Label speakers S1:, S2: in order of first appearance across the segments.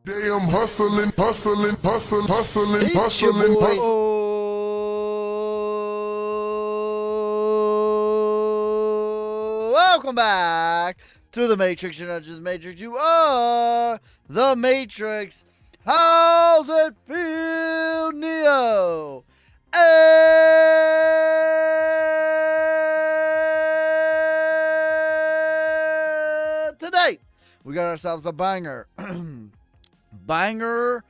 S1: Day I'm hustling.
S2: It's your boy. Welcome back to the Matrix. You're not just the Matrix, you are the Matrix. How's it feel, Neo? And today, we got ourselves a banger. Banger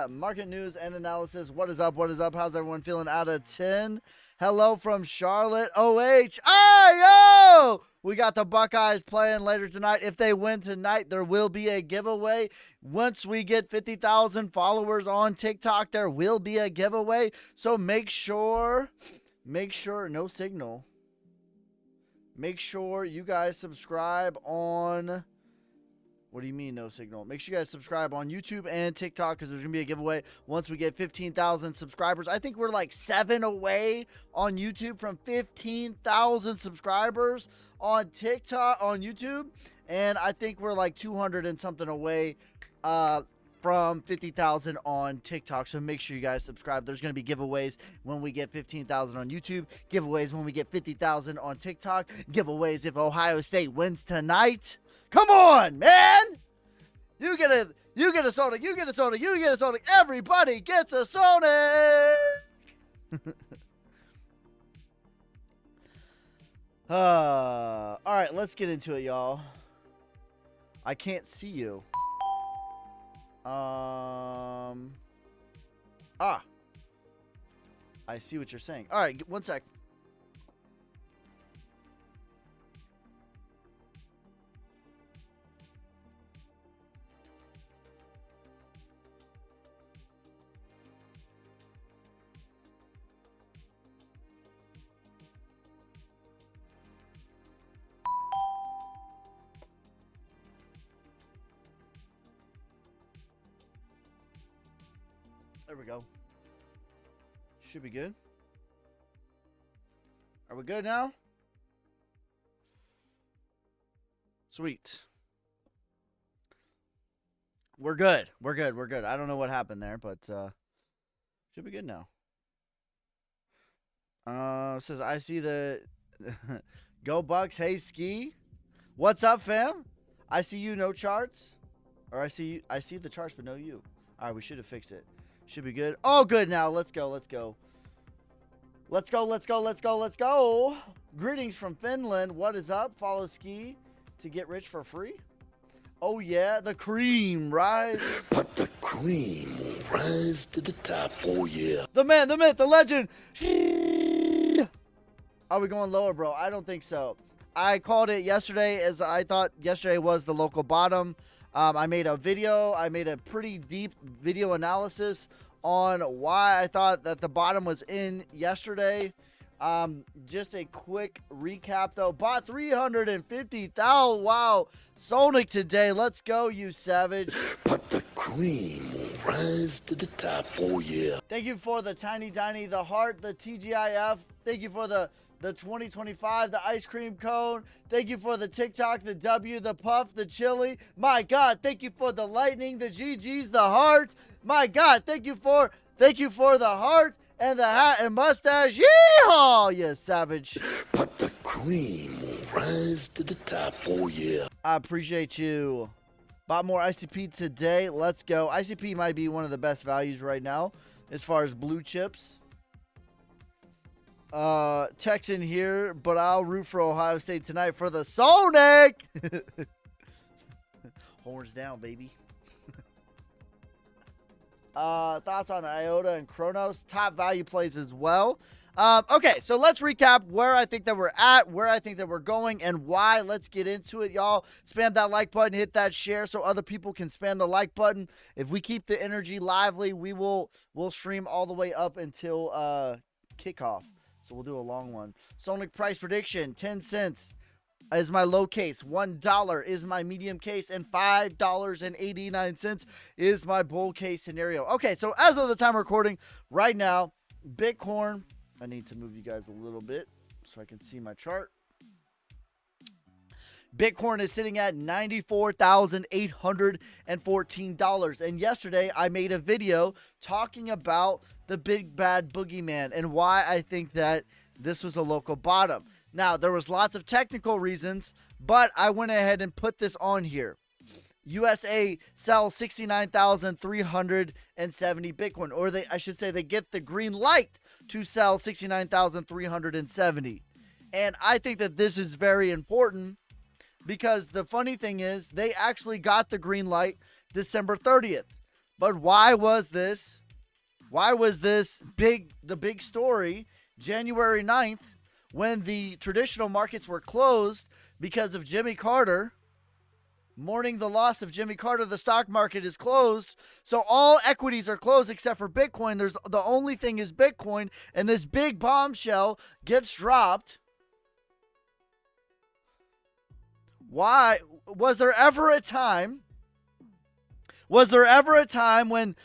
S2: market news and analysis. What is up? How's everyone feeling out of 10? Hello from Charlotte. OHIO! We got the Buckeyes playing later tonight. If they win tonight, there will be a giveaway. Once we get 50,000 followers on TikTok, there will be a giveaway. So make sure, no signal. Make sure you guys subscribe on... What do you mean no signal? Make sure you guys subscribe on YouTube and TikTok because there's going to be a giveaway once we get 15,000 subscribers. I think we're like 7 away on YouTube from 15,000 subscribers on TikTok, on YouTube. And I think we're like 200 and something away from 50,000 on TikTok. So make sure you guys subscribe. There's going to be giveaways when we get 15,000 on YouTube. Giveaways when we get 50,000 on TikTok. Giveaways if Ohio State wins tonight. Come on, man! You get a Sonic, you get a Sonic, you get a Sonic. Everybody gets a Sonic! Alright, let's get into it, y'all. I can't see you. I see what you're saying. Alright, one sec. There we go. Should be good. Are we good now? Sweet. We're good. We're good. I don't know what happened there, but should be good now. Says I see the Go Bucks. Hey Ski. What's up, fam? I see you, no charts. Or I see the charts, but no you. All right, we should have fixed it. Should be good. Oh, good now. Let's go. Greetings from Finland. What is up? Follow Ski to get rich for free. Oh, yeah. The cream rises.
S3: But the cream will rise to the top. Oh, yeah.
S2: The man, the myth, the legend. Are we going lower, bro? I don't think so. I called it yesterday as I thought yesterday was the local bottom. I made a video. I made a pretty deep video analysis on why I thought that the bottom was in yesterday. Just a quick recap, though. Bought 350,000. Wow. Sonic today. Let's go, you savage.
S3: But the cream will rise to the top. Oh, yeah.
S2: Thank you for the Tiny Diny, the heart, the TGIF. Thank you for the 2025, the ice cream cone. Thank you for the TikTok, the W, the puff, the chili. My God, thank you for the lightning, the GGs, the heart. My God, thank you for the heart and the hat and mustache. Yeehaw, you savage.
S3: But the cream will rise to the top. Oh, yeah.
S2: I appreciate you. Bought more ICP today. Let's go. ICP might be one of the best values right now as far as blue chips. Texan here, but I'll root for Ohio State tonight for the Sonic. Horns down, baby. Thoughts on Iota and Kronos? Top value plays as well. Okay, so let's recap where I think that we're at, where I think that we're going, and why. Let's get into it, y'all. Spam that like button, hit that share so other people can spam the like button. If we keep the energy lively, we'll stream all the way up until kickoff. So we'll do a long one. Sonic price prediction, 10 cents is my low case. $1 is my medium case. And $5.89 is my bull case scenario. Okay, so as of the time recording right now, Bitcoin, I need to move you guys a little bit so I can see my chart. Bitcoin is sitting at $94,814. And yesterday I made a video talking about the big bad boogeyman and why I think that this was a local bottom. Now, there was lots of technical reasons, but I went ahead and put this on here. USA sells 69,370 Bitcoin, or I should say they get the green light to sell 69,370. And I think that this is very important because the funny thing is they actually got the green light December 30th. But why was this the big story January 9th when the traditional markets were closed because of Jimmy Carter? Mourning the loss of Jimmy Carter, the stock market is closed. So all equities are closed except for Bitcoin. The only thing is Bitcoin, and this big bombshell gets dropped. Why was there ever a time when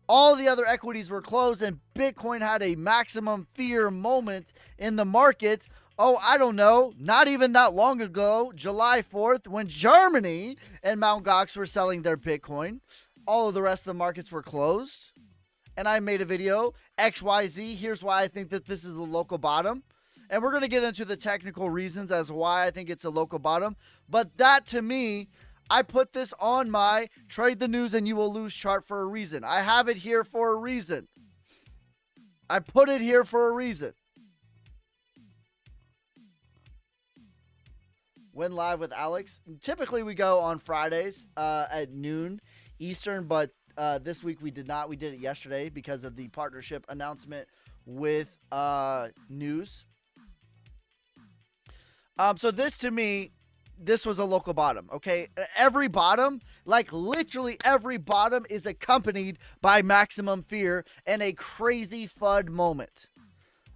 S2: all the other equities were closed and Bitcoin had a maximum fear moment in the market? Oh, I don't know. Not even that long ago, July 4th, when Germany and Mt. Gox were selling their Bitcoin, all of the rest of the markets were closed. And I made a video, XYZ, here's why I think that this is the local bottom. And we're going to get into the technical reasons as to why I think it's a local bottom. But that, to me, I put this on my Trade the News and You Will Lose chart for a reason. I have it here for a reason. I put it here for a reason. Went live with Alex. Typically, we go on Fridays at noon Eastern, but this week we did not. We did it yesterday because of the partnership announcement with News. So this, to me, this was a local bottom, okay? Every bottom, like literally every bottom, is accompanied by maximum fear and a crazy FUD moment.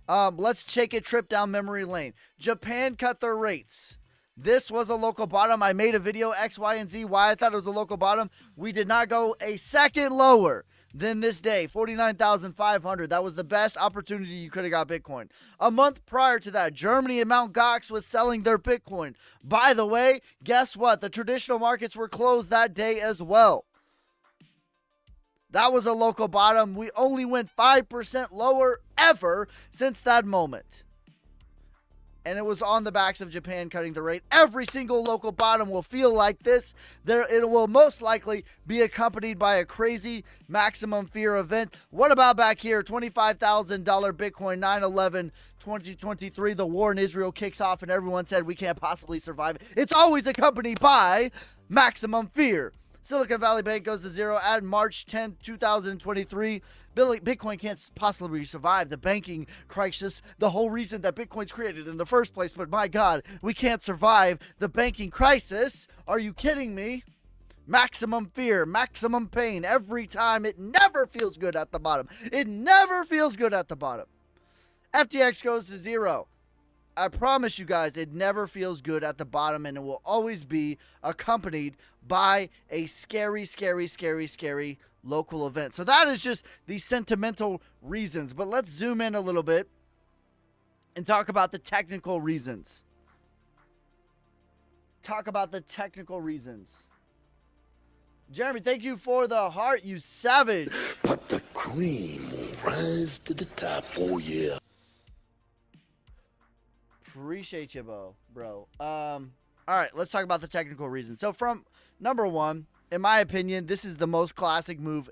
S2: Let's take a trip down memory lane. Japan cut their rates. This was a local bottom. I made a video, X, Y, and Z, why I thought it was a local bottom. We did not go a second lower than this day, 49,500. That was the best opportunity you could have got Bitcoin. A month prior to that, Germany and Mt. Gox was selling their Bitcoin. By the way, guess what? The traditional markets were closed that day as well. That was a local bottom. We only went 5% lower ever since that moment. And it was on the backs of Japan cutting the rate. Every single local bottom will feel like this. It will most likely be accompanied by a crazy maximum fear event. What about back here? $25,000 Bitcoin, 9/11/2023. The war in Israel kicks off and everyone said we can't possibly survive. It's always accompanied by maximum fear. Silicon Valley Bank goes to zero at March 10, 2023. Bitcoin can't possibly survive the banking crisis, the whole reason that Bitcoin's created in the first place. But my God, we can't survive the banking crisis. Are you kidding me? Maximum fear, maximum pain every time. It never feels good at the bottom. It never feels good at the bottom. FTX goes to zero. I promise you guys, it never feels good at the bottom, and it will always be accompanied by a scary, scary, scary, scary local event. So that is just the sentimental reasons. But let's zoom in a little bit and talk about the technical reasons. Jeremy, thank you for the heart, you savage.
S3: But the cream will rise to the top. Oh, yeah.
S2: Appreciate you, bro. All right, let's talk about the technical reasons. So from number one, in my opinion, this is the most classic move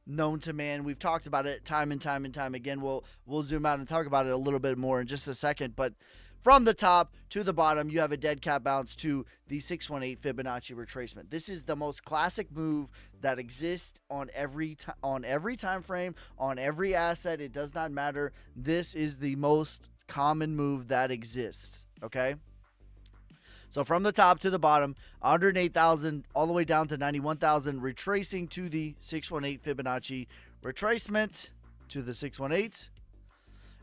S2: known to man. We've talked about it time and time again. We'll zoom out and talk about it a little bit more in just a second. But from the top to the bottom, you have a dead cat bounce to the 618 Fibonacci retracement. This is the most classic move that exists on every time frame, on every asset. It does not matter. This is the most common move that exists. Okay. So from the top to the bottom, 108,000 all the way down to 91,000, retracing to the 618 Fibonacci retracement to the 618.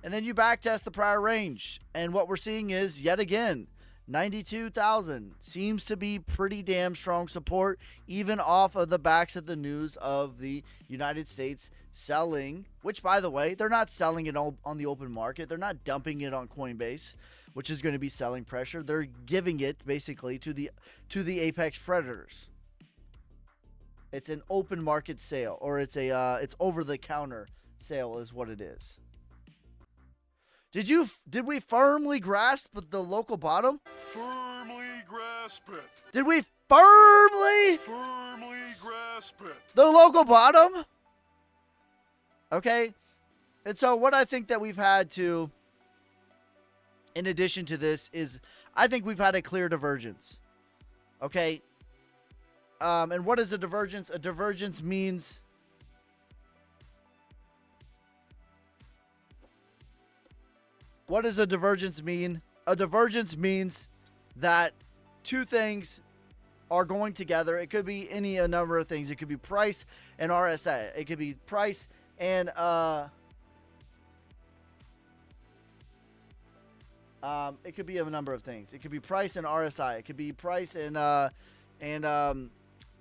S2: And then you backtest the prior range. And what we're seeing is, yet again, 92,000 seems to be pretty damn strong support, even off of the backs of the news of the United States selling, which, by the way, they're not selling it all on the open market. They're not dumping it on Coinbase, which is going to be selling pressure. They're giving it basically to the apex predators. It's an open market sale, or it's over the counter sale is what it is. Did we firmly grasp the local bottom?
S1: Firmly grasp it.
S2: Did we firmly
S1: grasp it.
S2: the local bottom? Okay. And so what I think that we've had to, in addition to this, is I think we've had a clear divergence. Okay. And what is a divergence? A divergence means what does a divergence mean? A divergence means that two things are going together. It could be a number of things. It could be price and RSI. It could be price and it could be a number of things. It could be price and RSI. It could be price and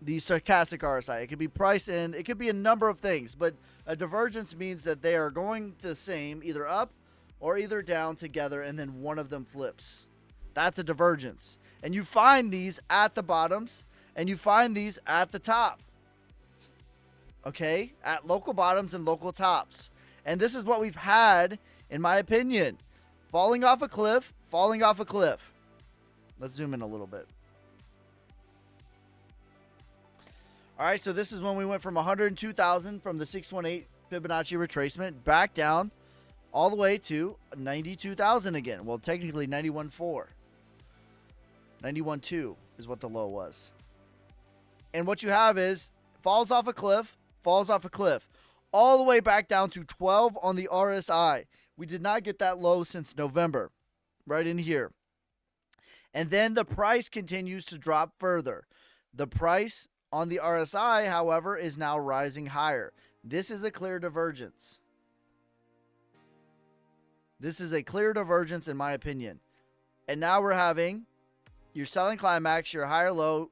S2: the stochastic RSI. It could be price and it could be a number of things. But a divergence means that they are going the same, either up or either down together, and then one of them flips. That's a divergence. And you find these at the bottoms, and you find these at the top. Okay? At local bottoms and local tops. And this is what we've had, in my opinion. Falling off a cliff, falling off a cliff. Let's zoom in a little bit. All right, so this is when we went from 102,000 from the 618 Fibonacci retracement back down all the way to 92,000 again. Well, technically 91.4. 91.2 is what the low was. And what you have is falls off a cliff, all the way back down to 12 on the RSI. We did not get that low since November, right in here. And then the price continues to drop further. The price on the RSI, however, is now rising higher. This is a clear divergence. This is a clear divergence in my opinion. And now we're having your selling climax, your higher low,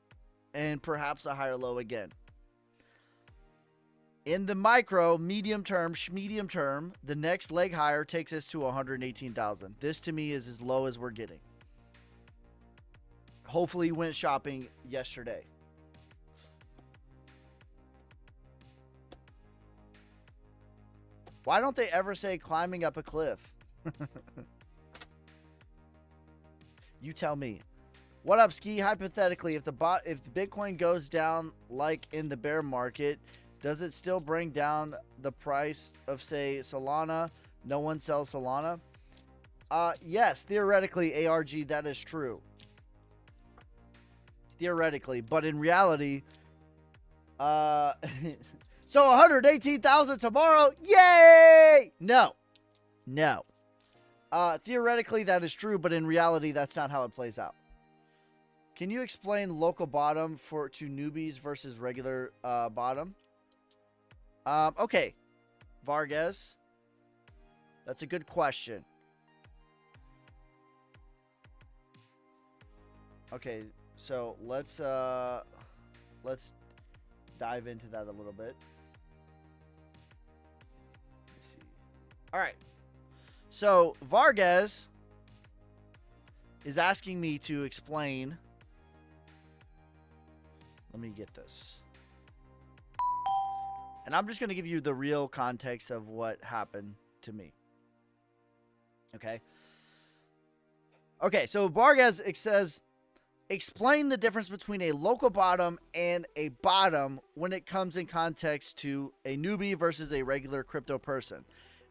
S2: and perhaps a higher low again. In the micro, medium term, the next leg higher takes us to 118,000. This to me is as low as we're getting. Hopefully you went shopping yesterday. Why don't they ever say climbing up a cliff? You tell me. What up, Ski? Hypothetically, if Bitcoin goes down like in the bear market, does it still bring down the price of, say, Solana? No one sells Solana. Yes, theoretically, ARG, that is true. Theoretically, but in reality, so 118,000 tomorrow, yay! No. Theoretically, that is true, but in reality, that's not how it plays out. Can you explain local bottom to newbies versus regular bottom? Okay, Vargas, that's a good question. Okay, so let's dive into that a little bit. Let's see. All right. So Vargas is asking me to explain. Let me get this. And I'm just going to give you the real context of what happened to me. Okay. Okay, so Vargas says, explain the difference between a local bottom and a bottom when it comes in context to a newbie versus a regular crypto person.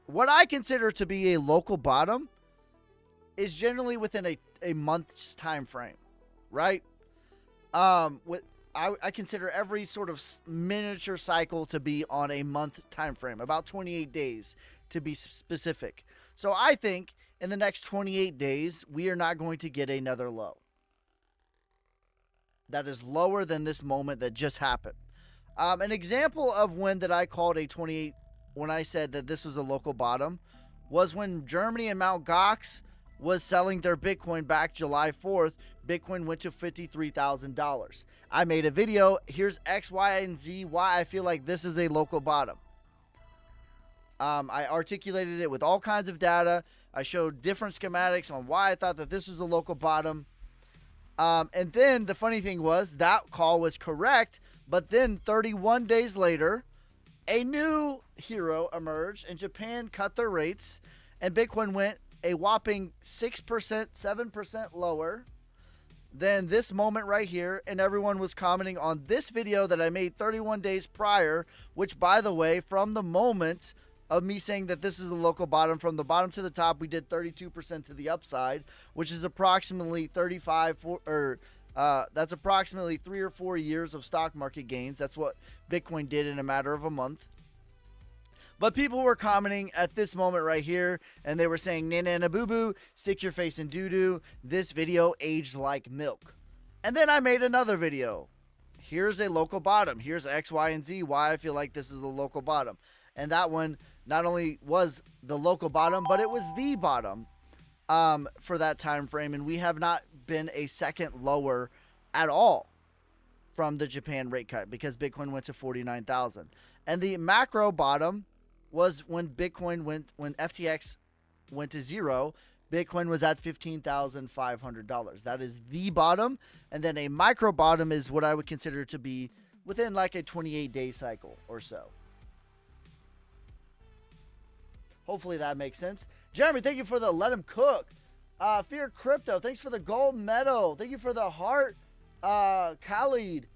S2: What I consider to be a local bottom is generally within a month's time frame, right? I consider every sort of miniature cycle to be on a month time frame, about 28 days to be specific. So I think in the next 28 days, we are not going to get another low that is lower than this moment that just happened. An example of when that I called a 28, when I said that this was a local bottom, was when Germany and Mt. Gox was selling their Bitcoin back July 4th. Bitcoin went to $53,000. I made a video. Here's X, Y, and Z why I feel like this is a local bottom. I articulated it with all kinds of data. I showed different schematics on why I thought that this was a local bottom. And then the funny thing was that call was correct, but then 31 days later, a new hero emerged and Japan cut their rates and Bitcoin went a whopping 6%, 7% lower than this moment right here. And everyone was commenting on this video that I made 31 days prior, which, by the way, from the moment of me saying that this is the local bottom, from the bottom to the top, we did 32% to the upside, which is approximately that's approximately 3 or 4 years of stock market gains. That's what Bitcoin did in a matter of a month. But people were commenting at this moment right here, and they were saying, "Nana boo boo, stick your face in doo doo. This video aged like milk." And then I made another video. Here's a local bottom. Here's X, Y, and Z. Why I feel like this is the local bottom. And that one not only was the local bottom, but it was the bottom for that time frame. And we have not been a second lower at all from the Japan rate cut because Bitcoin went to 49,000. And the macro bottom was when when FTX went to zero, Bitcoin was at $15,500. That is the bottom. And then a micro bottom is what I would consider to be within like a 28-day cycle or so. Hopefully that makes sense. Jeremy, thank you for the let him cook. Fear Crypto, thanks for the gold medal. Thank you for the heart. Khalid,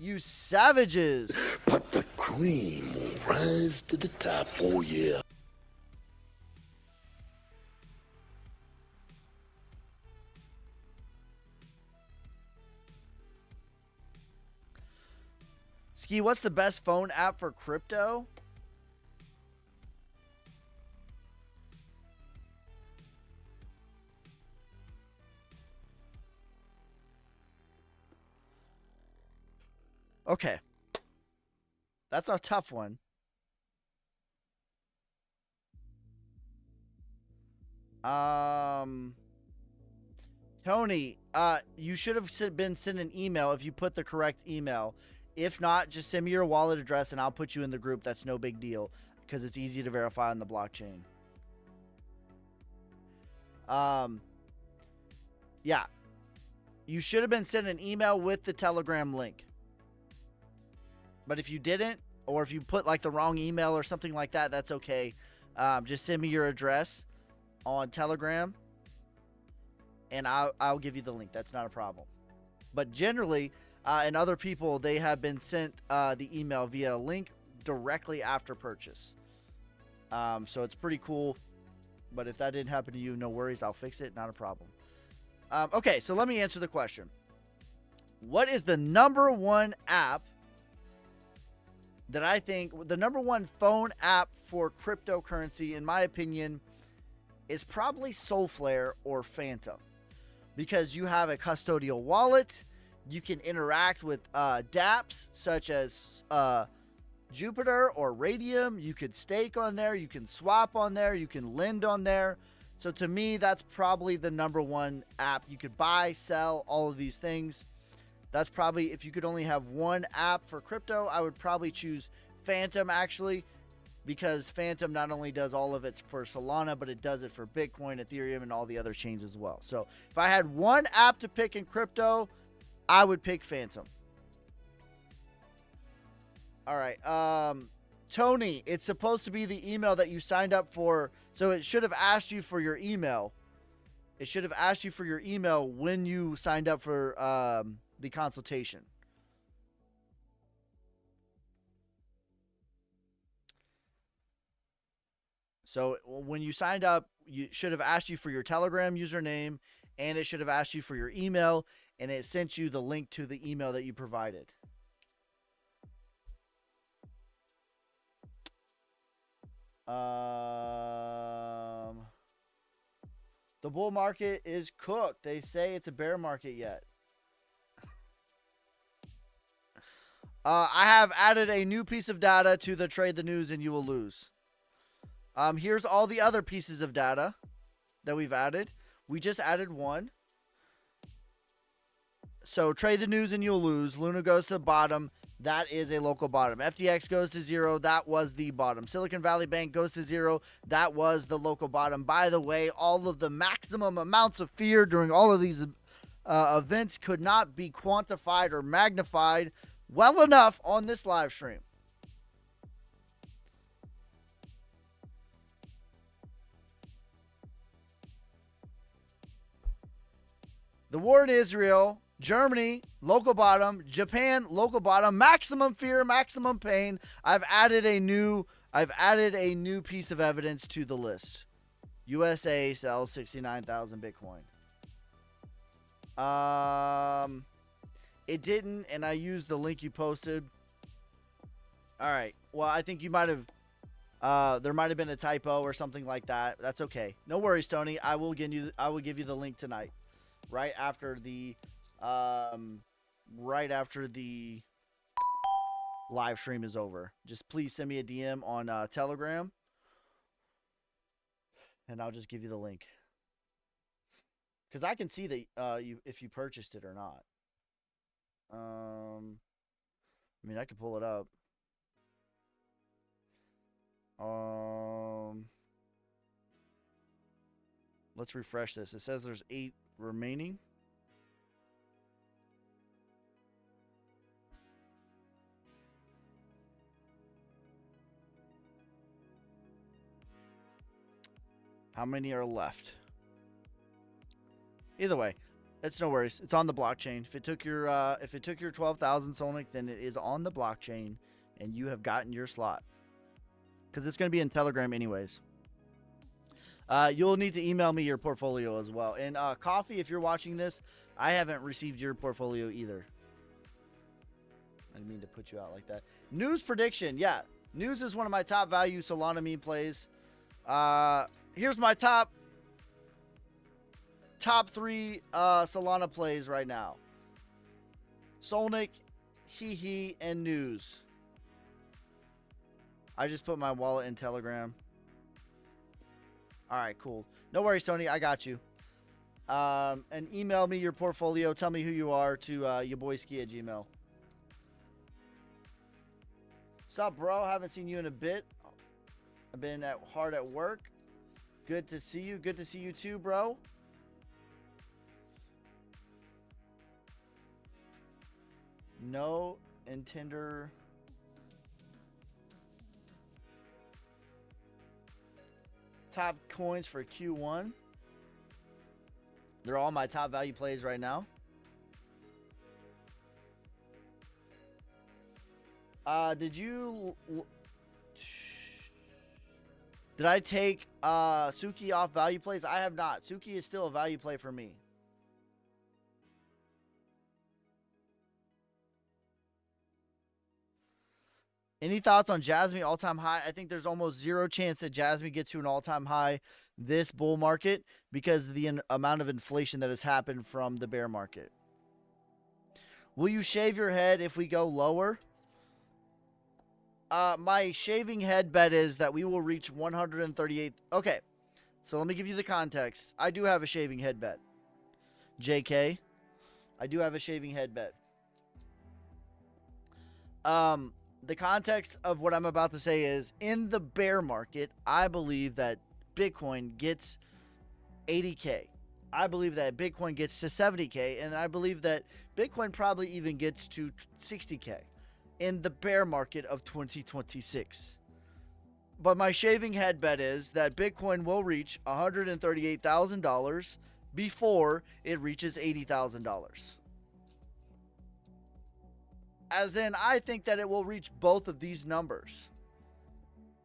S2: you savages.
S3: But the cream will rise to the top. Oh, yeah.
S2: Ski, what's the best phone app for crypto? Okay. That's a tough one. Tony, you should have been sent an email if you put the correct email. If not, just send me your wallet address and I'll put you in the group. That's no big deal because it's easy to verify on the blockchain. Yeah. You should have been sent an email with the Telegram link. But if you didn't, or if you put like the wrong email or something like that, that's okay. Just send me your address on Telegram and I'll give you the link. That's not a problem. But generally, and other people, they have been sent the email via a link directly after purchase. So it's pretty cool. But if that didn't happen to you, no worries. I'll fix it. Not a problem. Okay, so let me answer the question. What is the number one app that I think, the number one phone app for cryptocurrency, in my opinion, is probably Solflare or Phantom? Because you have a custodial wallet. You can interact with dApps such as Jupiter or Radium. You could stake on there. You can swap on there. You can lend on there. So to me, that's probably the number one app. You could buy, sell, all of these things. That's probably, if you could only have one app for crypto, I would probably choose Phantom actually, because Phantom not only does all of it for Solana, but it does it for Bitcoin, Ethereum, and all the other chains as well. So if I had one app to pick in crypto, I would pick Phantom. All right. Tony, it's supposed to be the email that you signed up for. So it should have asked you for your email. It should have asked you for your email when you signed up for the consultation. So when you signed up, you should have asked you for your Telegram username, and it should have asked you for your email, and it sent you the link to the email that you provided. The bull market is cooked. They say it's a bear market yet. I have added a new piece of data to the Trade the News and You Will Lose. Here's all the other pieces of data that we've added. We just added one. So trade the news and you'll lose. Luna goes to the bottom. That is a local bottom. FTX goes to 0. That was the bottom. Silicon Valley Bank goes to 0. That was the local bottom. By the way, all of the maximum amounts of fear during all of these events could not be quantified or magnified well enough on this live stream. The war in Israel, Germany, local bottom, Japan, local bottom, maximum fear, maximum pain. I've added a new piece of evidence to the list. USA sells 69,000 Bitcoin. It didn't, and I used the link you posted. All right. Well, I think you might have there might have been a typo or something like that. That's okay. No worries, Tony. I will give you the link tonight. Right after the live stream is over. Just please send me a DM on Telegram, and I'll just give you the link. Because I can see that if you purchased it or not. I mean, I could pull it up. Let's refresh this. It says there's 8 remaining. How many are left? Either way, it's no worries. It's on the blockchain. If it took your 12,000 Solnic, then it is on the blockchain, and you have gotten your slot. Because it's going to be in Telegram anyways. You'll need to email me your portfolio as well. And Coffee, if you're watching this, I haven't received your portfolio either. I didn't mean to put you out like that. News prediction. Yeah, News is one of my top value Solana meme plays. Here's my top 3 Solana plays right now. Solnic, Hehe, and News. I just put my wallet in Telegram. All right, cool. No worries, Tony. I got you. And email me your portfolio. Tell me who you are to yourboyski@gmail.com. Sup, bro? Haven't seen you in a bit. I've been hard at work. Good to see you. Good to see you too, bro. No intender. Top coins for Q1. They're all my top value plays right now. Did I take Suki off value plays? I have not. Suki is still a value play for me. Any thoughts on Jasmine all-time high? I think there's almost 0 chance that Jasmine gets to an all-time high this bull market because of the amount of inflation that has happened from the bear market. Will you shave your head if we go lower? My shaving head bet is that we will reach 138. Okay, so let me give you the context. I do have a shaving head bet. JK, I do have a shaving head bet. The context of what I'm about to say is, in the bear market, I believe that Bitcoin gets 80K. I believe that Bitcoin gets to 70K, and I believe that Bitcoin probably even gets to 60K in the bear market of 2026. But my shaving head bet is that Bitcoin will reach $138,000 before it reaches $80,000. As in, I think that it will reach both of these numbers.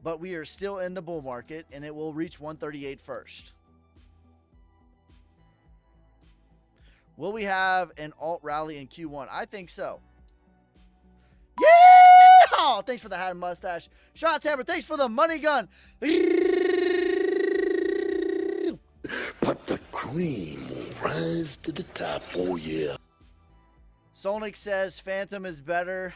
S2: But we are still in the bull market, and it will reach 138 first. Will we have an alt rally in Q1? I think so. Yeah! Thanks for the hat and mustache. Shots Hammer, thanks for the money gun.
S3: But the cream will rise to the top. Oh, yeah.
S2: Solnic says Phantom is better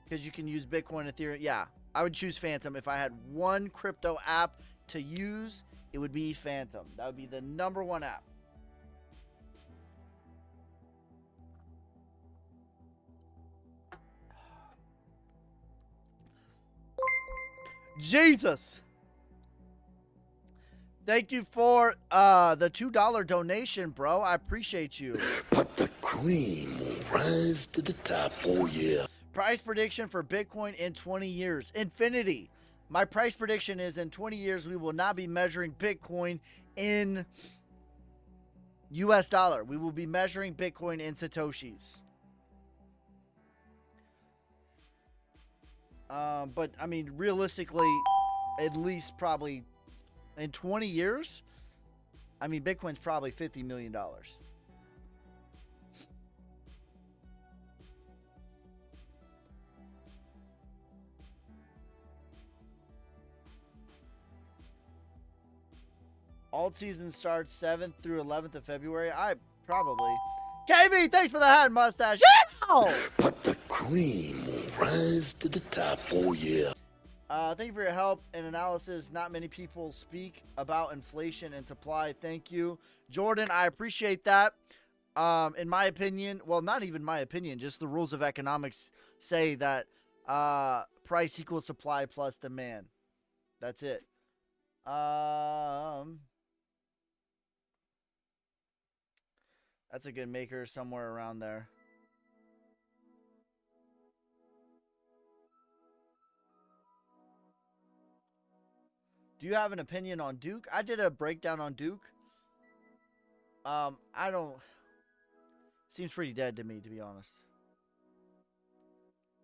S2: because you can use Bitcoin, Ethereum. Yeah, I would choose Phantom if I had one crypto app to use. it would be Phantom. That would be the #1 app. Jesus. Thank you for the $2 donation, bro. I appreciate you.
S3: But the cream will rise to the top, oh yeah.
S2: Price prediction for Bitcoin in 20 years. Infinity. My price prediction is in 20 years, we will not be measuring Bitcoin in US dollar. We will be measuring Bitcoin in Satoshis. But, I mean, realistically, at least probably in 20 years, I mean, Bitcoin's probably $50 million. Alt season starts 7th through 11th of February. I probably. KV, thanks for the hat and mustache. Yeah!
S3: But the cream will rise to the top, oh yeah.
S2: Thank you for your help and analysis. Not many people speak about inflation and supply. Thank you. Jordan, I appreciate that. In my opinion, well, not even my opinion, just the rules of economics say that price equals supply plus demand. That's it. That's a good maker somewhere around there. Do you have an opinion on Duke? I did a breakdown on Duke. I don't. Seems pretty dead to me, to be honest.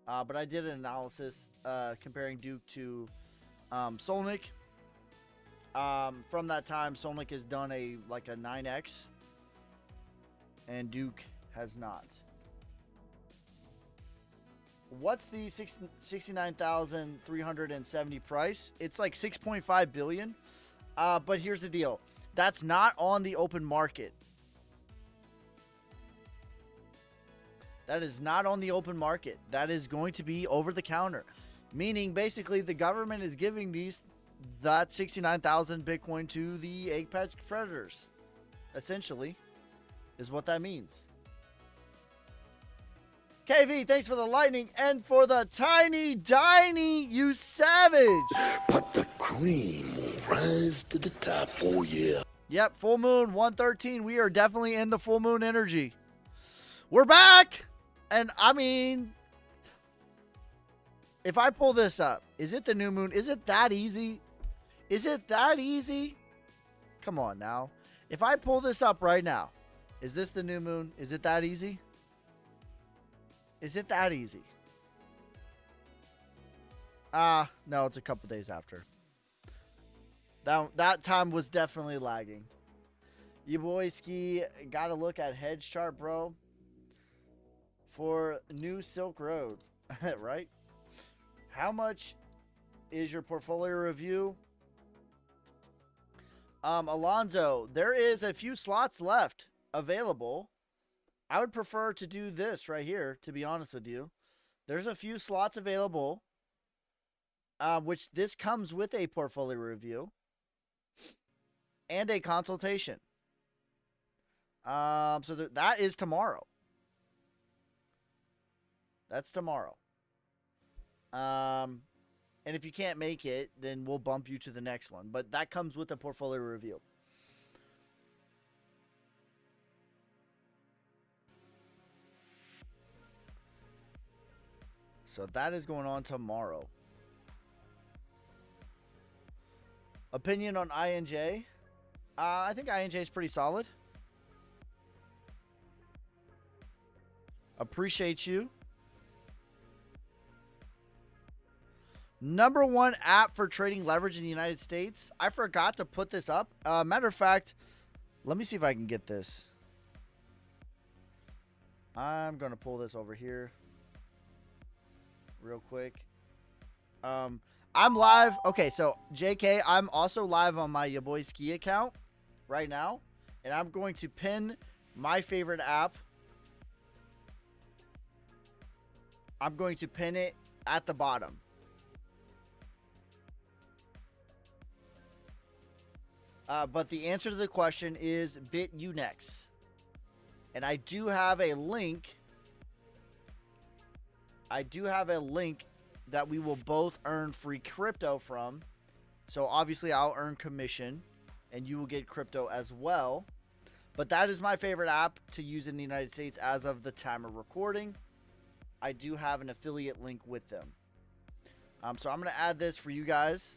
S2: But I did an analysis comparing Duke to Solnic. From that time, Solnic has done a 9x, and Duke has not. What's the 69,370 price? It's like 6.5 billion. But here's the deal. That's not on the open market. That is not on the open market. That is going to be over the counter. Meaning, basically, the government is giving that 69,000 Bitcoin to the apex predators. Essentially, is what that means. KV, thanks for the lightning and for the tiny, you savage.
S3: But the cream will rise to the top, oh yeah.
S2: Yep, full moon 113. We are definitely in the full moon energy. We're back. And I mean, if I pull this up, is it the new moon? Is it that easy? Is it that easy? Come on now. If I pull this up right now, is this the new moon? Is it that easy? Is it that easy? No, it's a couple days after. That time was definitely lagging. You boy ski gotta look at hedge chart, bro. For new Silk Road, right? How much is your portfolio review? Alonzo, there is a few slots left available. I would prefer to do this right here, to be honest with you. There's a few slots available, which this comes with a portfolio review and a consultation. So that is tomorrow. That's tomorrow. And if you can't make it, then we'll bump you to the next one. But that comes with a portfolio review. So that is going on tomorrow. Opinion on INJ? I think INJ is pretty solid. Appreciate you. #1 app for trading leverage in the United States. I forgot to put this up. Matter of fact, let me see if I can get this. I'm going to pull this over here real quick. I'm live. Okay, so JK, I'm also live on my Ya Boy Ski account right now. And I'm going to pin my favorite app. I'm going to pin it at the bottom. But the answer to the question is BitUnex. And I do have a link. That we will both earn free crypto from. So obviously I'll earn commission and you will get crypto as well. But that is my favorite app to use in the United States as of the time of recording. I do have an affiliate link with them. So I'm going to add this for you guys.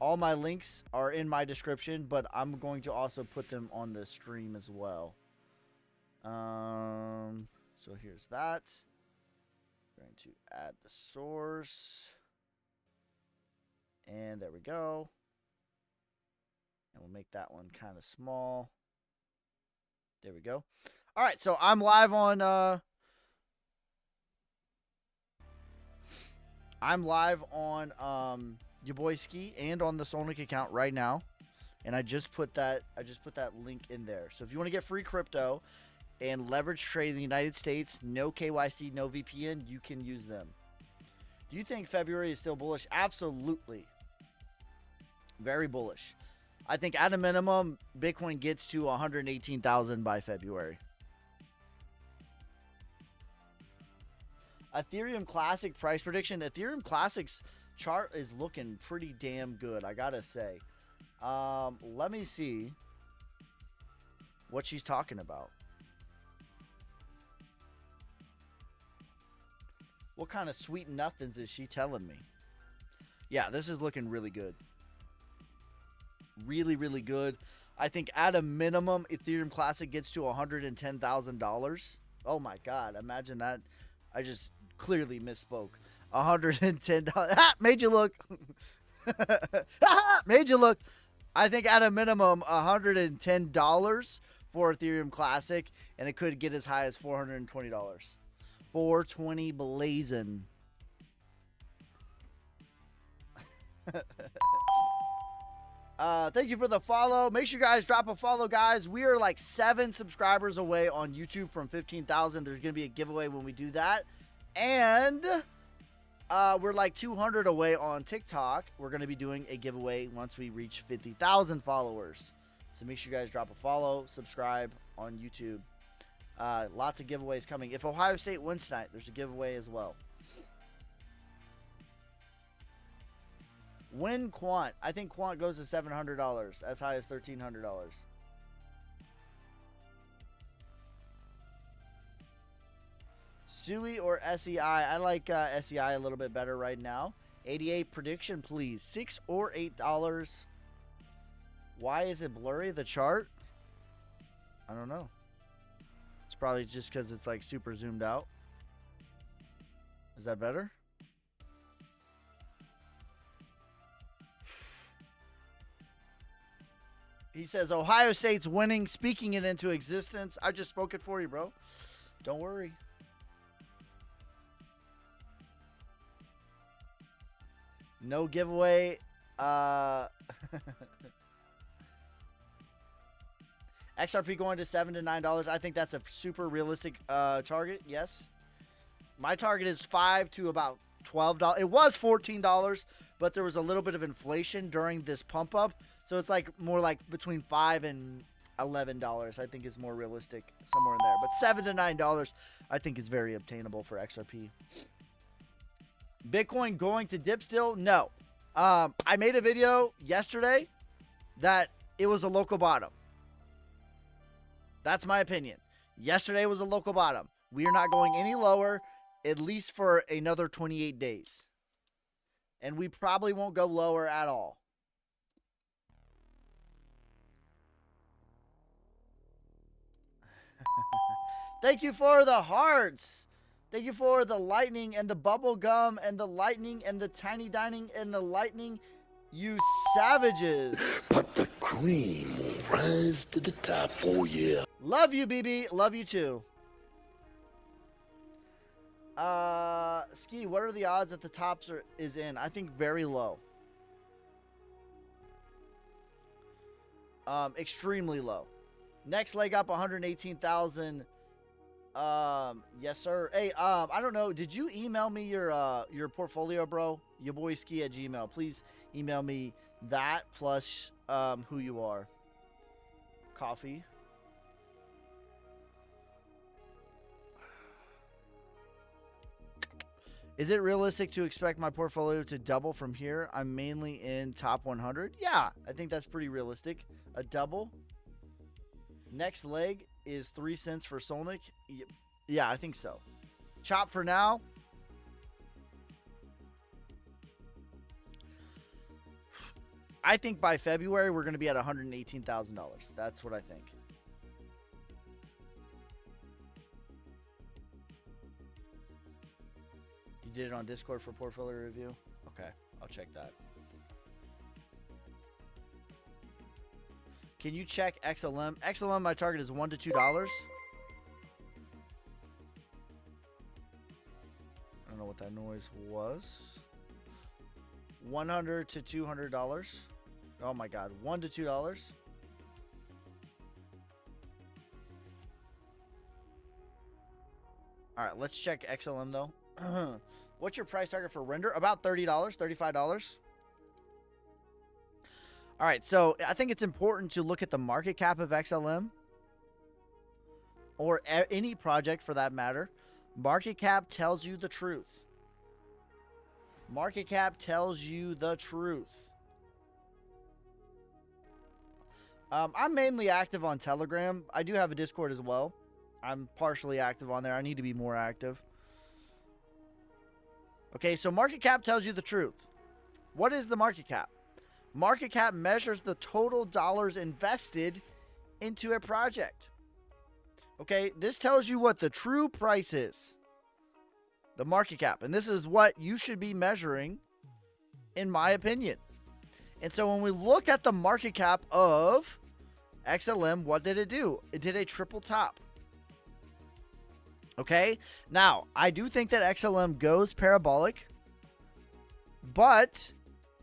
S2: All my links are in my description, but I'm going to also put them on the stream as well. So here's that. Going to add the source. And there we go. And we'll make that one kind of small. There we go. All right, so I'm live on your boy Ski and on the Solnic account right now. And I just put that link in there. So if you want to get free crypto and leverage trade in the United States, no KYC, no VPN, you can use them. Do you think February is still bullish? Absolutely. Very bullish. I think at a minimum, Bitcoin gets to 118,000 by February. Ethereum Classic price prediction. Ethereum Classic's chart is looking pretty damn good, I gotta say. Let me see what she's talking about. What kind of sweet nothings is she telling me? Yeah, this is looking really good. Really, really good. I think at a minimum, Ethereum Classic gets to $110,000. Oh my God, imagine that. I just clearly misspoke. $110. Ha! Made you look. Made you look. I think at a minimum, $110 for Ethereum Classic, and it could get as high as $420. 420 blazing. Thank you for the follow. Make sure you guys drop a follow, guys. We are like 7 subscribers away on YouTube from 15,000. There's going to be a giveaway when we do that. And we're like 200 away on TikTok. We're going to be doing a giveaway once we reach 50,000 followers. So make sure you guys drop a follow, subscribe on YouTube. Lots of giveaways coming. If Ohio State wins tonight, there's a giveaway as well. When Quant, I think Quant goes to $700, as high as $1,300. SUI or SEI? I like SEI a little bit better right now. 88 prediction, please. $6 or $8. Why is it blurry, the chart? I don't know. It's probably just because it's like super zoomed out. Is that better? He says Ohio State's winning, speaking it into existence. I just spoke it for you, bro. Don't worry. No giveaway. XRP going to $7 to $9. I think that's a super realistic target. Yes. My target is $5 to about $12. It was $14, but there was a little bit of inflation during this pump up. So it's like more like between $5 and $11, I think is more realistic, somewhere in there. But $7 to $9, I think is very obtainable for XRP. Bitcoin going to dip still? No. I made a video yesterday that it was a local bottom. That's my opinion. Yesterday was a local bottom. We are not going any lower, at least for another 28 days. And we probably won't go lower at all. Thank you for the hearts. Thank you for the lightning and the bubble gum and the lightning and the tiny dining and the lightning. You savages.
S3: But the cream will rise to the top, oh yeah.
S2: Love you, BB. Love you too. Ski, what are the odds that the tops is in? I think very low. Extremely low. Next leg up, 118,000. Yes, sir. Hey, I don't know. Did you email me your portfolio, bro? Your boy Ski at Gmail. Please email me That plus who you are. Coffee. Is it realistic to expect my portfolio to double from here? I'm mainly in top 100. Yeah, I think that's pretty realistic. A double. Next leg is 3 cents for Solnic. Yeah, I think so. Chop for now. I think by February we're going to be at $118,000. That's what I think. You did it on Discord for portfolio review? Okay, I'll check that. Can you check XLM? XLM, my target is $1 to $2. I don't know what that noise was. $100 to $200. Oh my God, $1 to $2. All right, let's check XLM though. What's your price target for render? About $30, $35. All right, so I think it's important to look at the market cap of XLM or any project for that matter. Market cap tells you the truth. Market cap tells you the truth. I'm mainly active on Telegram. I do have a Discord as well. I'm partially active on there. I need to be more active. Okay, so market cap tells you the truth. What is the market cap? Market cap measures the total dollars invested into a project. Okay, this tells you what the true price is. The market cap. And this is what you should be measuring, in my opinion. And so when we look at the market cap of XLM, what did it do? It did a triple top. Okay, now I do think that XLM goes parabolic, but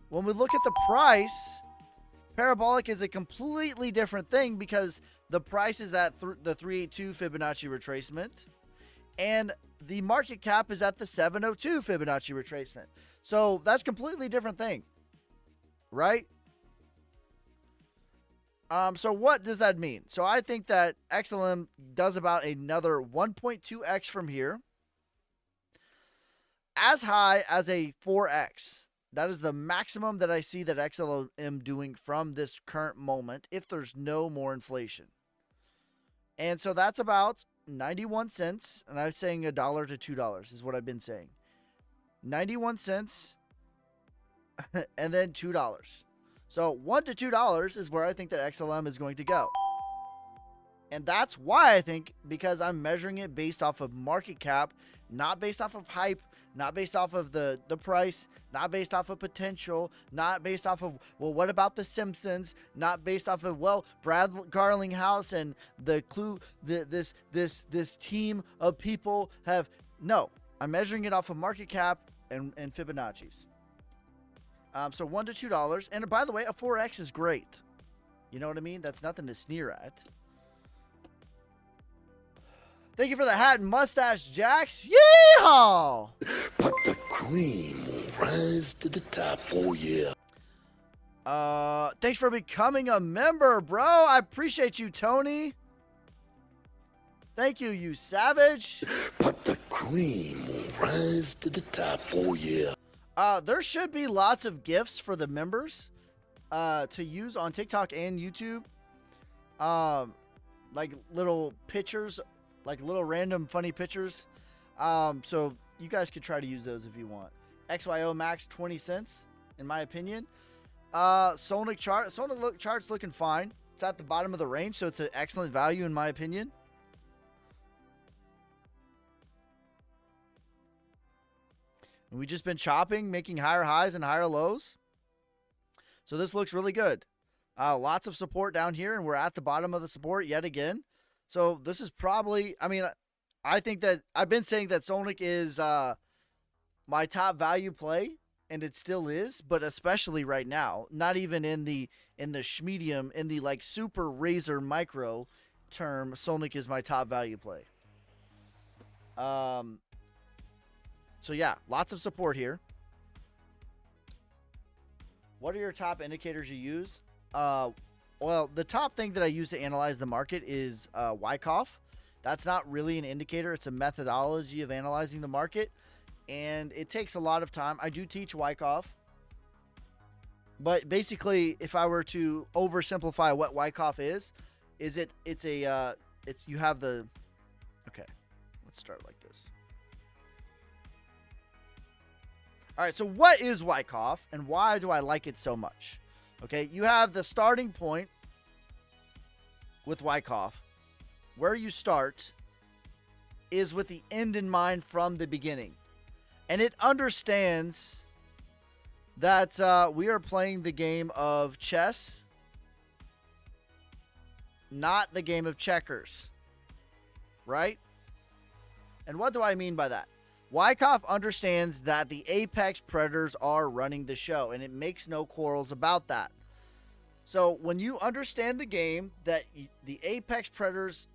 S2: when we look at the price, parabolic is a completely different thing because the price is at the 382 Fibonacci retracement and the market cap is at the 702 Fibonacci retracement. So that's completely different thing, right? So what does that mean? So I think that XLM does about another 1.2x from here, as high as a 4x. That is the maximum that I see that XLM doing from this current moment if there's no more inflation. And so that's about 91 cents. And I'm saying $1 to $2 is what I've been saying. 91 cents and then $2. So $1 to $2 is where I think that XLM is going to go. And that's why I think, because I'm measuring it based off of market cap, not based off of hype, not based off of the price, not based off of potential, not based off of, well, what about the Simpsons? Not based off of, well, Brad Garlinghouse and the clue, this team of people have, no, I'm measuring it off of market cap and Fibonacci's. So $1 to $2. And by the way, a 4X is great. You know what I mean? That's nothing to sneer at. Thank you for the hat and mustache, Jax. Yeehaw!
S3: But the cream will rise to the top, oh yeah.
S2: Thanks for becoming a member, bro. I appreciate you, Tony. Thank you, you savage.
S3: But the cream will rise to the top, oh yeah.
S2: There should be lots of gifts for the members to use on TikTok and YouTube. Like little pictures, like little random funny pictures. So you guys could try to use those if you want. XYO max 20 cents, in my opinion. Solnic chart's looking fine. It's at the bottom of the range, so it's an excellent value in my opinion. And we've just been chopping, making higher highs and higher lows. So this looks really good. Lots of support down here, and we're at the bottom of the support yet again. So this is probably, I mean, I think that I've been saying that Solnic is my top value play, and it still is, but especially right now, not even in the schmedium, in the like super razor micro term, Solnic is my top value play. So yeah, lots of support here. What are your top indicators you use? Well, the top thing that I use to analyze the market is Wyckoff. That's not really an indicator. It's a methodology of analyzing the market, and it takes a lot of time. I do teach Wyckoff, but basically, if I were to oversimplify what Wyckoff is you have the, okay, let's start like this. All right, so what is Wyckoff and why do I like it so much? Okay, you have the starting point with Wyckoff. Where you start is with the end in mind from the beginning. And it understands that we are playing the game of chess, not the game of checkers. Right? And what do I mean by that? Wyckoff understands that the apex predators are running the show, and it makes no quarrels about that. So when you understand the game, that the apex predators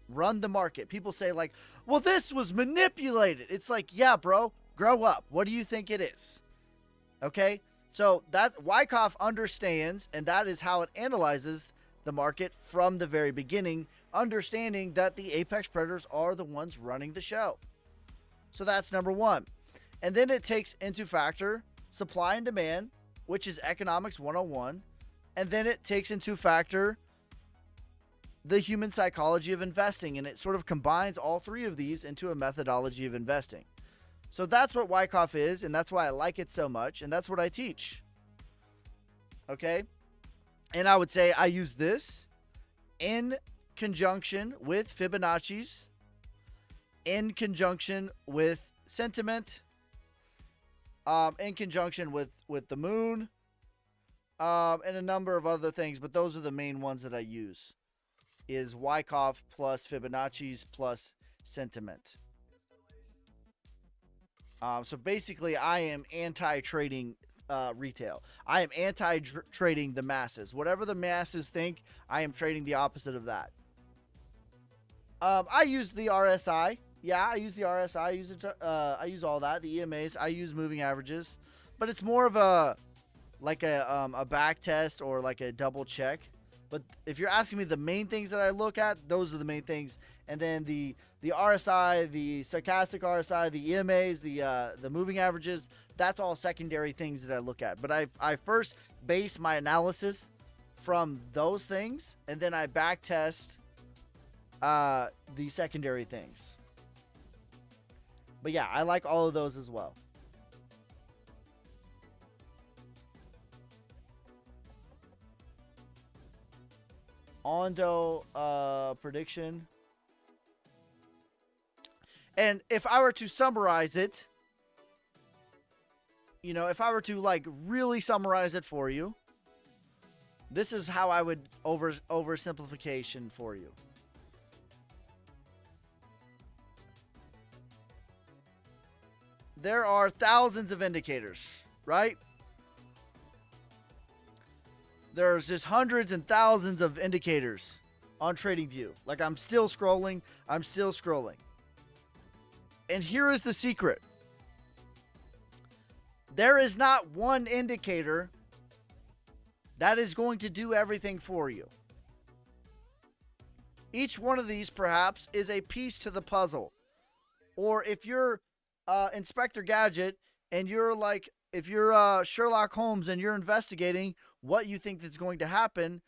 S2: run the market, people say like, well, this was manipulated. It's like, yeah, bro, grow up. What do you think it is? Okay? So that Wyckoff understands, and that is how it analyzes the market from the very beginning, understanding that the apex predators are the ones running the show. So that's number one. And then it takes into factor supply and demand, which is economics 101. And then it takes into factor the human psychology of investing. And it sort of combines all three of these into a methodology of investing. So that's what Wyckoff is, and that's why I like it so much. And that's what I teach. Okay? And I would say I use this in conjunction with Fibonacci's, in conjunction with sentiment, in conjunction with the moon, and a number of other things, but those are the main ones that I use, is Wyckoff plus Fibonacci's plus sentiment. So basically, I am anti-trading retail. I am anti-trading the masses. Whatever the masses think, I am trading the opposite of that. I use the RSI. Yeah, I use the RSI. I use all that. The EMAs. I use moving averages, but it's more of a back test or like a double check. But if you're asking me the main things that I look at, those are the main things. And then the RSI, the stochastic RSI, the EMAs, the moving averages, that's all secondary things that I look at. But I first base my analysis from those things, and then I back test the secondary things. But yeah, I like all of those as well. Ondo prediction. And if I were to summarize it, you know, if I were to like really summarize it for you, this is how I would oversimplification for you. There are thousands of indicators, right? There's just hundreds and thousands of indicators on TradingView. Like I'm still scrolling. And here is the secret. There is not one indicator that is going to do everything for you. Each one of these perhaps is a piece to the puzzle. Or if you're Inspector Gadget and you're like, if you're Sherlock Holmes and you're investigating what you think that's going to happen,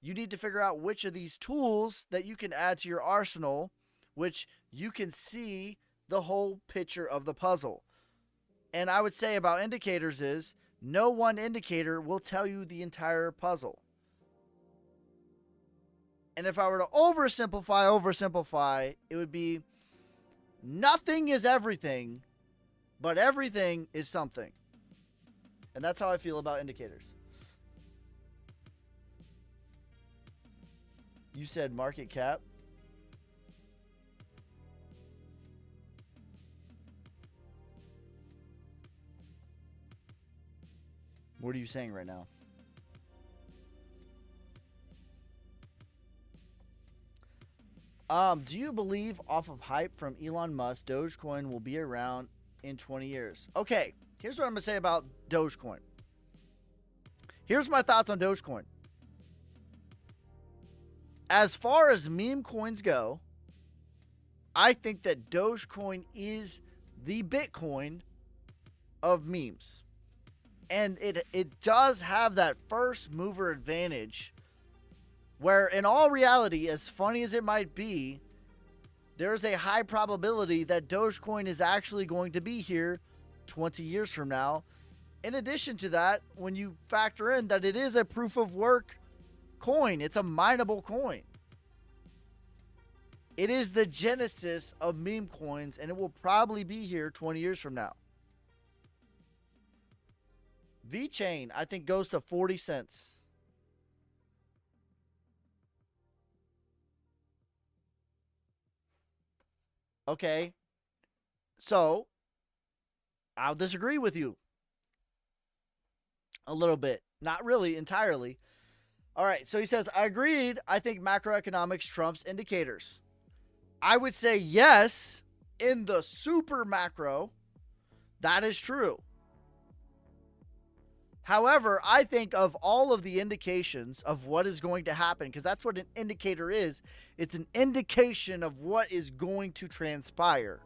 S2: you need to figure out which of these tools that you can add to your arsenal, which you can see the whole picture of the puzzle. And I would say about indicators is no one indicator will tell you the entire puzzle. And if I were to oversimplify, it would be nothing is everything, but everything is something. And that's how I feel about indicators. You said market cap. What are you saying right now? Do you believe off of hype from Elon Musk, Dogecoin will be around in 20 years? Okay, here's what I'm going to say about Dogecoin. Here's my thoughts on Dogecoin. As far as meme coins go, I think that Dogecoin is the Bitcoin of memes. And it does have that first mover advantage where, in all reality, as funny as it might be, there's a high probability that Dogecoin is actually going to be here 20 years from now. In addition to that, when you factor in that it is a proof of work coin, it's a mineable coin. It is the genesis of meme coins, and it will probably be here 20 years from now. VeChain, I think, goes to 40 cents. Okay. So, I'll disagree with you a little bit. Not really, entirely. All right, so he says, I agreed. I think macroeconomics trumps indicators. I would say yes, in the super macro, that is true. However, I think of all of the indications of what is going to happen, because that's what an indicator is. It's an indication of what is going to transpire.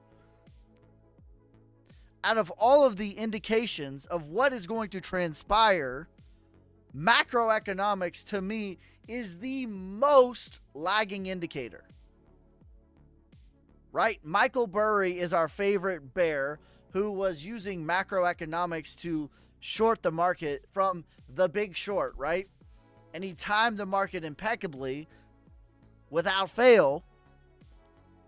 S2: Out of all of the indications of what is going to transpire, macroeconomics to me is the most lagging indicator. Right? Michael Burry is our favorite bear who was using macroeconomics to short the market from The Big Short, right? And he timed the market impeccably without fail,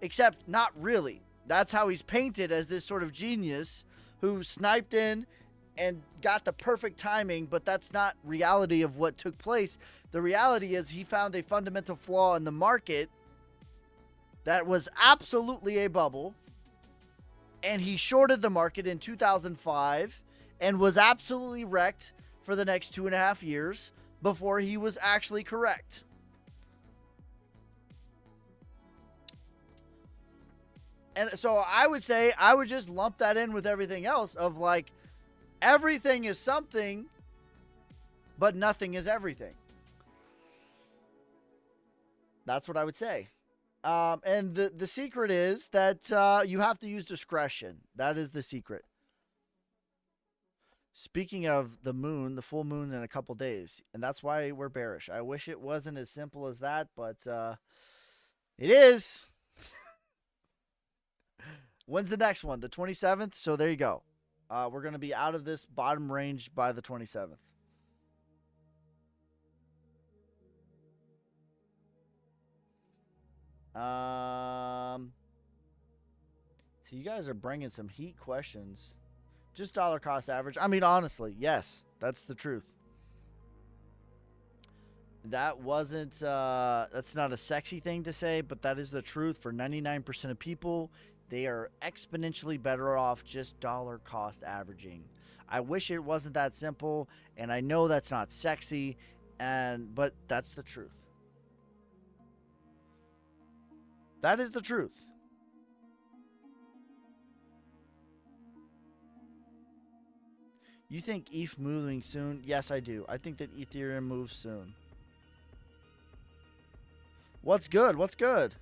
S2: except not really. That's how he's painted, as this sort of genius who sniped in and got the perfect timing, but that's not reality of what took place. The reality is he found a fundamental flaw in the market that was absolutely a bubble, and he shorted the market in 2005 and was absolutely wrecked for the next 2.5 years before he was actually correct. And so I would say I would just lump that in with everything else of like, everything is something, but nothing is everything. That's what I would say. And the secret is that you have to use discretion. That is the secret. Speaking of the moon, the full moon in a couple days, and that's why we're bearish. I wish it wasn't as simple as that, but it is. When's the next one? The 27th? So there you go. We're going to be out of this bottom range by the 27th. So you guys are bringing some heat questions. Just dollar cost average. I mean, honestly, yes, that's the truth. That wasn't, that's not a sexy thing to say, but that is the truth. For 99% of people, they are exponentially better off just dollar cost averaging. I wish it wasn't that simple, and I know that's not sexy, but that's the truth. That is the truth. You think ETH moving soon? Yes, I do. I think that Ethereum moves soon. What's good? What's good?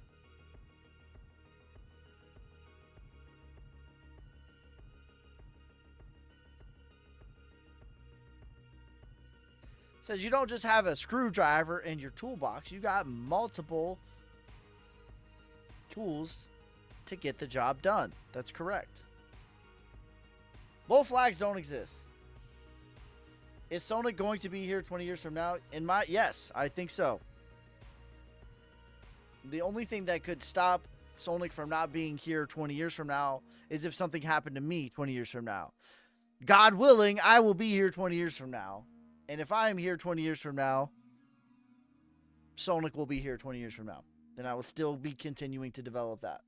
S2: Says you don't just have a screwdriver in your toolbox. You got multiple tools to get the job done. That's correct. Bull flags don't exist. Is Sonic going to be here 20 years from now? Yes, I think so. The only thing that could stop Sonic from not being here 20 years from now is if something happened to me 20 years from now. God willing, I will be here 20 years from now. And if I am here 20 years from now, Sonic will be here 20 years from now. And I will still be continuing to develop that.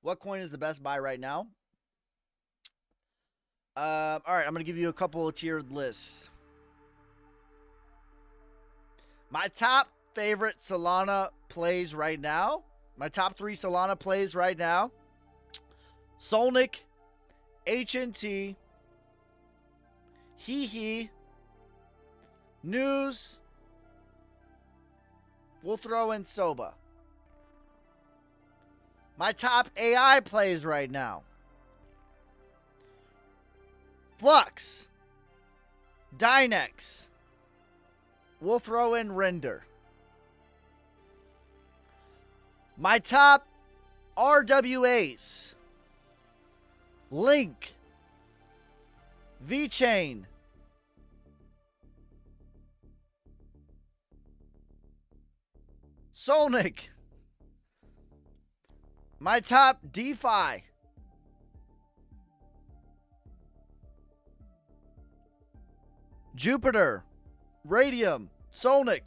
S2: What coin is the best buy right now? All right, I'm going to give you a couple of tiered lists. My top favorite Solana plays right now. My top 3 Solana plays right now. Solnic, HNT, Hee, News. We'll throw in Soba. My top AI plays right now. Flux, Dynex. We'll throw in Render. My top RWAs. Link, VeChain, Solnic. My top DeFi. Jupiter, Radium, Solnic.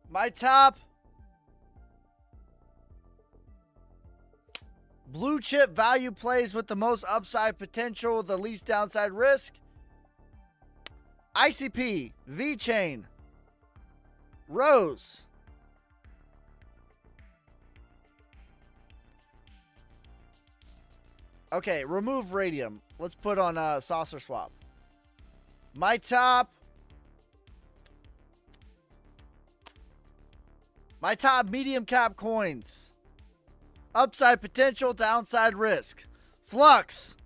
S2: My top blue chip value plays with the most upside potential, the least downside risk. ICP, VeChain, Rose. Okay, remove Radium. Let's put on Saucer Swap. My top medium cap coins. Upside potential, downside risk. Flux,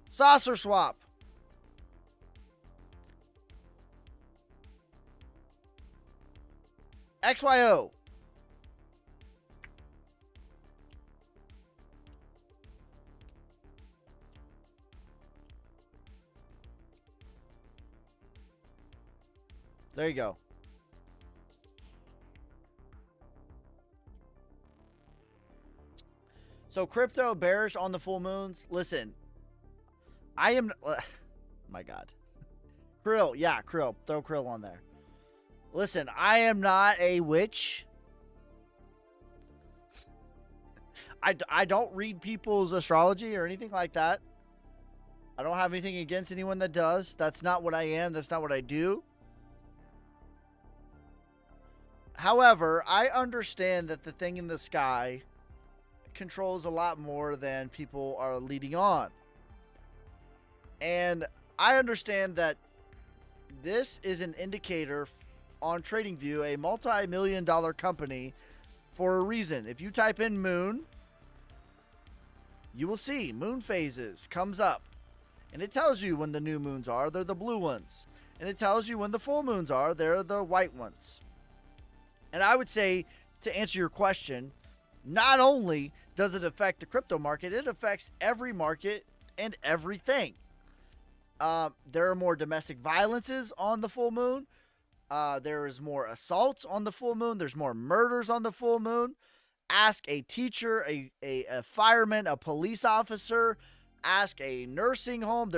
S2: Saucer Swap. XYO. There you go. So crypto bearish on the full moons. Listen, I am. My God, Krill. Yeah, Krill. Throw Krill on there. Listen, I am not a witch. I don't read people's astrology or anything like that. I don't have anything against anyone that does. That's not what I am. That's not what I do. However, I understand that the thing in the sky controls a lot more than people are leading on. And I understand that this is an indicator on TradingView, a multi-million-dollar company, for a reason. If you type in moon, you will see moon phases comes up. And it tells you when the new moons are, they're the blue ones. And it tells you when the full moons are, they're the white ones. And I would say, to answer your question, not only does it affect the crypto market, it affects every market and everything. There are more domestic violences on the full moon. There is more assaults on the full moon. There's more murders on the full moon. Ask a teacher, a fireman, a police officer. Ask a nursing home.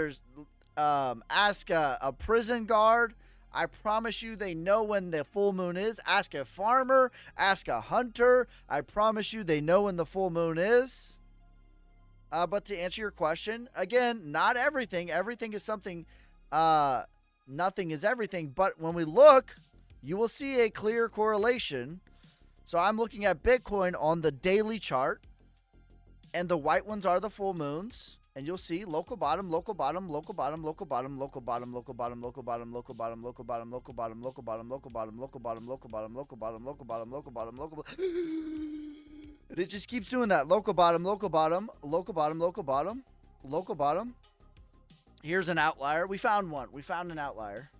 S2: Ask a prison guard. I promise you they know when the full moon is. Ask a farmer. Ask a hunter. I promise you they know when the full moon is. But to answer your question, again, not everything. Everything is something. Nothing is everything. But when we look, you will see a clear correlation. So I'm looking at Bitcoin on the daily chart. And the white ones are the full moons. And you'll see local bottom, local bottom, local bottom, local bottom, local bottom, local bottom, local bottom, local bottom, local bottom, local bottom, local bottom, local bottom, local bottom, local bottom, local bottom, local bottom, local bottom, local bottom. And it just keeps doing that. Local bottom, local bottom, local bottom, local bottom, local bottom. Here's an outlier. We found one. We found an outlier.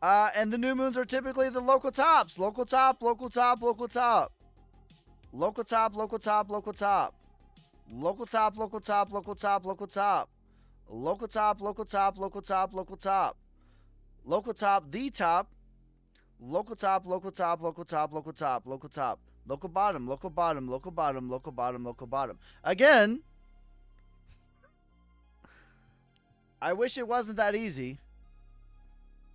S2: And the new moons are typically the local tops. Local top, local top, local top. Local top, local top, local top. Local top, local top, local top, local top. Local top, local top, local top, local top. Local top, the top. Local top, local top, local top, local top, local top. Local bottom, local bottom, local bottom, local bottom, local bottom. Again, I wish it wasn't that easy.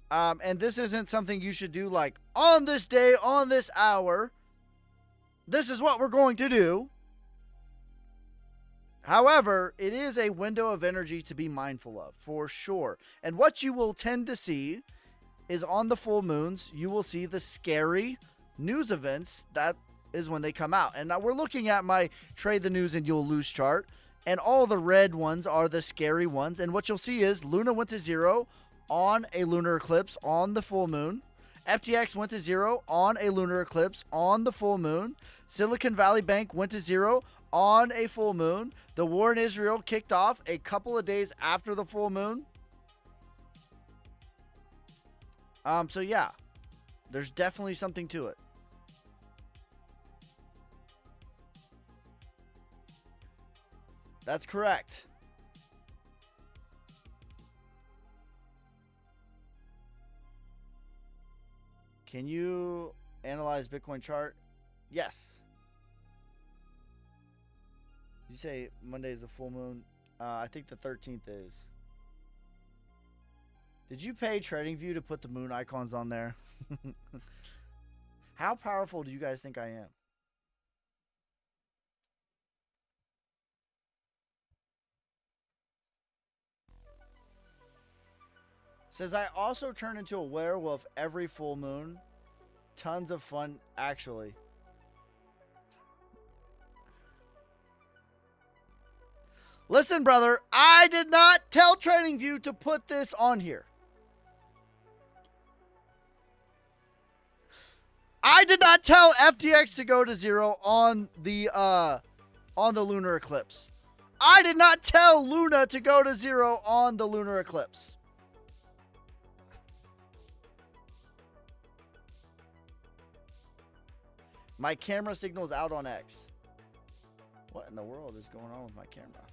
S2: And this isn't something you should do like on this day, on this hour. This is what we're going to do. However, it is a window of energy to be mindful of, for sure. And what you will tend to see is on the full moons, you will see the scary news events. That is when they come out. And now we're looking at my trade the news and you'll lose chart. And all the red ones are the scary ones. And what you'll see is Luna went to 0 on a lunar eclipse on the full moon. FTX went to 0 on a lunar eclipse on the full moon. Silicon Valley Bank went to 0 on a full moon. The war in Israel kicked off a couple of days after the full moon. So yeah, there's definitely something to it. That's correct. Can you analyze Bitcoin chart? Yes. Did you say Monday is the full moon? I think the 13th is. Did you pay TradingView to put the moon icons on there? How powerful do you guys think I am? Says I also turn into a werewolf every full moon. Tons of fun, actually. Listen, brother, I did not tell TradingView to put this on here. I did not tell FTX to go to 0 on the lunar eclipse. I did not tell Luna to go to 0 on the lunar eclipse. My camera signal is out on X. What in the world is going on with my camera?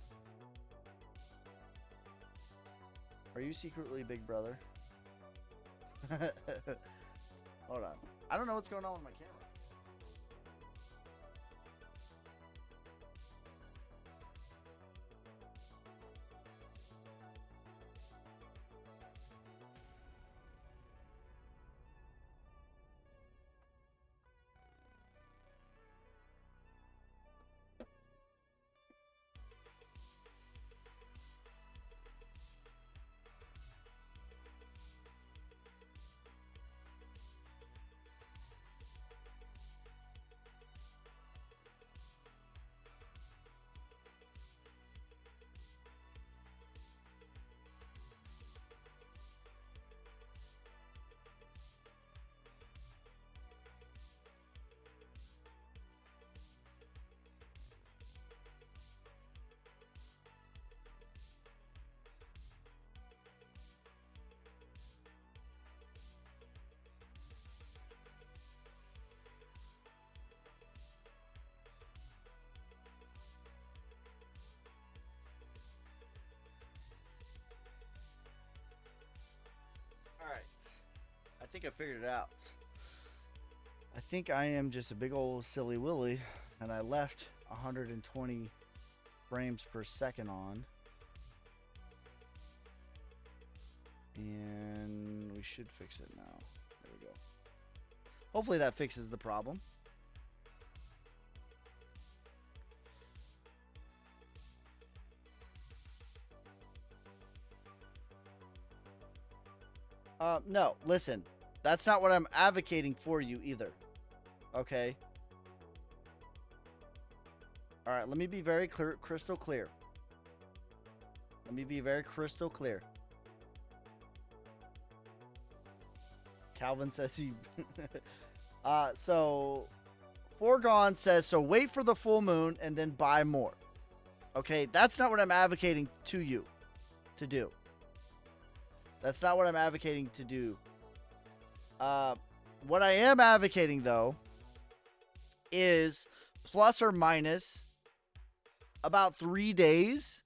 S2: Are you secretly Big Brother? Hold on. I don't know what's going on with my camera. Alright. I think I figured it out. I think I am just a big old silly willy, and I left 120 frames per second on. And we should fix it now. There we go. Hopefully that fixes the problem. No, listen. That's not what I'm advocating for you either. Okay? Alright, let me be very clear, crystal clear. Let me be very crystal clear. Calvin says he... so, Foregone says, so wait for the full moon and then buy more. Okay, that's not what I'm advocating to you to do. That's not what I'm advocating to do. What I am advocating, though, is plus or minus about 3 days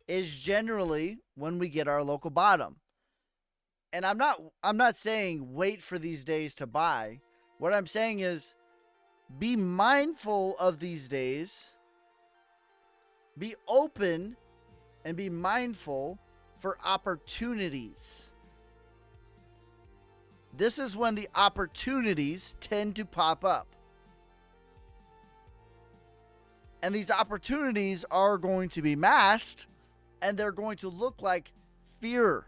S2: is generally when we get our local bottom. And I'm not saying wait for these days to buy. What I'm saying is be mindful of these days. Be open and be mindful for opportunities. This is when the opportunities tend to pop up. And these opportunities are going to be masked, and they're going to look like fear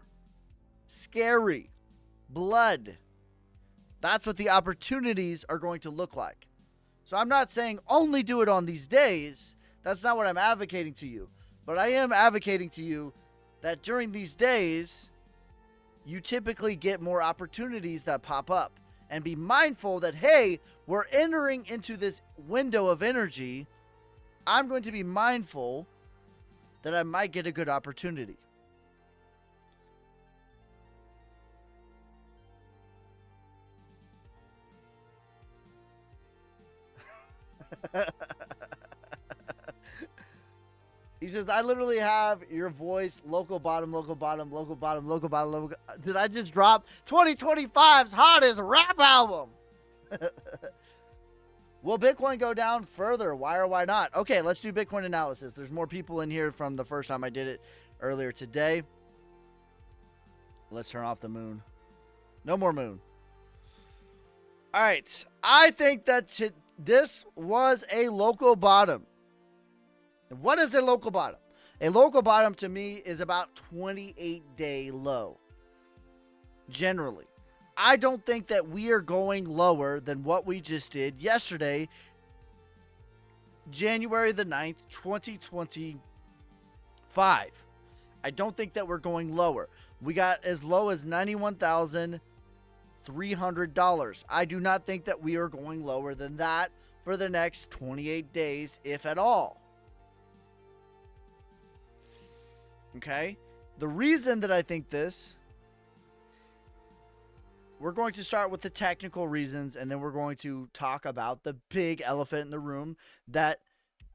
S2: scary, blood. That's what the opportunities are going to look like. So I'm not saying only do it on these days. That's not what I'm advocating to you. But I am advocating to you that during these days, you typically get more opportunities that pop up. And be mindful that, hey, we're entering into this window of energy. I'm going to be mindful that I might get a good opportunity. He says, I literally have your voice, local bottom, local bottom, local bottom, local bottom, local. Did I just drop 2025's hottest rap album? Will Bitcoin go down further? Why or why not? Okay, let's do Bitcoin analysis. There's more people in here from the first time I did it earlier today. Let's turn off the moon. No more moon. All right. I think that this was a local bottom. What is a local bottom? A local bottom to me is about 28-day low. Generally. I don't think that we are going lower than what we just did yesterday, January the 9th, 2025. I don't think that we're going lower. We got as low as $91,300. I do not think that we are going lower than that for the next 28 days, if at all. Okay? The reason that I think this, we're going to start with the technical reasons, and then we're going to talk about the big elephant in the room that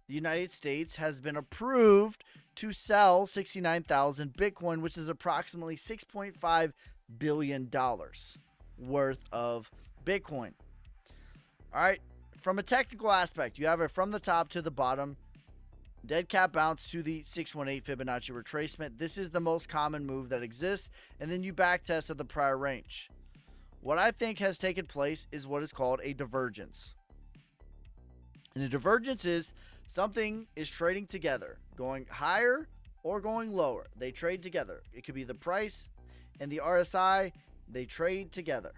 S2: the United States has been approved to sell 69,000 Bitcoin, which is approximately $6.5 billion worth of Bitcoin. All right. From a technical aspect, you have it from the top to the bottom. Dead cat bounce to the 618 Fibonacci retracement. This is the most common move that exists. And then you back test at the prior range. What I think has taken place is what is called a divergence. And a divergence is something is trading together, going higher or going lower. They trade together. It could be the price and the RSI. They trade together.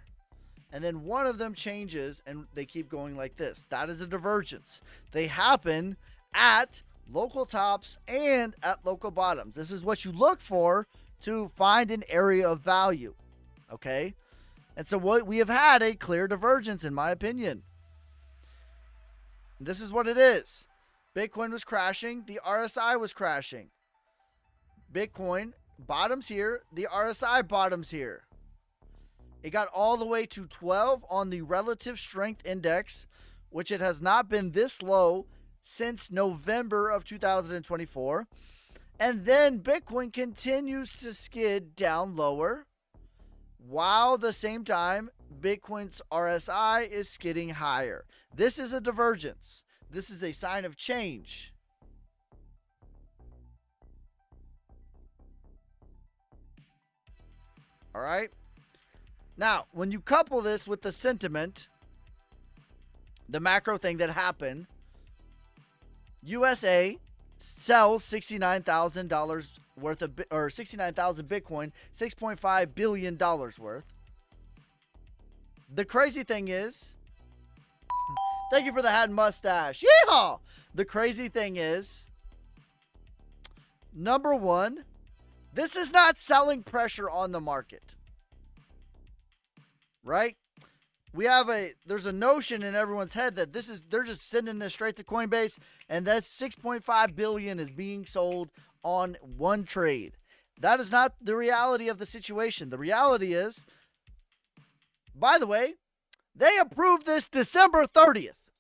S2: And then one of them changes and they keep going like this. That is a divergence. They happen at local tops and at local bottoms. This is what you look for to find an area of value. Okay? And so what we have had a clear divergence, in my opinion. This is what it is. Bitcoin was crashing. The RSI was crashing. Bitcoin bottoms here. The RSI bottoms here. It got all the way to 12 on the relative strength index, which it has not been this low since November of 2024. And then Bitcoin continues to skid down lower, while at the same time, Bitcoin's RSI is skidding higher. This is a divergence. This is a sign of change. All right. Now, when you couple this with the sentiment, the macro thing that happened, USA sells $69,000 worth of, or 69,000 Bitcoin, $6.5 billion worth. The crazy thing is, thank you for the hat and mustache. Yeehaw! The crazy thing is, number one, this is not selling pressure on the market. Right? There's a notion in everyone's head that they're just sending this straight to Coinbase and that 6.5 billion is being sold on one trade. That is not the reality of the situation. The reality is, by the way, they approved this December 30th.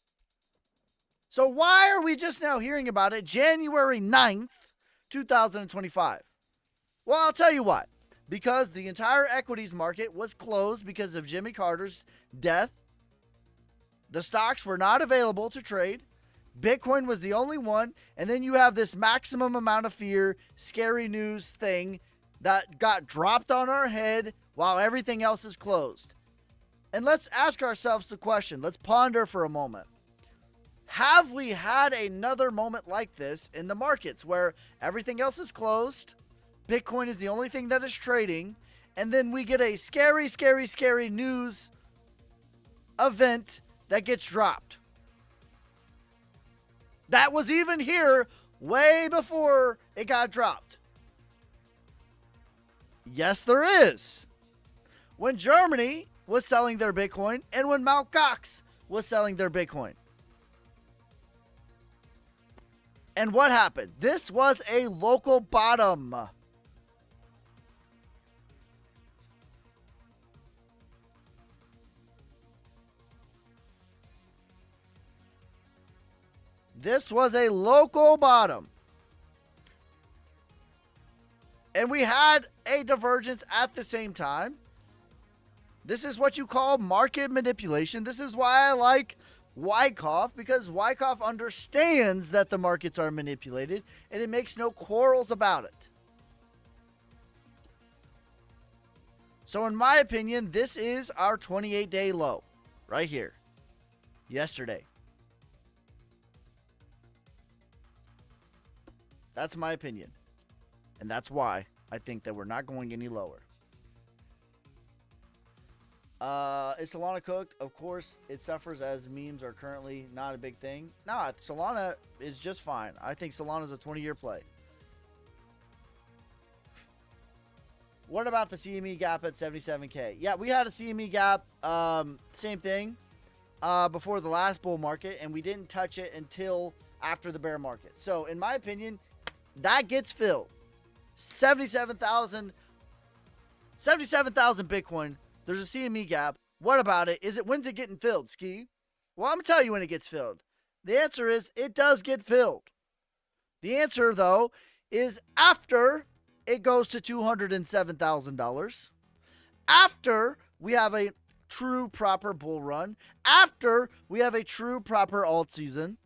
S2: So why are we just now hearing about it January 9th, 2025? Well, I'll tell you why. Because the entire equities market was closed because of Jimmy Carter's death. The stocks were not available to trade. Bitcoin was the only one. And then you have this maximum amount of fear, scary news thing that got dropped on our head while everything else is closed. And let's ask ourselves the question. Let's ponder for a moment. Have we had another moment like this in the markets where everything else is closed? Bitcoin is the only thing that is trading, And then we get a scary, scary, scary news event that gets dropped. That was even here way before it got dropped. Yes, there is. When Germany was selling their Bitcoin and when Mt. Gox was selling their Bitcoin. And what happened? This was a local bottom. This was a local bottom. And we had a divergence at the same time. This is what you call market manipulation. This is why I like Wyckoff, because Wyckoff understands that the markets are manipulated and it makes no quarrels about it. So in my opinion, this is our 28-day low right here. Yesterday. That's my opinion. And that's why I think that we're not going any lower. Is Solana cooked? Of course, it suffers as memes are currently not a big thing. Nah, Solana is just fine. I think Solana is a 20-year play. What about the CME gap at 77K? Yeah, we had a CME gap, same thing, before the last bull market, and we didn't touch it until after the bear market. So, in my opinion, that gets filled. 77,000 Bitcoin. There's a CME gap. What about it? When's it getting filled, Ski? Well, I'm going to tell you when it gets filled. The answer is it does get filled. The answer, though, is after it goes to $207,000. After we have a true proper bull run. After we have a true proper alt season.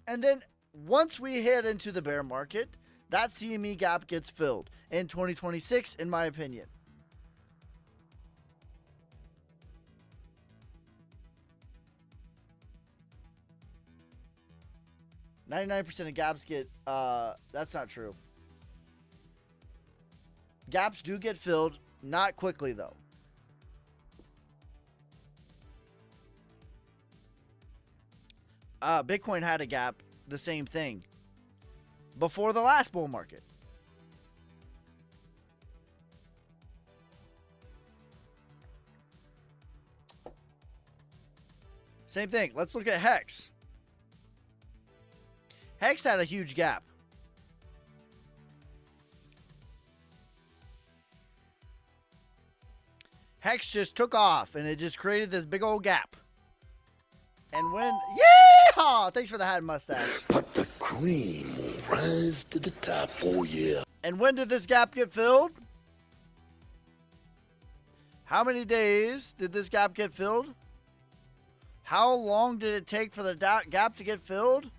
S2: And then once we hit into the bear market, that CME gap gets filled in 2026, in my opinion. %of gaps get, that's not true. Gaps do get filled, not quickly though. Bitcoin had a gap, the same thing, before the last bull market. Same thing. Let's look at Hex. Hex had a huge gap. Hex just took off and it just created this big old gap. And when, yeehaw! Thanks for the hat and mustache.
S3: But the cream will rise to the top, oh yeah.
S2: And when did this gap get filled? How many days did this gap get filled? How long did it take for the gap to get filled?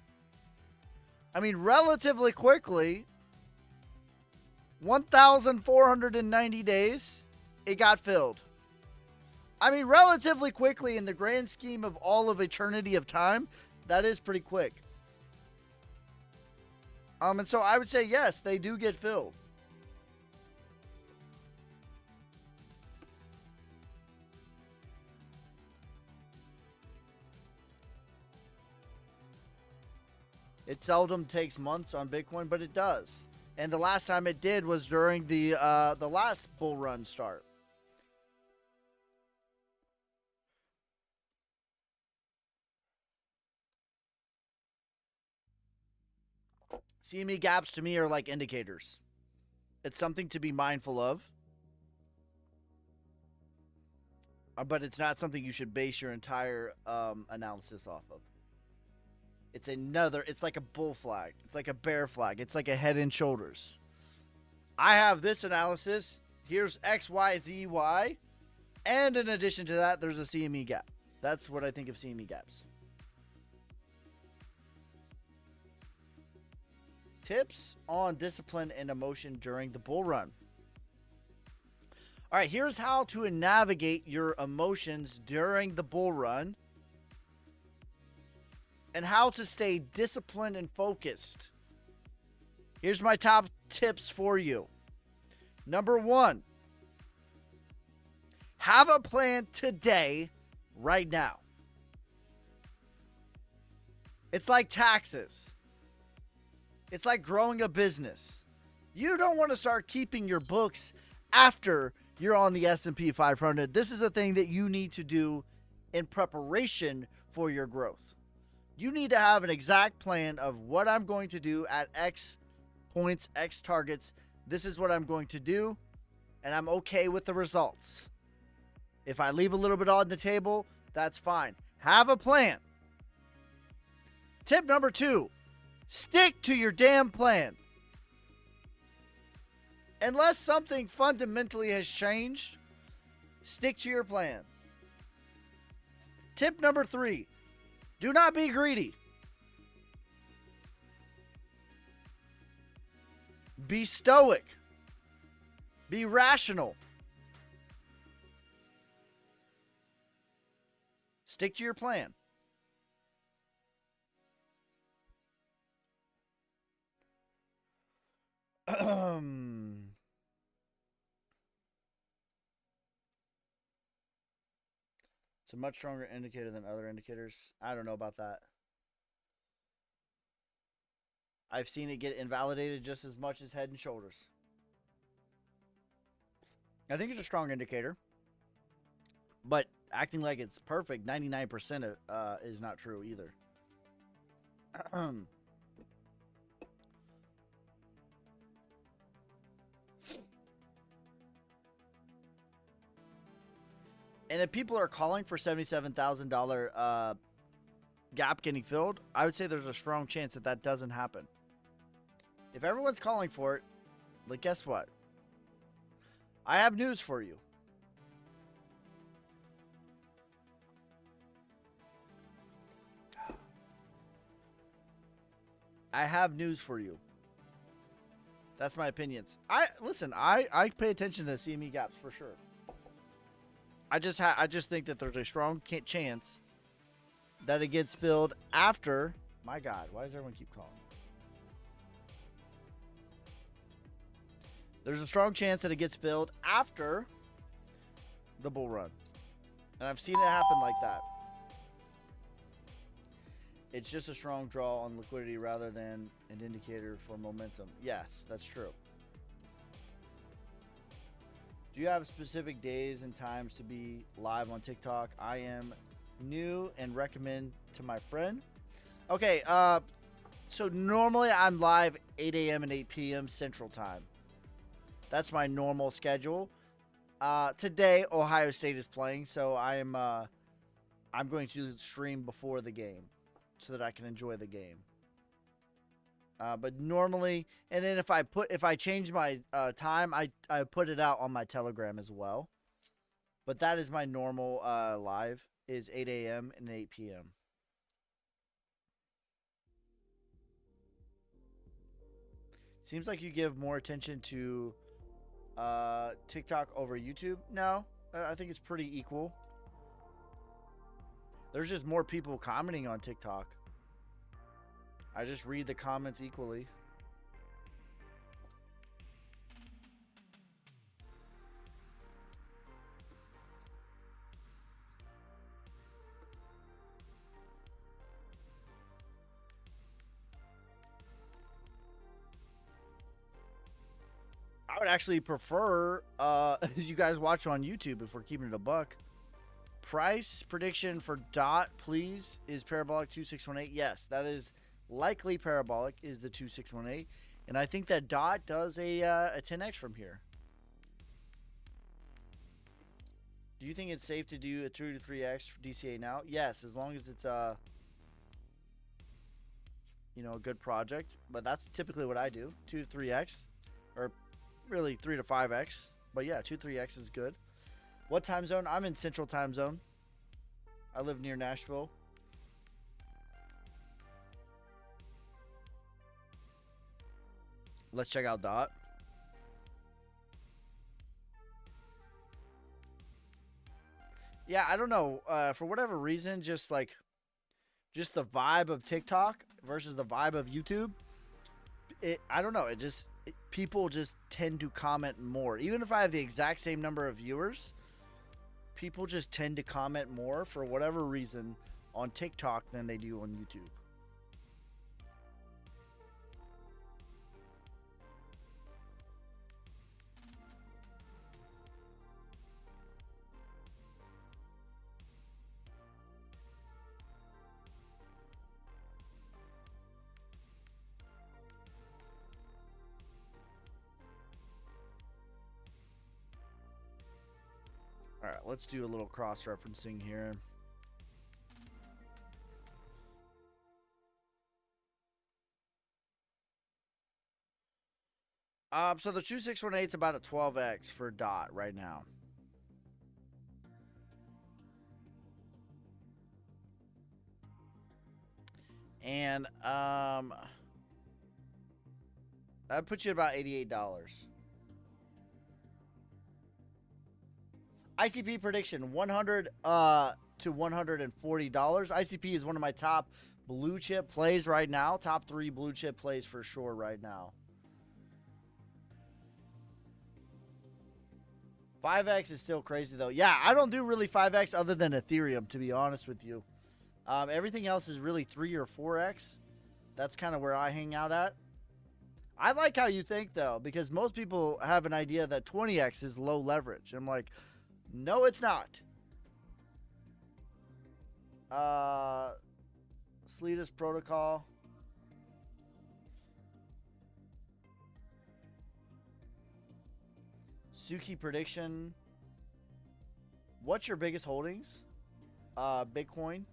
S2: I mean, relatively quickly. 1,490 days, it got filled. I mean, relatively quickly in the grand scheme of all of eternity of time, that is pretty quick. And so I would say, yes, they do get filled. It seldom takes months on Bitcoin, but it does. And the last time it did was during the last bull run start. CME gaps to me are like indicators. It's something to be mindful of. But it's not something you should base your entire analysis off of. It's like a bull flag. It's like a bear flag. It's like a head and shoulders. I have this analysis. Here's X, Y, Z, Y. And in addition to that, there's a CME gap. That's what I think of CME gaps. Tips on discipline and emotion during the bull run. All right, here's how to navigate your emotions during the bull run and how to stay disciplined and focused. Here's my top tips for you. Number 1, have a plan today, right now. It's like taxes. It's like growing a business. You don't want to start keeping your books after you're on the S&P 500. This is a thing that you need to do in preparation for your growth. You need to have an exact plan of what I'm going to do at X points, X targets. This is what I'm going to do, and I'm okay with the results. If I leave a little bit on the table, that's fine. Have a plan. Tip number 2, stick to your damn plan. Unless something fundamentally has changed, stick to your plan. Tip number 3, do not be greedy. Be stoic. Be rational. Stick to your plan. It's a much stronger indicator than other indicators. I don't know about that. I've seen it get invalidated just as much as Head and Shoulders. I think it's a strong indicator. But acting like it's perfect, 99% is not true either. And if people are calling for $77,000 gap getting filled, I would say there's a strong chance that that doesn't happen. If everyone's calling for it, like, guess what? I have news for you. I have news for you. That's my opinions. I pay attention to CME gaps for sure. I just think that there's a strong chance that it gets filled after. My God, why does everyone keep calling? There's a strong chance that it gets filled after the bull run, and I've seen it happen like that. It's just a strong draw on liquidity rather than an indicator for momentum. Yes, that's true. Do you have specific days and times to be live on TikTok? I am new and recommend to my friend. Okay, so normally I'm live 8 a.m. and 8 p.m. Central Time. That's my normal schedule. Today, Ohio State is playing, so I'm going to stream before the game so that I can enjoy the game. But normally, and then if I change my time, I put it out on my Telegram as well. But that is my normal live is 8 a.m. and 8 p.m. Seems like you give more attention to TikTok over YouTube. No, I think it's pretty equal. There's just more people commenting on TikTok. I just read the comments equally. I would actually prefer you guys watch on YouTube if we're keeping it a buck. Price prediction for DOT, please, is parabolic 2618. Yes, that is likely parabolic, is the 2618. And I think that DOT does a 10x from here. Do you think it's safe to do a 2 to 3x for DCA now? Yes, as long as it's a good project. But that's typically what I do. 2 to 3x, or really 3 to 5x. But yeah, 2 3x is good. What time zone? I'm in Central Time Zone. I live near Nashville. Let's check out DOT. Yeah, I don't know. For whatever reason, just the vibe of TikTok versus the vibe of YouTube. I don't know. People just tend to comment more. Even if I have the exact same number of viewers, people just tend to comment more for whatever reason on TikTok than they do on YouTube. All right, let's do a little cross-referencing here. So the 2618 is about a 12x for DOT right now. And that puts you at about $88. ICP prediction, $100 to $140. ICP is one of my top blue chip plays right now. Top 3 blue chip plays for sure right now. 5x is still crazy though. Yeah, I don't do really 5x other than Ethereum, to be honest with you. Everything else is really 3 or 4x. That's kind of where I hang out at. I like how you think though, because most people have an idea that 20x is low leverage. I'm like, no, it's not. Sleetus protocol. Suki prediction. What's your biggest holdings? Bitcoin.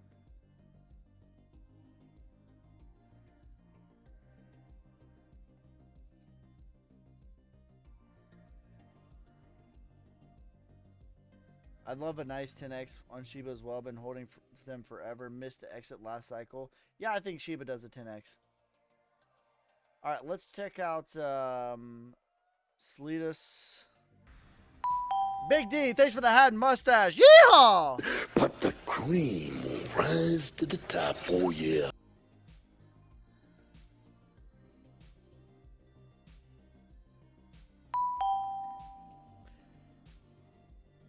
S2: I'd love a nice 10x on Shiba as well. Been holding them forever. Missed the exit last cycle. Yeah, I think Shiba does a 10x. All right, let's check out Sleetus. Big D, thanks for the hat and mustache. Yeehaw!
S3: But the cream will rise to the top, oh yeah.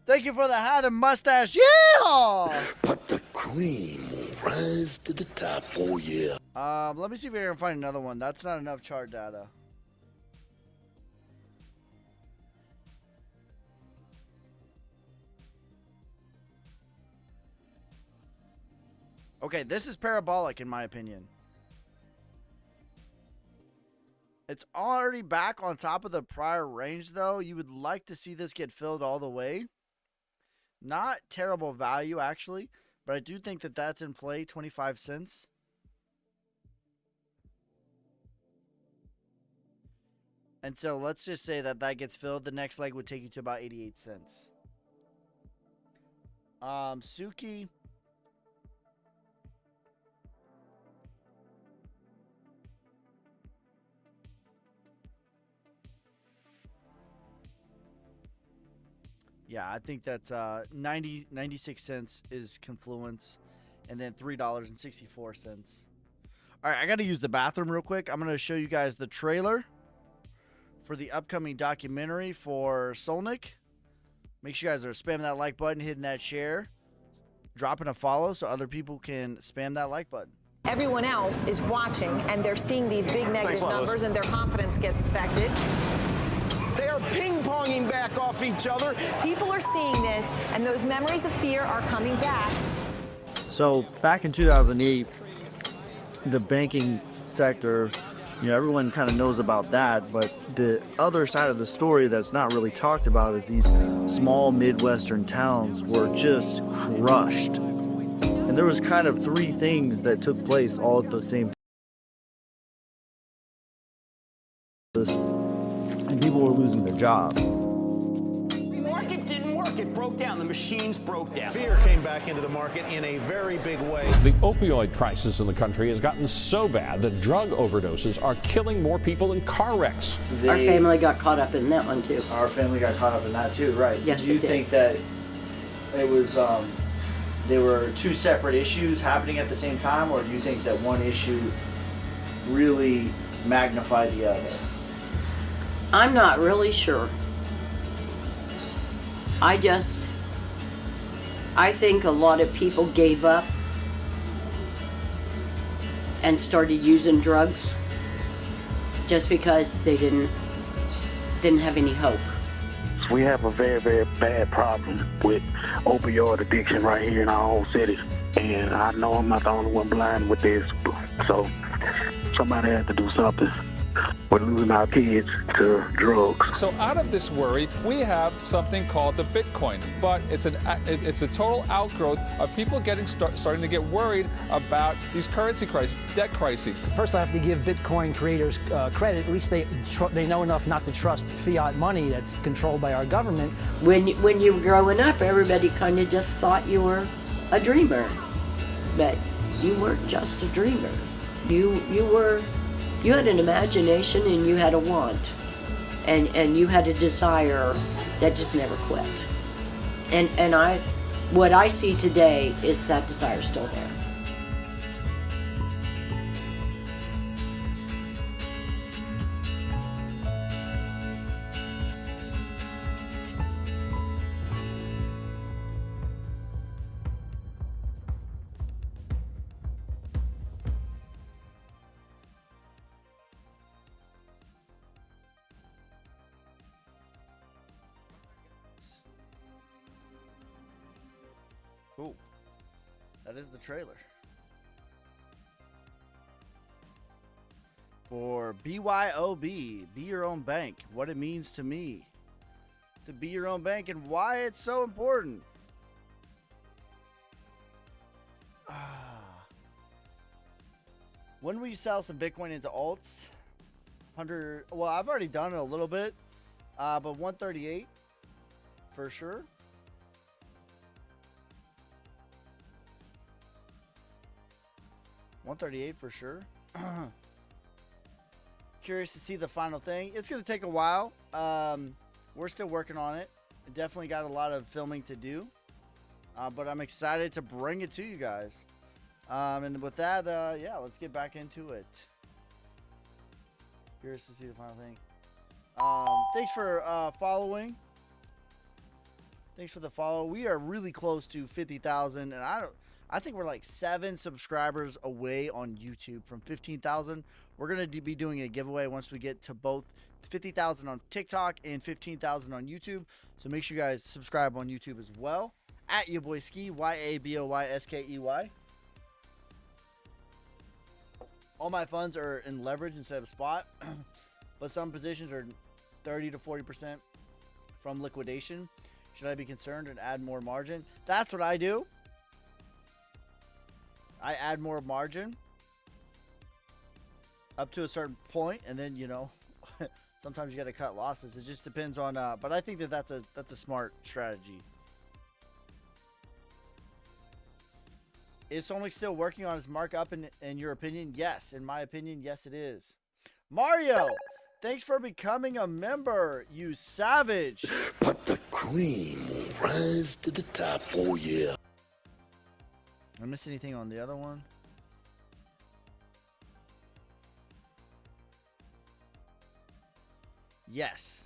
S2: Thank you for the hat and mustache. Yeehaw!
S3: But the cream will rise to the top, oh yeah.
S2: Let me see if I can find another one. That's not enough chart data. Okay, this is parabolic in my opinion. It's already back on top of the prior range though. You would like to see this get filled all the way. Not terrible value actually, but I do think that that's in play, 25 cents. And so let's just say that that gets filled. The next leg would take you to about 88 cents. Suki. Yeah, I think that's 96 cents is Confluence, and then $3.64. All right, I got to use the bathroom real quick. I'm going to show you guys the trailer for the upcoming documentary for Solnick. Make sure you guys are spamming that like button, hitting that share, dropping a follow so other people can spam that like button.
S4: Everyone else is watching, and they're seeing these big negative numbers, and their confidence gets affected.
S5: They are ping-ponging back off each other.
S4: People are seeing this, and those memories of fear are coming back.
S2: So back in 2008, the banking sector, you know, everyone kind of knows about that, but the other side of the story that's not really talked about is these small Midwestern towns were just crushed. And there was kind of 3 things that took place all at the same time. And people were losing their job.
S6: The market didn't work. It broke down. The machines broke down.
S5: Fear came back into the market in a very big way.
S7: The opioid crisis in the country has gotten so bad that drug overdoses are killing more people in car wrecks.
S8: Our family got caught up in that one too.
S2: Our family got caught up in that too, right?
S8: Yes,
S2: Do you
S8: it did.
S2: think that it was they were 2 separate issues happening at the same time, or do you think that one issue really magnify the other?
S8: I'm not really sure. I think a lot of people gave up and started using drugs just because they didn't have any hope.
S3: We have a very, very bad problem with opioid addiction right here in our own city. And I know I'm not the only one blind with this. So somebody has to do something. We're losing our kids to drugs.
S9: So out of this worry, we have something called the Bitcoin, but it's a total outgrowth of people starting to get worried about these currency crises, debt crises.
S10: First, I have to give Bitcoin creators credit. At least they know enough not to trust fiat money that's controlled by our government.
S8: When you were growing up, everybody kind of just thought you were a dreamer, but you weren't just a dreamer. You had an imagination and you had a want, and you had a desire that just never quit. And what I see today is that desire still there.
S2: Cool. That is the trailer for BYOB, Be Your Own Bank, what it means to me to be your own bank and why it's so important. When will you sell some Bitcoin into alts? 100. Well, I've already done it a little bit, but 138 for sure. $138 for sure. Curious to see the final thing. It's going to take a while. We're still working on it. Definitely got a lot of filming to do. But I'm excited to bring it to you guys. And with that, yeah, let's get back into it. Curious to see the final thing. Thanks for following. Thanks for the follow. We are really close to 50,000, and I think we're like 7 subscribers away on YouTube from 15,000. We're going to be doing a giveaway once we get to both 50,000 on TikTok and 15,000 on YouTube. So make sure you guys subscribe on YouTube as well. At your boy Ski, YABOYSKEY. All my funds are in leverage instead of spot, but some positions are 30 to 40% from liquidation. Should I be concerned and add more margin? That's what I do. I add more margin up to a certain point, and then, you know, sometimes you got to cut losses. It just depends on, but I think that's a smart strategy. Is Sonic still working on his markup in your opinion? Yes. In my opinion, yes it is. Mario, thanks for becoming a member, you savage.
S3: But the cream will rise to the top, oh yeah.
S2: Did I miss anything on the other one? Yes.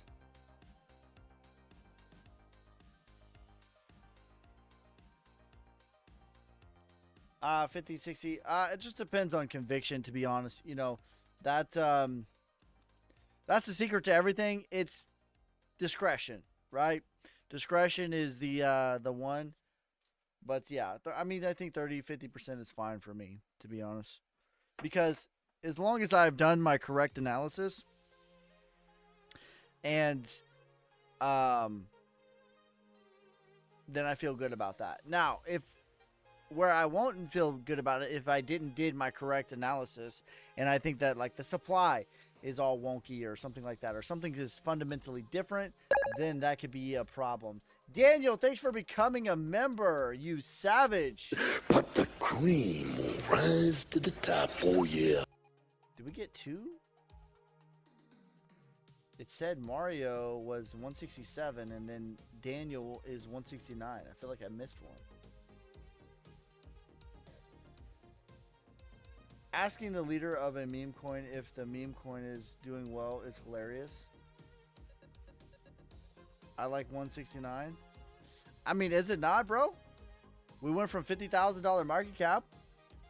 S2: Uh, 50, 60. It just depends on conviction, to be honest. You know, that's the secret to everything. It's discretion, right? Discretion is the one. But yeah, I mean, I think 30, 50% is fine for me, to be honest. Because as long as I've done my correct analysis and then I feel good about that. Now, where I won't feel good about it if I did my correct analysis and I think that like the supply is all wonky or something like that, or something is fundamentally different, then that could be a problem. Daniel, thanks for becoming a member, you savage.
S3: But the cream will rise to the top, oh yeah.
S2: Did we get 2? It said Mario was 167 and then Daniel is 169. I feel like I missed one. Asking the leader of a meme coin if the meme coin is doing well is hilarious. I like 169. I mean, is it not, bro? We went from $50,000 market cap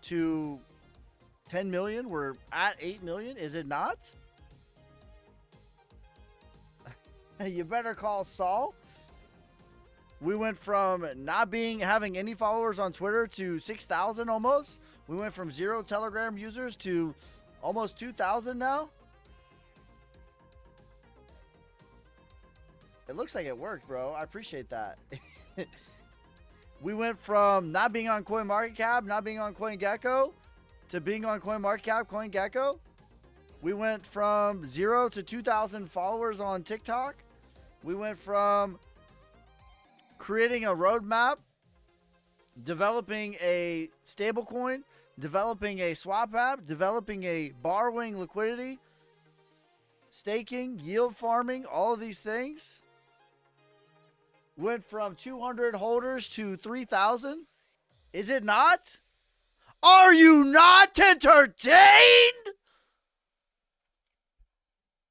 S2: to 10 million. We're at 8 million. Is it not? You better call Saul. We went from not having any followers on Twitter to 6,000 almost. We went from 0 Telegram users to almost 2,000 now. It looks like it worked, bro. I appreciate that. We went from not being on CoinMarketCap, not being on CoinGecko, to being on CoinMarketCap, CoinGecko. We went from 0 to 2,000 followers on TikTok. We went from creating a roadmap, developing a stablecoin, developing a swap app, developing a borrowing liquidity, staking, yield farming, all of these things. Went from 200 holders to 3,000. Is it not? Are you not entertained?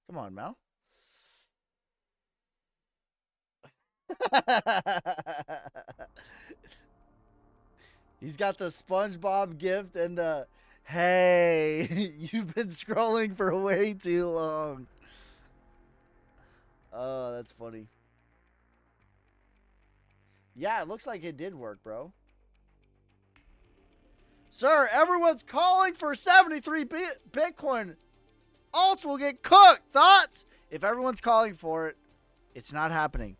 S2: Come on, Mel. He's got the SpongeBob gift and the, hey, you've been scrolling for way too long. Oh, that's funny. Yeah, it looks like it did work, bro. Sir, everyone's calling for 73 Bitcoin. Alts will get cooked. Thoughts? If everyone's calling for it, it's not happening.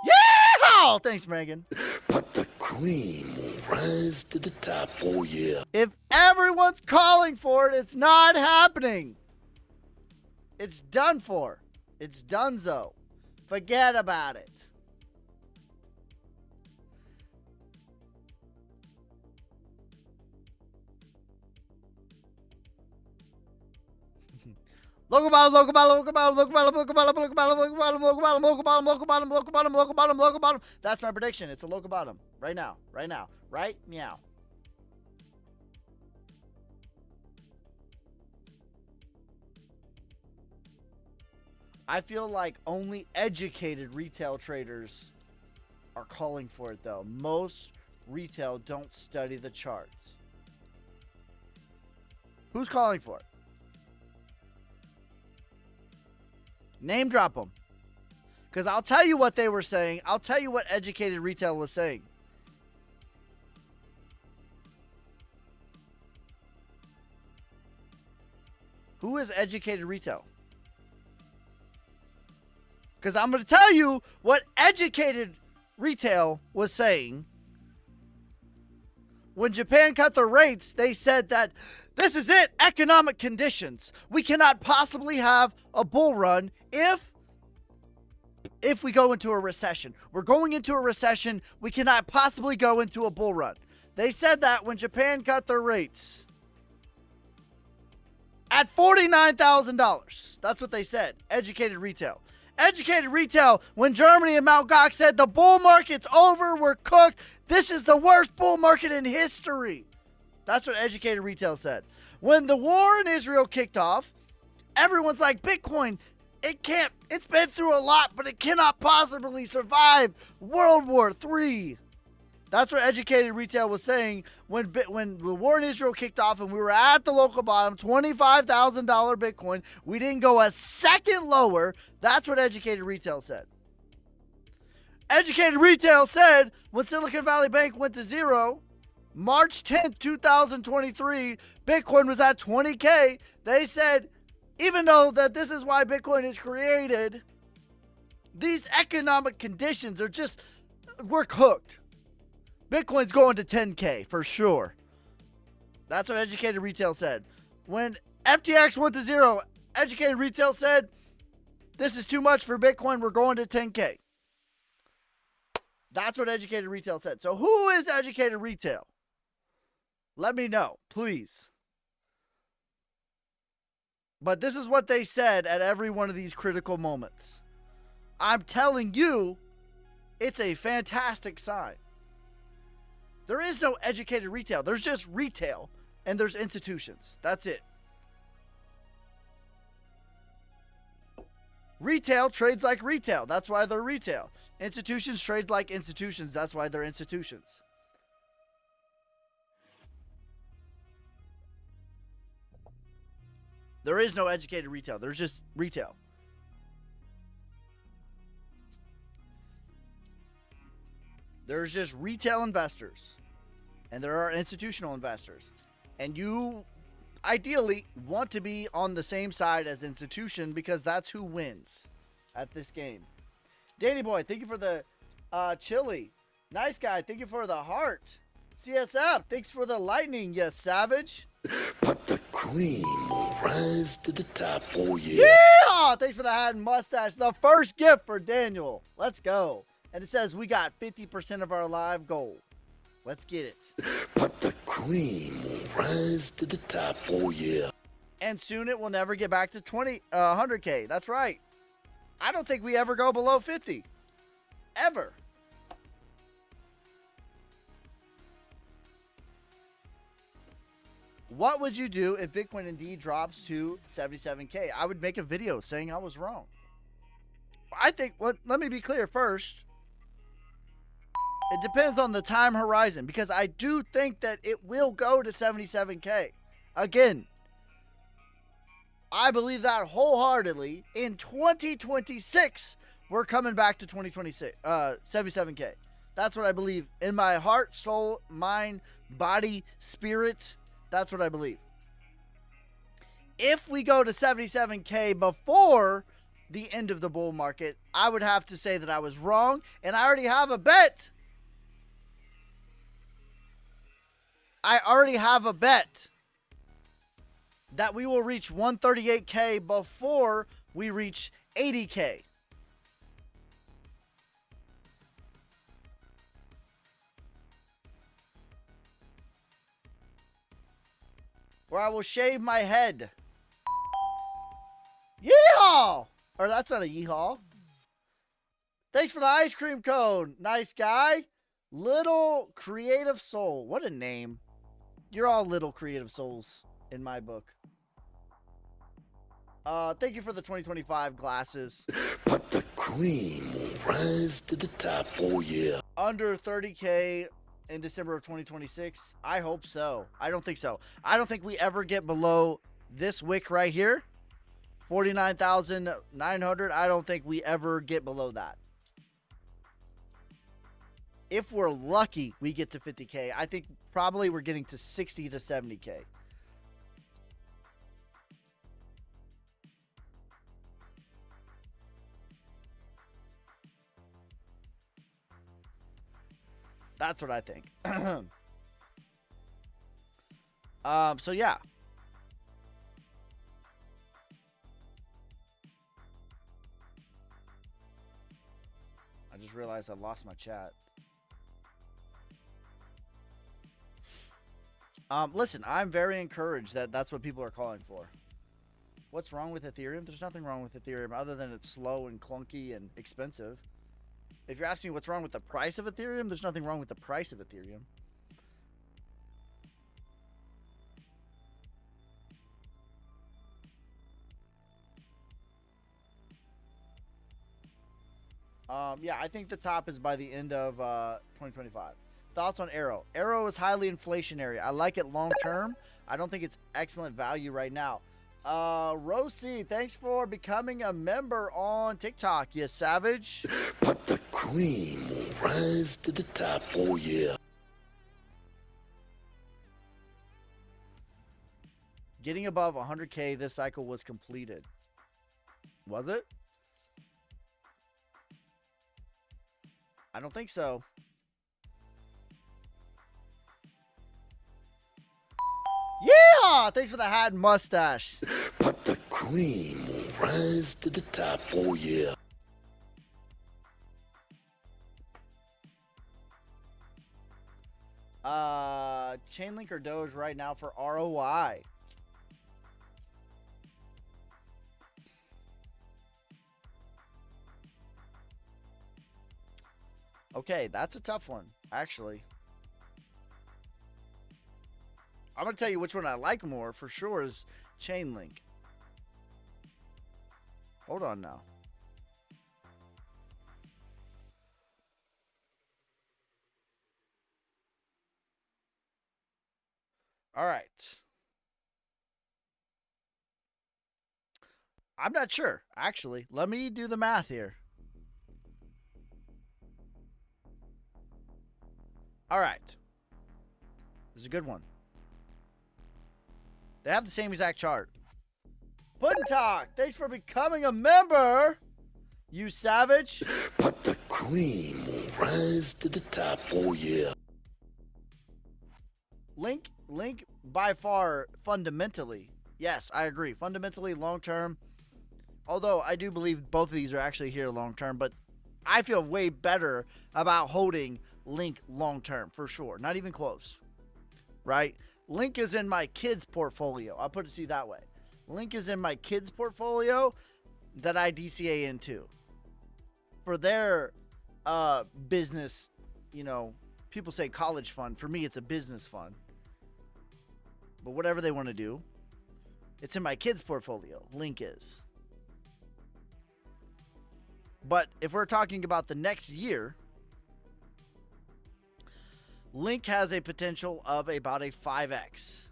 S2: Yeah! Thanks, Megan.
S11: But the cream will rise to the top. Oh, yeah.
S2: If everyone's calling for it, it's not happening. It's done for. It's donezo. Forget about it. Local bottom, local bottom, local bottom, local bottom, local bottom, local bottom, local bottom, local bottom, local bottom, local bottom, local bottom, local bottom, local bottom. That's my prediction. It's a local bottom. Right now. Right now. Right? Meow. I feel like only educated retail traders are calling for it, though. Most retail don't study the charts. Who's calling for it? Name drop them. Because I'll tell you what they were saying. I'll tell you what educated retail was saying. Who is educated retail? Because I'm going to tell you what educated retail was saying. When Japan cut their rates, they said that this is it, economic conditions. We cannot possibly have a bull run if we go into a recession. We're going into a recession. We cannot possibly go into a bull run. They said that when Japan cut their rates at $49,000. That's what they said, educated retail. Educated retail, when Germany and Mt. Gox said the bull market's over, we're cooked. This is the worst bull market in history. That's what educated retail said. When the war in Israel kicked off, everyone's like, Bitcoin, it's been through a lot, but it cannot possibly survive World War III. That's what educated retail was saying when the war in Israel kicked off and we were at the local bottom, $25,000 Bitcoin. We didn't go a second lower. That's what educated retail said. Educated retail said when Silicon Valley Bank went to zero, March 10th, 2023, Bitcoin was at 20K. They said, even though that this is why Bitcoin is created, these economic conditions are just, we're cooked. Bitcoin's going to 10K for sure. That's what educated retail said. When FTX went to zero, educated retail said, this is too much for Bitcoin, we're going to 10K. That's what educated retail said. So who is educated retail? Let me know, please. But this is what they said at every one of these critical moments. I'm telling you, it's a fantastic sign. There is no educated retail. There's just retail and there's institutions. That's it. Retail trades like retail. That's why they're retail. Institutions trade like institutions. That's why they're institutions. There is no educated retail. There's just retail. There's just retail investors. And there are institutional investors. And you ideally want to be on the same side as institution because that's who wins at this game. Danny Boy, thank you for the chili. Nice guy, thank you for the heart. CSF, thanks for the lightning, you savage.
S11: But the cream will rise to the top. Oh, yeah.
S2: Yeah! Thanks for the hat and mustache. The first gift for Daniel. Let's go. And it says we got 50% of our live goal. Let's get it.
S11: But the cream will rise to the top. Oh, yeah.
S2: And soon it will never get back to 100K. That's right. I don't think we ever go below 50. Ever. What would you do if Bitcoin indeed drops to 77K? I would make a video saying I was wrong. I think, well, let me be clear first. It depends on the time horizon because I do think that it will go to 77K. Again, I believe that wholeheartedly. In 2026, we're coming back to 2026, 77K. That's what I believe in my heart, soul, mind, body, spirit. That's what I believe. If we go to 77K before the end of the bull market, I would have to say that I was wrong, and I already have a bet. I already have a bet that we will reach 138K before we reach 80K. Where I will shave my head. Yeehaw! Or that's not a yeehaw. Thanks for the ice cream cone. Nice guy. Little Creative Soul. What a name. You're all little creative souls in my book. Thank you for the 2025 glasses.
S11: But the cream will rise to the top. Oh, yeah.
S2: Under 30K in December of 2026? I hope so. I don't think so. I don't think we ever get below this wick right here. 49,900. I don't think we ever get below that. If we're lucky, we get to 50K. I think probably we're getting to 60 to 70K. That's what I think. So yeah. I just realized I lost my chat. Listen, I'm very encouraged that that's what people are calling for. What's wrong with Ethereum? There's nothing wrong with Ethereum other than it's slow and clunky and expensive. If you're asking me what's wrong with the price of Ethereum, there's nothing wrong with the price of Ethereum. Yeah, I think the top is by the end of 2025. Thoughts on Arrow? Arrow is highly inflationary. I like it long term. I don't think it's excellent value right now. Rosie, thanks for becoming a member on TikTok, you savage.
S11: But the cream will rise to the top. Oh, yeah.
S2: Getting above 100K this cycle was completed. Was it? I don't think so. Yeah! Thanks for the hat and mustache.
S11: But the cream will rise to the top. Oh, yeah.
S2: Chainlink or Doge right now for ROI? Okay, that's a tough one, actually. I'm going to tell you which one I like more for sure is Chainlink. Hold on now. All right. I'm not sure, actually. Let me do the math here. All right. This is a good one. They have the same exact chart. Puddin' Talk, thanks for becoming a member, you savage.
S11: But the cream will rise to the top, oh yeah.
S2: Link by far fundamentally. Yes, I agree. Fundamentally long term. Although I do believe both of these are actually here long term, but I feel way better about holding Link long term for sure. Not even close. Right? Link is in my kids' portfolio. I'll put it to you that way. Link is in my kids' portfolio that I DCA into. For their business, you know, people say college fund. For me, it's a business fund. But whatever they want to do, it's in my kids' portfolio. Link is. But if we're talking about the next year, Link has a potential of about a 5x.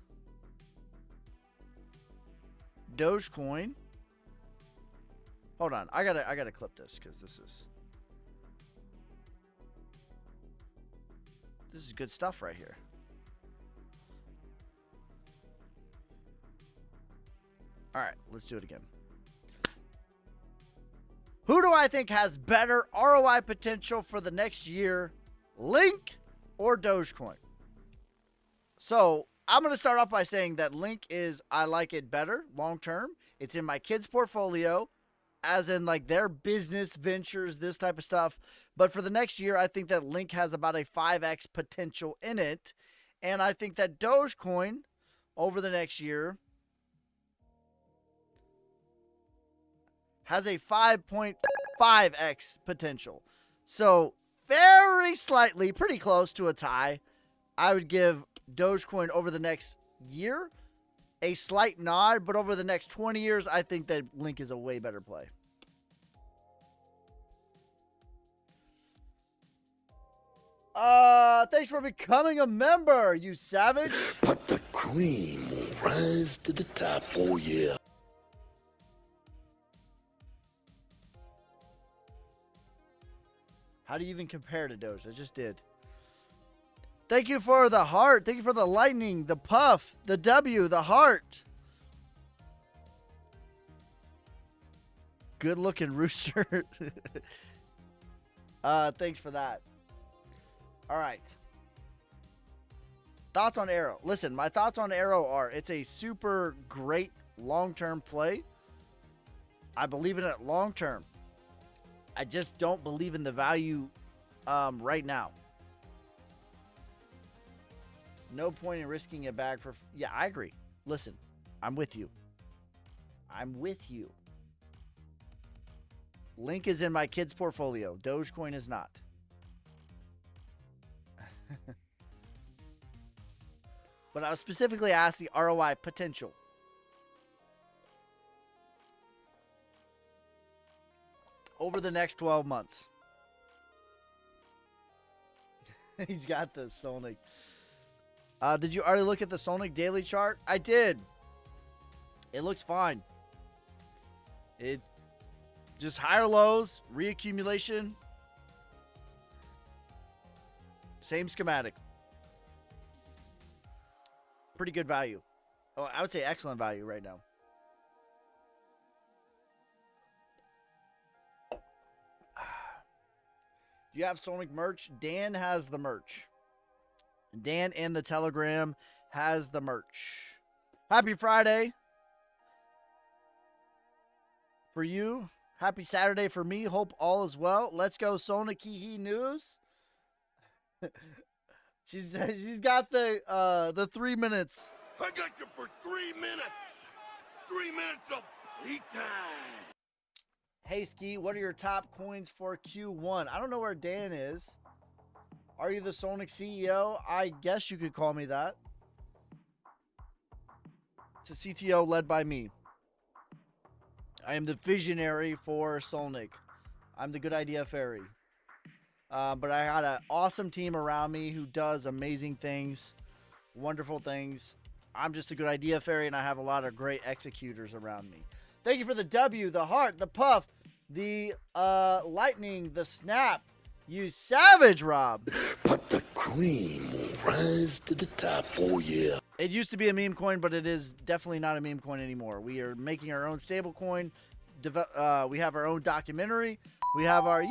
S2: Dogecoin. Hold on. I gotta clip this because this is good stuff right here. All right, let's do it again. Who do I think has better ROI potential for the next year, Link or Dogecoin? So I'm going to start off by saying that Link is, I like it better long term. It's in my kids' portfolio, as in like their business ventures, this type of stuff. But for the next year, I think that Link has about a 5x potential in it. And I think that Dogecoin over the next year has a 5.5x potential. So very slightly, pretty close to a tie. I would give Dogecoin over the next year a slight nod, but over the next 20 years, I think that Link is a way better play. Thanks for becoming a member, you savage.
S11: But the cream will rise to the top, oh yeah.
S2: How do you even compare to Doge? I just did. Thank you for the heart. Thank you for the lightning, the puff, the W, the heart. Good looking rooster. Thanks for that. All right. Thoughts on Arrow. Listen, my thoughts on Arrow are it's a super great long-term play. I believe in it long term. I just don't believe in the value right now. No point in risking a bag for... Yeah, I agree. Listen, I'm with you. I'm with you. Link is in my kids' portfolio. Dogecoin is not. But I was specifically asked the ROI potential. Over the next 12 months. He's got the Sonic. Did you already look at the Sonic daily chart? I did. It looks fine. It just higher lows, reaccumulation. Same schematic. Pretty good value. Oh, I would say excellent value right now. Do you have Sonic merch? Dan has the merch. Dan in the Telegram has the merch. Happy Friday for you. Happy Saturday for me. Hope all is well. Let's go Sonic Hee News. She's got the 3 minutes.
S11: I got you for 3 minutes. 3 minutes of heat time.
S2: Hey, Ski, what are your top coins for Q1? I don't know where Dan is. Are you the Sonic CEO? I guess you could call me that. It's a CTO led by me. I am the visionary for Solnick. I'm the good idea fairy. But I got an awesome team around me who does amazing things, wonderful things. I'm just a good idea fairy, and I have a lot of great executors around me. Thank you for the W, the heart, the puff, the lightning, the snap. You savage, Rob.
S11: But the cream will rise to the top, oh yeah.
S2: It used to be a meme coin, but it is definitely not a meme coin anymore. We are making our own stable coin. We have our own documentary. We have our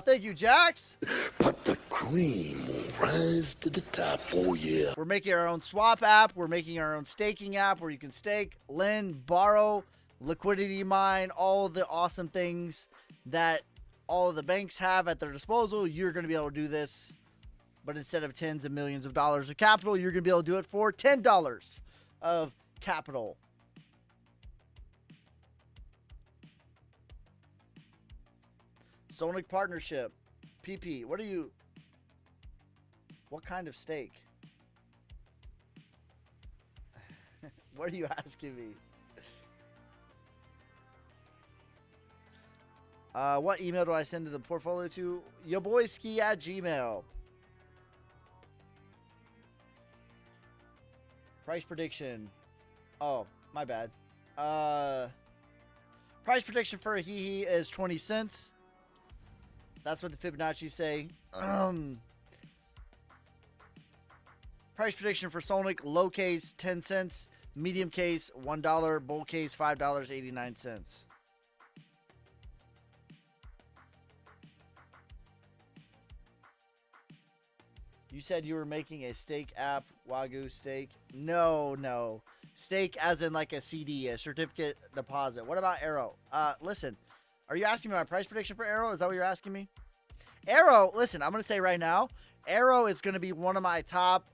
S2: thank you, Jax.
S11: But the cream will rise to the top, oh yeah.
S2: We're making our own swap app. We're making our own staking app where you can stake, lend, borrow, liquidity mine, all the awesome things that all of the banks have at their disposal. You're going to be able to do this, but instead of tens of millions of dollars of capital, you're going to be able to do it for $10 of capital. Sonic partnership. PP. What kind of stake? What are you asking me? What email do I send to the portfolio to? yourboyski@gmail. Price prediction. Oh, my bad. Price prediction for a hee is 20 cents. That's what the Fibonacci say. Price prediction for Sonic, low case 10 cents, medium case $1, bull case $5.89. You said you were making a stake app, Wagyu stake. No. Stake as in like a CD, a certificate deposit. What about Arrow? Listen, are you asking me my price prediction for Arrow? Is that what you're asking me? Arrow, listen, I'm going to say right now, Arrow is going to be one of my top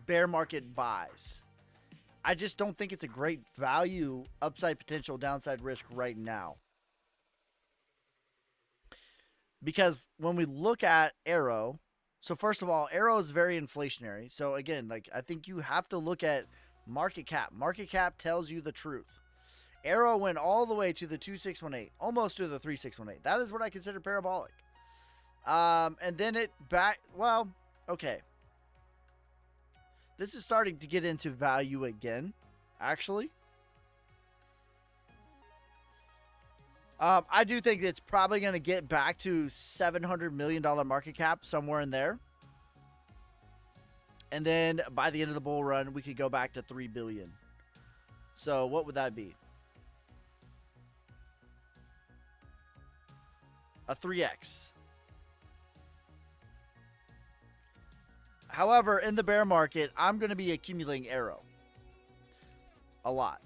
S2: bear market buys. I just don't think it's a great value, upside potential, downside risk right now. Because when we look at Arrow, so first of all, Arrow is very inflationary. So again, like I think you have to look at market cap. Market cap tells you the truth. Arrow went all the way to the 2618, almost to the 3618. That is what I consider parabolic. And then it back, well, okay. This is starting to get into value again, actually. I do think it's probably going to get back to $700 million market cap, somewhere in there. And then by the end of the bull run, we could go back to $3 billion. So what would that be? A 3x. However, in the bear market, I'm going to be accumulating Arrow. A lot.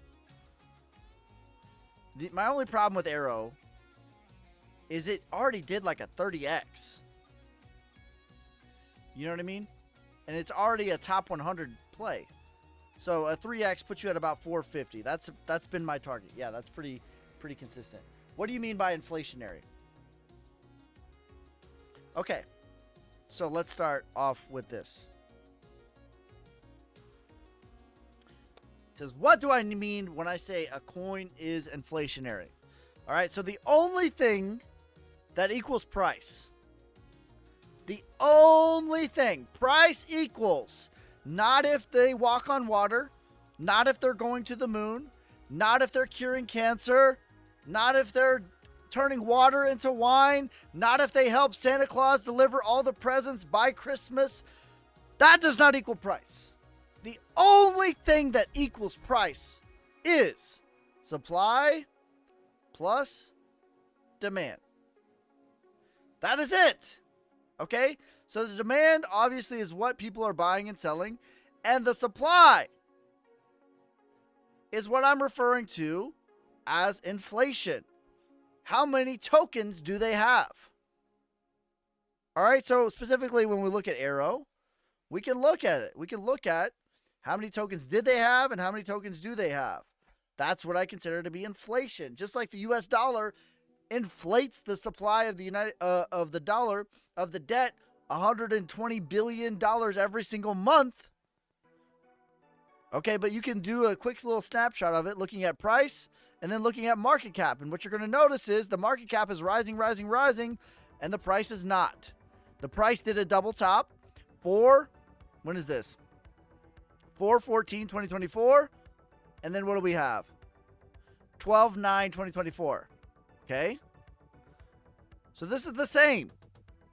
S2: My only problem with Arrow is it already did like a 30x. You know what I mean? And it's already a top 100 play. So a 3x puts you at about 450. That's been my target. Yeah, that's pretty consistent. What do you mean by inflationary? Okay. So let's start off with this. It says, what do I mean when I say a coin is inflationary? All right, so the only thing that equals price, the only thing, price equals, not if they walk on water, not if they're going to the moon, not if they're curing cancer, not if they're turning water into wine, not if they help Santa Claus deliver all the presents by Christmas. That does not equal price. The only thing that equals price is supply plus demand. That is it. Okay? So the demand obviously is what people are buying and selling, and the supply is what I'm referring to as inflation. How many tokens do they have? All right, so specifically when we look at Arrow, we can look at it. We can look at how many tokens did they have and how many tokens do they have. That's what I consider to be inflation. Just like the US dollar inflates the supply of the of the dollar, of the debt, $120 billion every single month. Okay, but you can do a quick little snapshot of it, looking at price and then looking at market cap. And what you're going to notice is the market cap is rising, rising, rising, and the price is not. The price did a double top for, when is this? 4/14/2024. And then what do we have? 12/9/2024. Okay? So this is the same.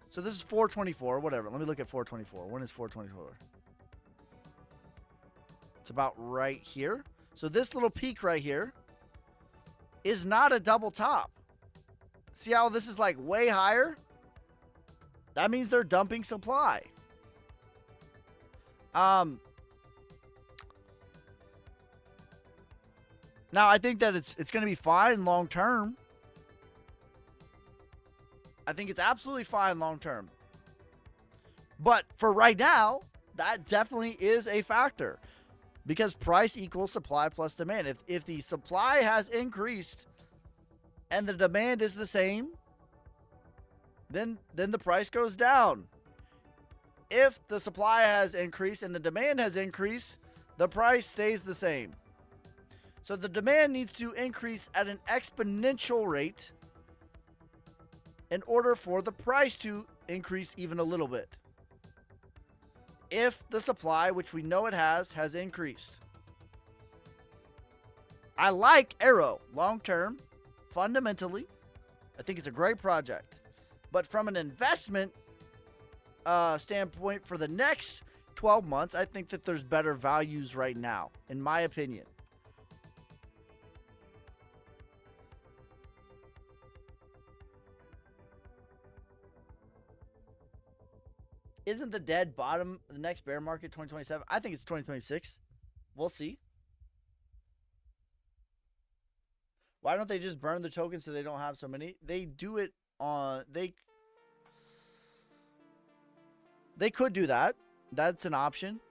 S2: So this is 4/24, whatever. Let me look at 4/24. When is 4/24? It's about right here. So this little peak right here is not a double top. See how this is like way higher? That means they're dumping supply. Now I think that it's going to be fine long term. I think it's absolutely fine long term. But for right now, that definitely is a factor. Because price equals supply plus demand. If the supply has increased and the demand is the same, then the price goes down. If the supply has increased and the demand has increased, the price stays the same. So the demand needs to increase at an exponential rate in order for the price to increase even a little bit. If the supply, which we know it has increased. I like Arrow long term, fundamentally. I think it's a great project. But from an investment standpoint for the next 12 months, I think that there's better values right now, in my opinion. Isn't the dead bottom the next bear market 2027? I think it's 2026. We'll see. Why don't they just burn the tokens so they don't have so many? They do it on... They could do that. That's an option.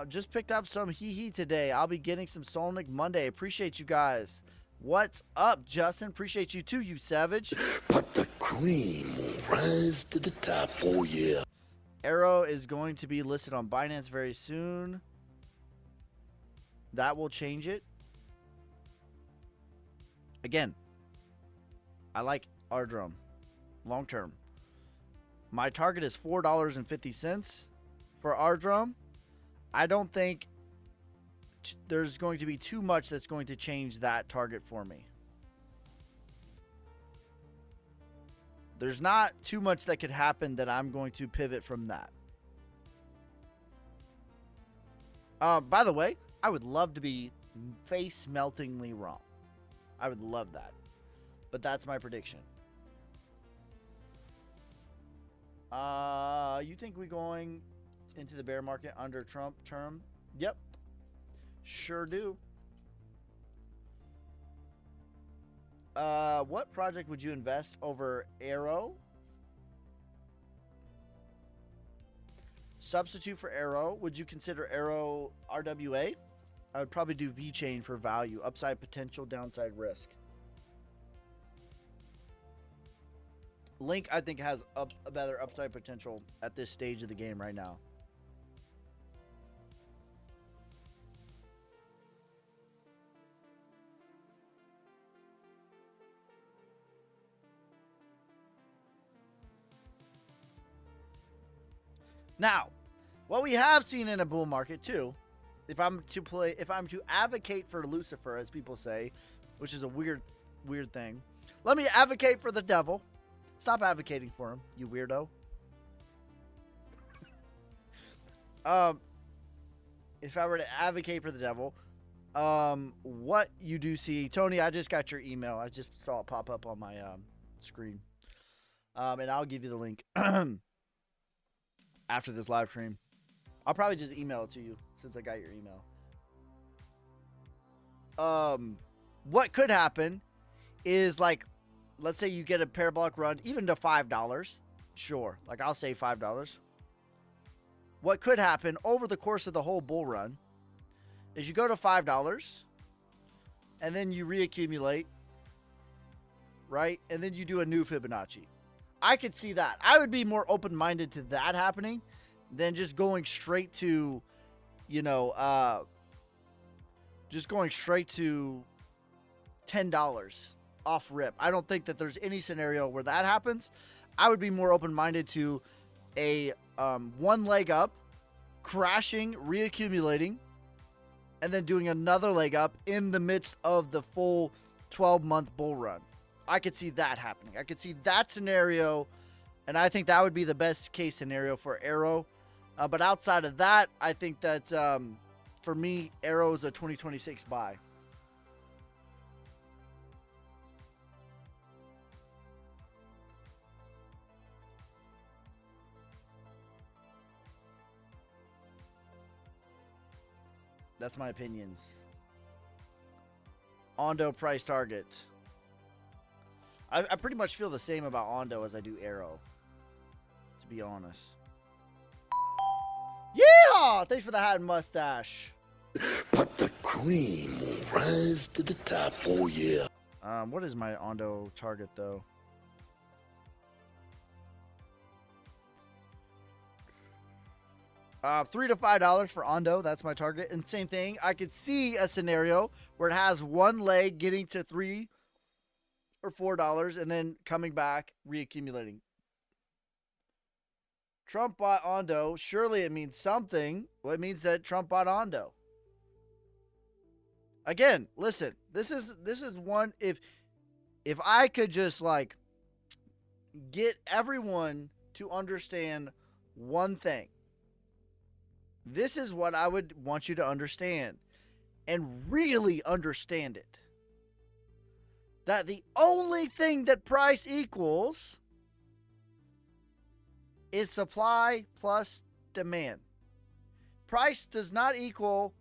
S2: Just picked up some hee today. I'll be getting some Solnic Monday. Appreciate you guys. What's up, Justin? Appreciate you too, you savage.
S11: But the cream will rise to the top, oh yeah.
S2: Arrow is going to be listed on Binance very soon. That will change it. Again, I like Ardrum long term. My target is $4.50 for Ardrum. I don't think there's going to be too much that's going to change that target for me. There's not too much that could happen that I'm going to pivot from that. By the way, I would love to be face meltingly wrong. I would love that. But that's my prediction. You think we're going into the bear market under Trump term? Yep. Sure do. What project would you invest over Arrow? Substitute for Arrow. Would you consider Arrow RWA? I would probably do VeChain for value. Upside potential, downside risk. Link, I think, has a better upside potential at this stage of the game right now. Now, what we have seen in a bull market too, if I'm to advocate for Lucifer, as people say, which is a weird thing, let me advocate for the devil. Stop advocating for him, you weirdo. If I were to advocate for the devil, what you do see, Tony, I just got your email. I just saw it pop up on my screen, and I'll give you the link. After this live stream, I'll probably just email it to you since I got your email. What could happen is, like, let's say you get a parabolic run even to $5. Sure, like I'll say $5. What could happen over the course of the whole bull run is you go to $5 and then you reaccumulate, right? And then you do a new Fibonacci. I could see that. I would be more open-minded to that happening than just going straight to, you know, just going straight to $10 off rip. I don't think that there's any scenario where that happens. I would be more open-minded to a one leg up, crashing, reaccumulating, and then doing another leg up in the midst of the full 12-month bull run. I could see that happening. I could see that scenario, and I think that would be the best case scenario for Arrow. But outside of that, I think that for me, Arrow is a 2026 buy. That's my opinions. Ondo price target. I pretty much feel the same about Ondo as I do Arrow, to be honest. Yeah! Thanks for the hat and mustache.
S11: But the cream will rise to the top, oh yeah.
S2: What is my Ondo target, though? $3 to $5 for Ondo. That's my target. And same thing. I could see a scenario where it has one leg getting to $3 or $4 and then coming back, reaccumulating. Trump bought Ondo. Surely it means something. Well, it means that Trump bought Ondo. Again, listen. This is one. If I could just like get everyone to understand one thing. This is what I would want you to understand and really understand it. That the only thing that price equals is supply plus demand. Price does not equal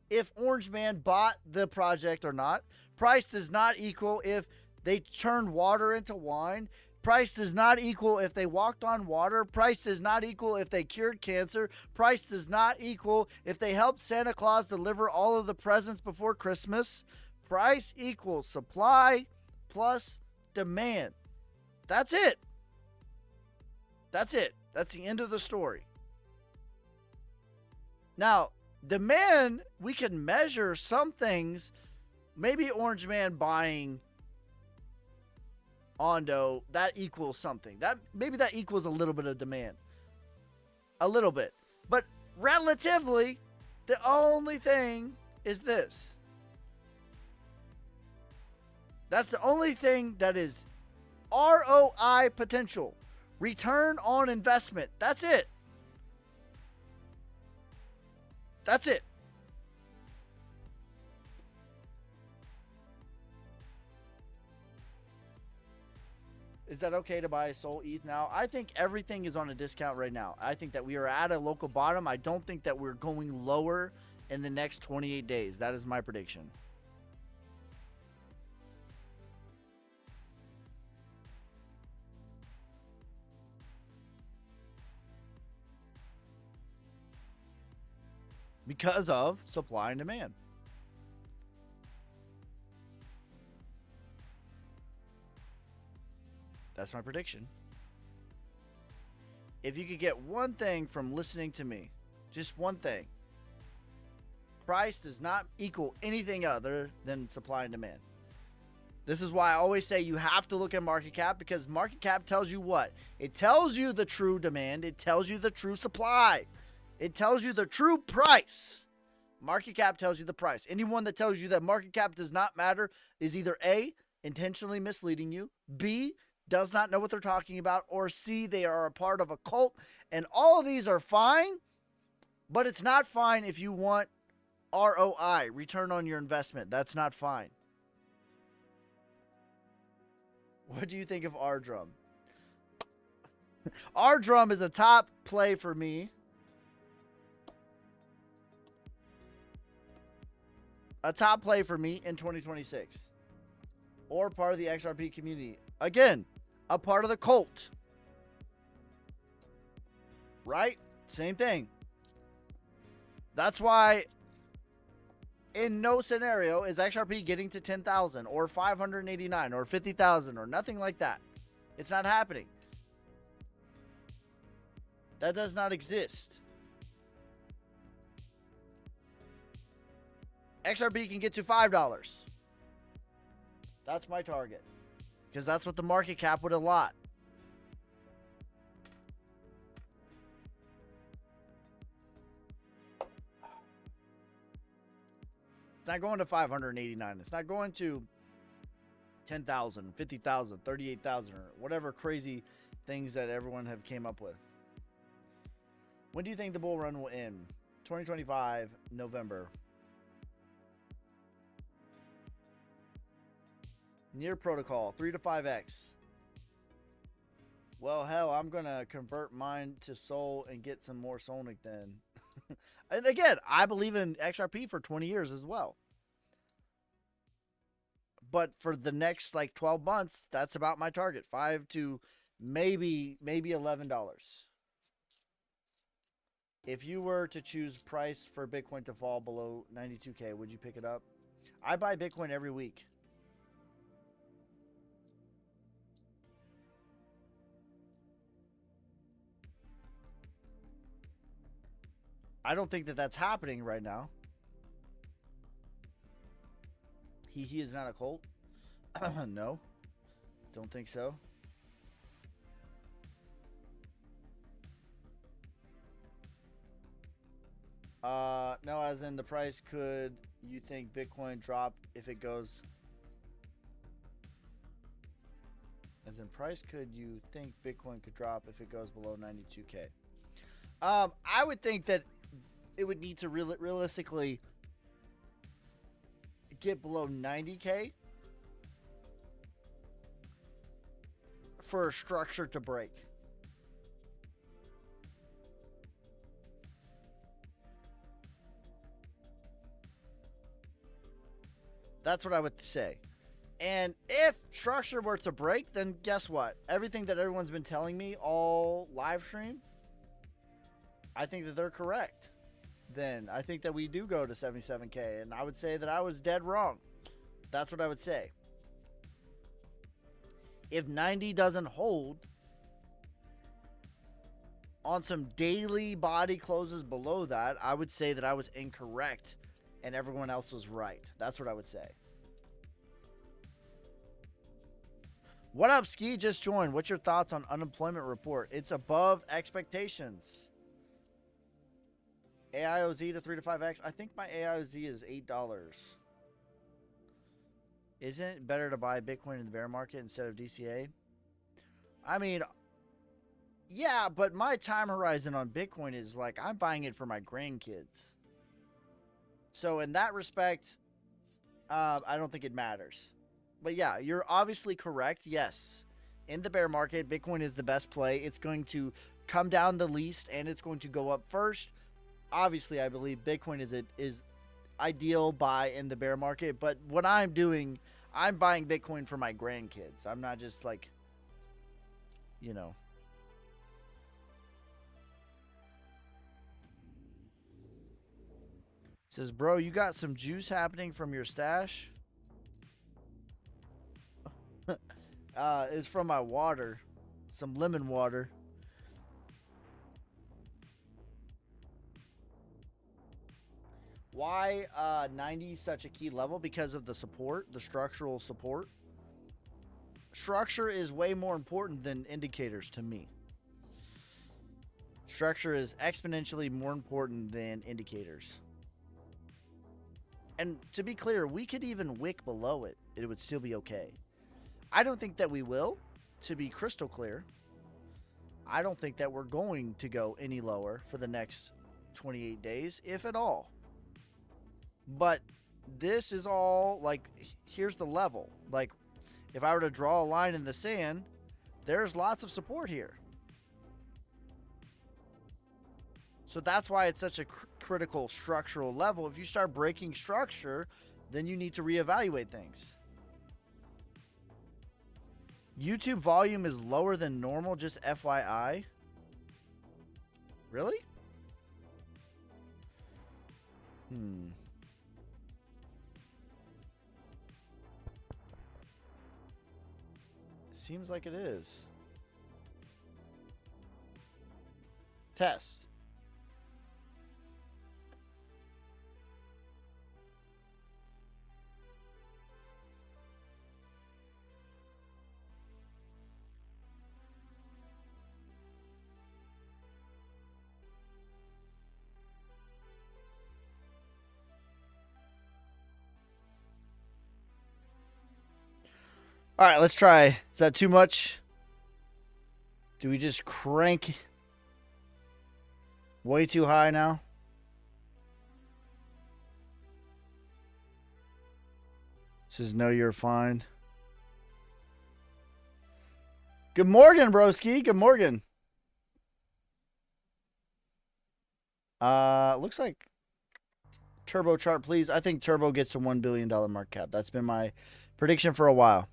S2: if Orange Man bought the project or not. Price does not equal if they turned water into wine. Price does not equal if they walked on water. Price does not equal if they cured cancer. Price does not equal if they helped Santa Claus deliver all of the presents before Christmas. Price equals supply plus demand. That's it. That's it. That's the end of the story. Now, demand, we can measure some things. Maybe Orange Man buying Ondo, that equals something. Maybe that equals a little bit of demand. A little bit. But relatively, the only thing is this. That's the only thing that is ROI potential. Return on investment. That's it. That's it. Is that okay to buy Sol ETH now? I think everything is on a discount right now. I think that we are at a local bottom. I don't think that we're going lower in the next 28 days. That is my prediction. Because of supply and demand. That's my prediction. If you could get one thing from listening to me, just one thing. Price does not equal anything other than supply and demand. This is why I always say you have to look at market cap, because market cap tells you what? It tells you the true demand. It tells you the true supply. It tells you the true price. Market cap tells you the price. Anyone that tells you that market cap does not matter is either A, intentionally misleading you, B, does not know what they're talking about, or C, they are a part of a cult. And all of these are fine, but it's not fine if you want ROI, return on your investment. That's not fine. What do you think of R-Drum? R-Drum is a top play for me. A top play for me in 2026. Or part of the XRP community. Again, a part of the cult. Right? Same thing. That's why in no scenario is XRP getting to 10,000 or 589 or 50,000 or nothing like that. It's not happening. That does not exist. XRP can get to $5. That's my target. Because that's what the market cap would allot. It's not going to 589. It's not going to 10,000, 50,000, 38,000, or whatever crazy things that everyone have came up with. When do you think the bull run will end? 2025, November. Near protocol, 3 to 5x. Well, hell, I'm going to convert mine to Sol and get some more Solnic then. And again, I believe in XRP for 20 years as well. But for the next like 12 months, that's about my target. 5 to maybe $11. If you were to choose price for Bitcoin to fall below 92K, would you pick it up? I buy Bitcoin every week. I don't think that that's happening right now. He is not a cult. No. Don't think so. No, as in the price, could you think Bitcoin drop if it goes... As in price, could you think Bitcoin could drop if it goes below 92K? I would think that it would need to realistically get below 90K for a structure to break. That's what I would say. And if structure were to break, then guess what? Everything that everyone's been telling me all live stream, I think that they're correct. Then I think that we do go to 77K, and I would say that I was dead wrong. That's what I would say. If 90 doesn't hold on some daily body closes below that, I would say that I was incorrect and everyone else was right. That's what I would say. What up, Ski? Just joined. What's your thoughts on unemployment report? It's above expectations. AIOZ to 3 to 5x. I think my AIOZ is $8. Isn't it better to buy Bitcoin in the bear market instead of DCA? I mean, yeah, but my time horizon on Bitcoin is like I'm buying it for my grandkids. So in that respect, I don't think it matters. But yeah, you're obviously correct. Yes, in the bear market, Bitcoin is the best play. It's going to come down the least, and it's going to go up first. Obviously, I believe Bitcoin is ideal buy in the bear market. But what I'm doing, I'm buying Bitcoin for my grandkids. I'm not just like, you know. Says, bro, you got some juice happening from your stash? It's from my water. Some lemon water. Why 90 is such a key level? Because of the support, the structural support. Structure is way more important than indicators to me. Structure is exponentially more important than indicators. And to be clear, we could even wick below it. It would still be okay. I don't think that we will, to be crystal clear. I don't think that we're going to go any lower for the next 28 days, if at all. But this is all, like, here's the level. Like, if I were to draw a line in the sand, there's lots of support here. So that's why it's such a critical structural level. If you start breaking structure, then you need to reevaluate things. YouTube volume is lower than normal, just FYI. Really? Seems like it is. Test. All right, let's try. Is that too much? Do we just crank way too high now? Says no, you're fine. Good morning, broski. Good morning. Looks like Turbo chart, please. I think Turbo gets to $1 billion market cap. That's been my prediction for a while.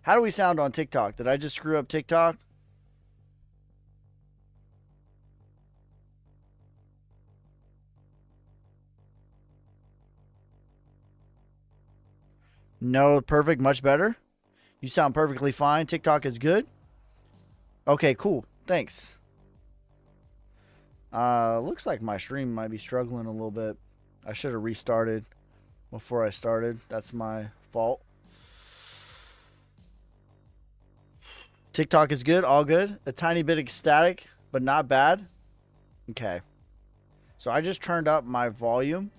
S2: How do we sound on TikTok? Did I just screw up TikTok? No, perfect, much better. You sound perfectly fine. TikTok is good. Okay, cool. Thanks. Looks like my stream might be struggling a little bit. I should have restarted before I started. That's my fault. TikTok is good, all good. A tiny bit ecstatic, but not bad. Okay. So I just turned up my volume.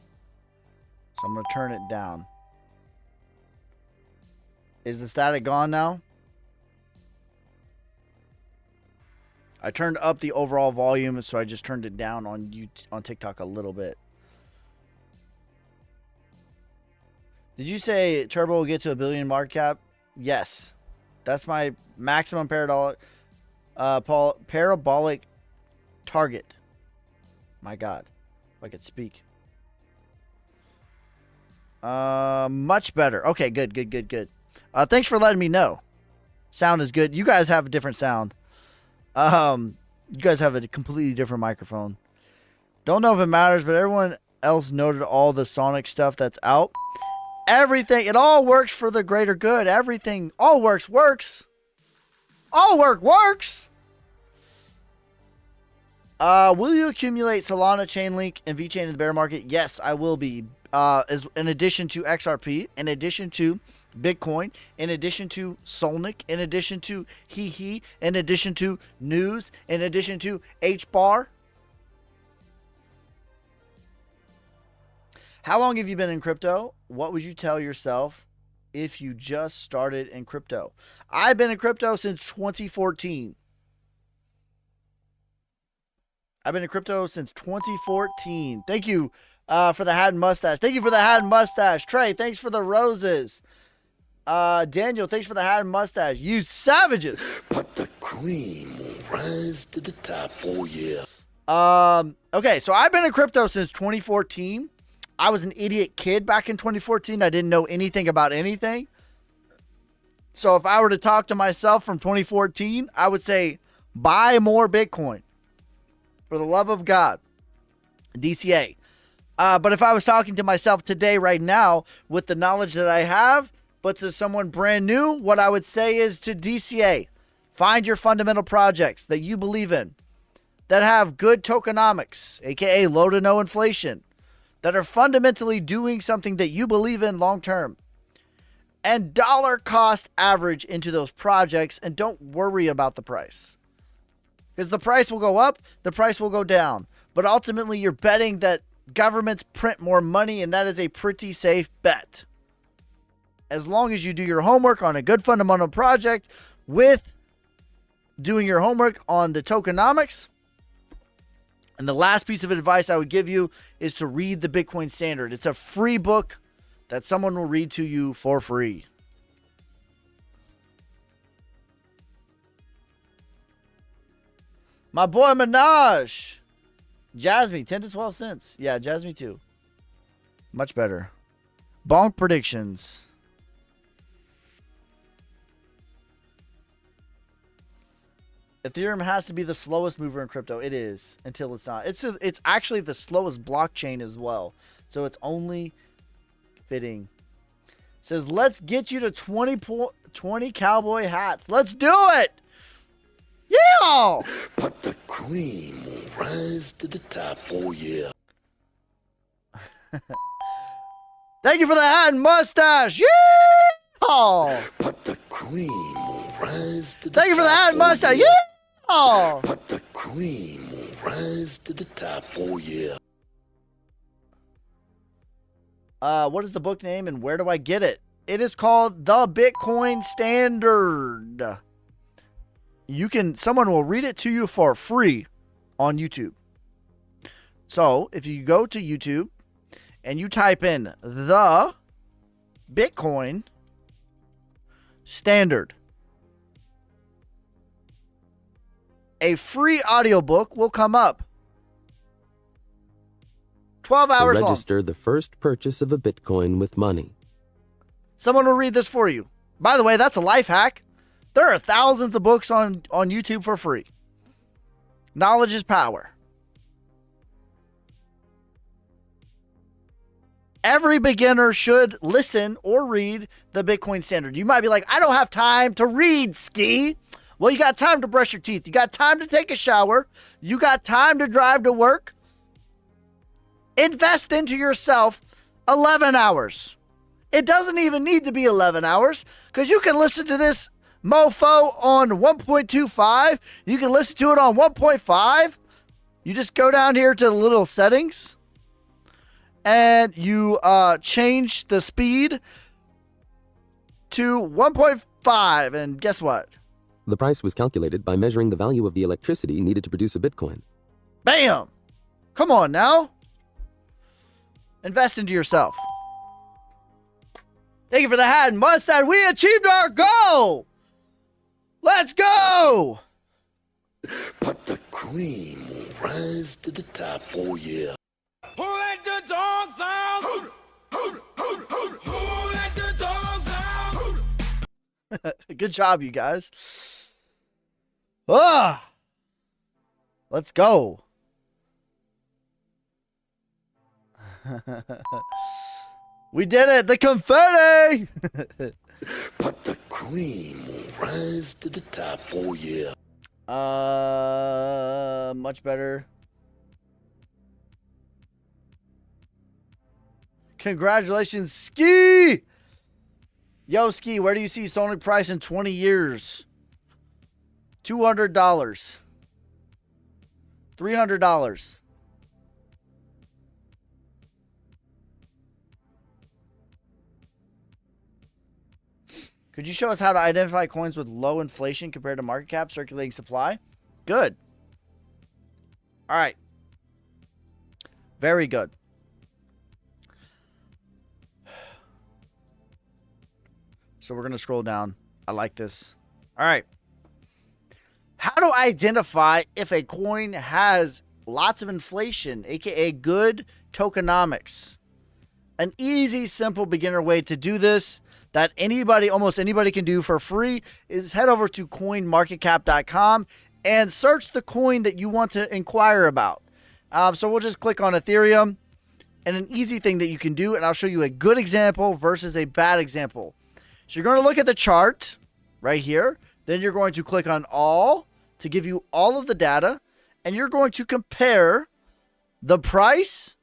S2: So I'm going to turn it down. Is the static gone now? I turned up the overall volume, so I just turned it down on TikTok a little bit. Did you say Turbo will get to $1 billion market cap? Yes. That's my maximum parabolic target. My God, if I could speak. Much better. Okay, good. Thanks for letting me know. Sound is good. You guys have a different sound. You guys have a completely different microphone. Don't know if it matters, but everyone else noted all the Sonic stuff that's out. Everything, it all works for the greater good. Everything, all works. All works. Will you accumulate Solana, Chainlink, and VeChain in the bear market? Yes, I will be. In addition to XRP, in addition to Bitcoin, in addition to Solnic, in addition to Hehe, in addition to News, in addition to HBAR. How long have you been in crypto? What would you tell yourself if you just started in crypto? I've been in crypto since 2014. I've been in crypto since 2014. Thank you for the hat and mustache. Thank you for the hat and mustache. Trey, thanks for the roses. Daniel, thanks for the hat and mustache. You savages.
S11: But the cream will rise to the top. Oh, yeah.
S2: Okay, so I've been in crypto since 2014. I was an idiot kid back in 2014. I didn't know anything about anything. So if I were to talk to myself from 2014, I would say, buy more Bitcoin. For the love of God. DCA. But if I was talking to myself today, right now, with the knowledge that I have, but to someone brand new, what I would say is to DCA. Find your fundamental projects that you believe in. That have good tokenomics, aka low to no inflation. That are fundamentally doing something that you believe in long term. And dollar cost average into those projects and don't worry about the price. Because the price will go up, the price will go down. But ultimately you're betting that governments print more money, and that is a pretty safe bet. As long as you do your homework on a good fundamental project with doing your homework on the tokenomics. And the last piece of advice I would give you is to read the Bitcoin Standard. It's a free book that someone will read to you for free. My boy Minaj. Jasmine, 10 to 12 cents. Yeah, Jasmine too. Much better. Bonk predictions. Ethereum has to be the slowest mover in crypto. It is until it's not. It's actually the slowest blockchain as well. So it's only fitting. It says, let's get you to 20 cowboy hats. Let's do it. Yeah!
S11: But the cream will rise to the top, oh yeah.
S2: Thank you for the hat and mustache. Yeah!
S11: But the cream will rise to the top.
S2: Thank you for the hat and mustache. Yeah!
S11: But the cream will rise to the top, oh yeah.
S2: What is the book name and where do I get it? It is called The Bitcoin Standard. Someone will read it to you for free on YouTube. So if you go to YouTube and you type in The Bitcoin Standard, a free audiobook will come up. 12 hours long.
S12: Register the first purchase of a Bitcoin with money.
S2: Someone will read this for you. By the way, that's a life hack. There are thousands of books on YouTube for free. Knowledge is power. Every beginner should listen or read the Bitcoin Standard. You might be like, I don't have time to read, Ski. Well, you got time to brush your teeth. You got time to take a shower. You got time to drive to work. Invest into yourself 11 hours. It doesn't even need to be 11 hours because you can listen to this mofo on 1.25. You can listen to it on 1.5. You just go down here to the little settings and you change the speed to 1.5. And guess what?
S12: The price was calculated by measuring the value of the electricity needed to produce a Bitcoin.
S2: Bam! Come on now. Invest into yourself. Thank you for the hat and mustache. We achieved our goal. Let's go.
S11: But the cream will rise to the top, oh yeah.
S5: Who let the dogs out? Who let the dogs out?
S2: Good job, you guys. Let's go. We did it. The confetti.
S11: But the cream will rise to the top, oh yeah.
S2: Much better. Congratulations, Ski. Yo, Ski, where do you see Sonic price in 20 years? $200. $300. Could you show us how to identify coins with low inflation compared to market cap, circulating supply? Good. All right. Very good. So we're going to scroll down. I like this. All right. How to identify if a coin has lots of inflation, aka good tokenomics. An easy, simple beginner way to do this that almost anybody can do for free is head over to coinmarketcap.com and search the coin that you want to inquire about. So we'll just click on Ethereum, and an easy thing that you can do, and I'll show you a good example versus a bad example. So you're going to look at the chart right here. Then you're going to click on all to give you all of the data, and you're going to compare the price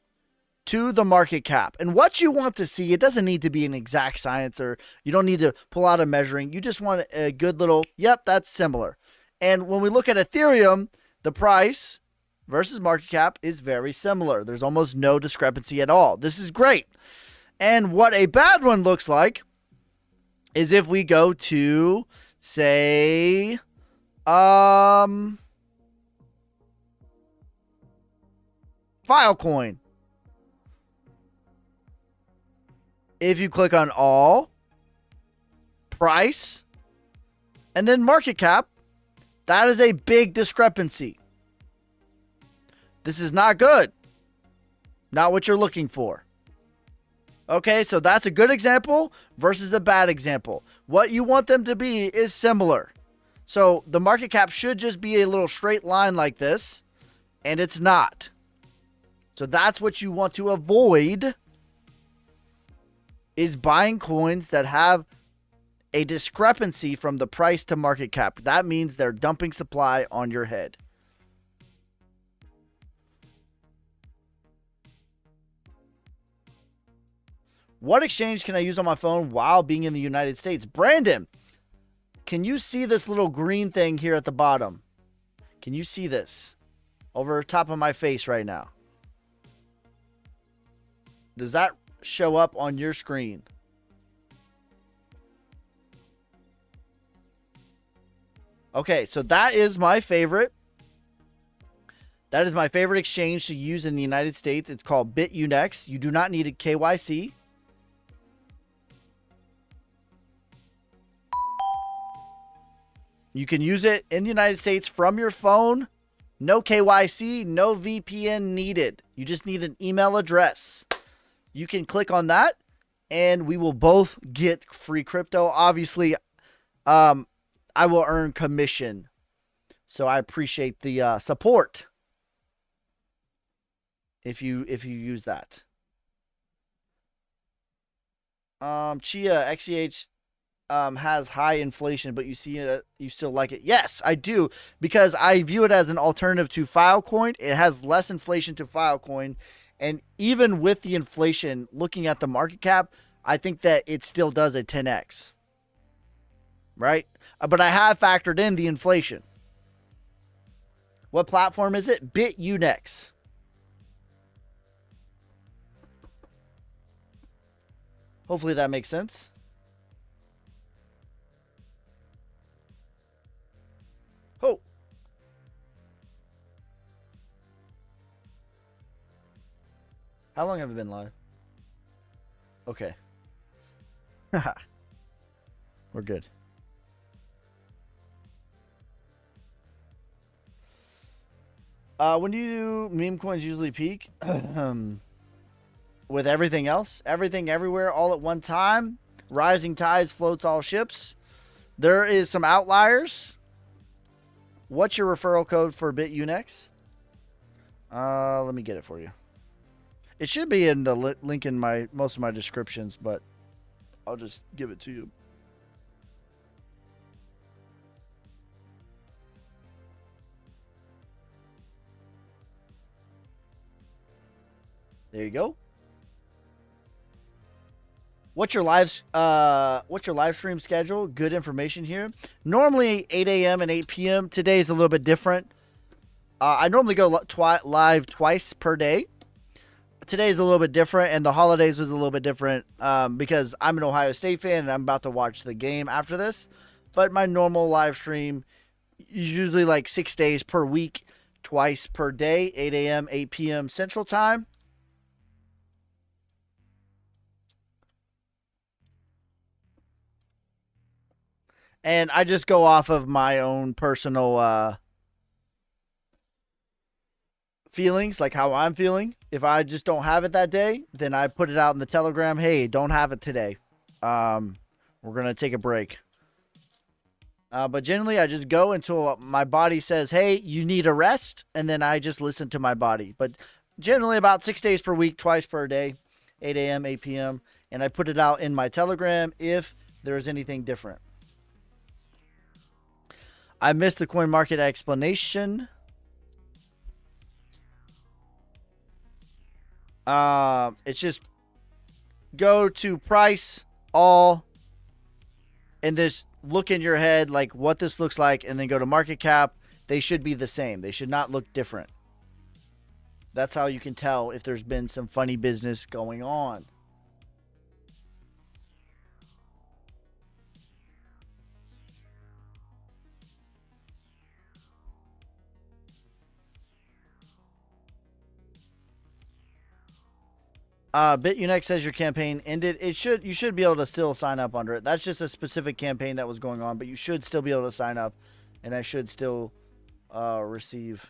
S2: to the market cap. And what you want to see, it doesn't need to be an exact science, or you don't need to pull out a measuring. You just want a good little, yep, that's similar. And when we look at Ethereum, the price versus market cap is very similar. There's almost no discrepancy at all. This is great. And what a bad one looks like is if we go to, say, Filecoin. If you click on all, price, and then market cap, that is a big discrepancy. This is not good. Not what you're looking for. Okay, so that's a good example versus a bad example. What you want them to be is similar. So the market cap should just be a little straight line like this, and it's not. So that's what you want to avoid, is buying coins that have a discrepancy from the price to market cap. That means they're dumping supply on your head. What exchange can I use on my phone while being in the United States? Brandon, can you see this little green thing here at the bottom? Can you see this over top of my face right now? Does that show up on your screen? Okay, so that is my favorite. That is my favorite exchange to use in the United States. It's called BitUnex. You do not need a KYC. You can use it in the United States from your phone. No KYC, no VPN needed. You just need an email address. You can click on that and we will both get free crypto. Obviously, I will earn commission. So I appreciate the support if you use that. Chia XCH has high inflation, but you see it, you still like it. Yes, I do, because I view it as an alternative to Filecoin. It has less inflation to Filecoin, and even with the inflation, looking at the market cap, I think that it still does a 10x. Right? But I have factored in the inflation. What platform is it? BitUnex. Hopefully that makes sense. Oh. How long have I been live? Okay. We're good. When do meme coins usually peak? With everything else, everything everywhere all at one time. Rising tides floats all ships. There is some outliers. What's your referral code for BitUnex? Let me get it for you. It should be in the link in most of my descriptions, but I'll just give it to you. There you go. What's your live stream schedule? Good information here. Normally 8 a.m. and 8 p.m. Today's a little bit different. I normally go live twice per day. Today's a little bit different, and the holidays was a little bit different because I'm an Ohio State fan and I'm about to watch the game after this. But my normal live stream is usually like 6 days per week, twice per day, 8 a.m., 8 p.m. Central Time. And I just go off of my own personal feelings, like how I'm feeling. If I just don't have it that day, then I put it out in the Telegram. Hey, don't have it today. We're going to take a break. But generally, I just go until my body says, hey, you need a rest. And then I just listen to my body. But generally about 6 days per week, twice per day, 8 a.m., 8 p.m. And I put it out in my Telegram if there is anything different. I missed the coin market explanation. It's just go to price, all, and just look in your head like what this looks like, and then go to market cap. They should be the same. They should not look different. That's how you can tell if there's been some funny business going on. BitUnex says your campaign ended. You should be able to still sign up under it. That's just a specific campaign that was going on, but you should still be able to sign up, and I should still receive.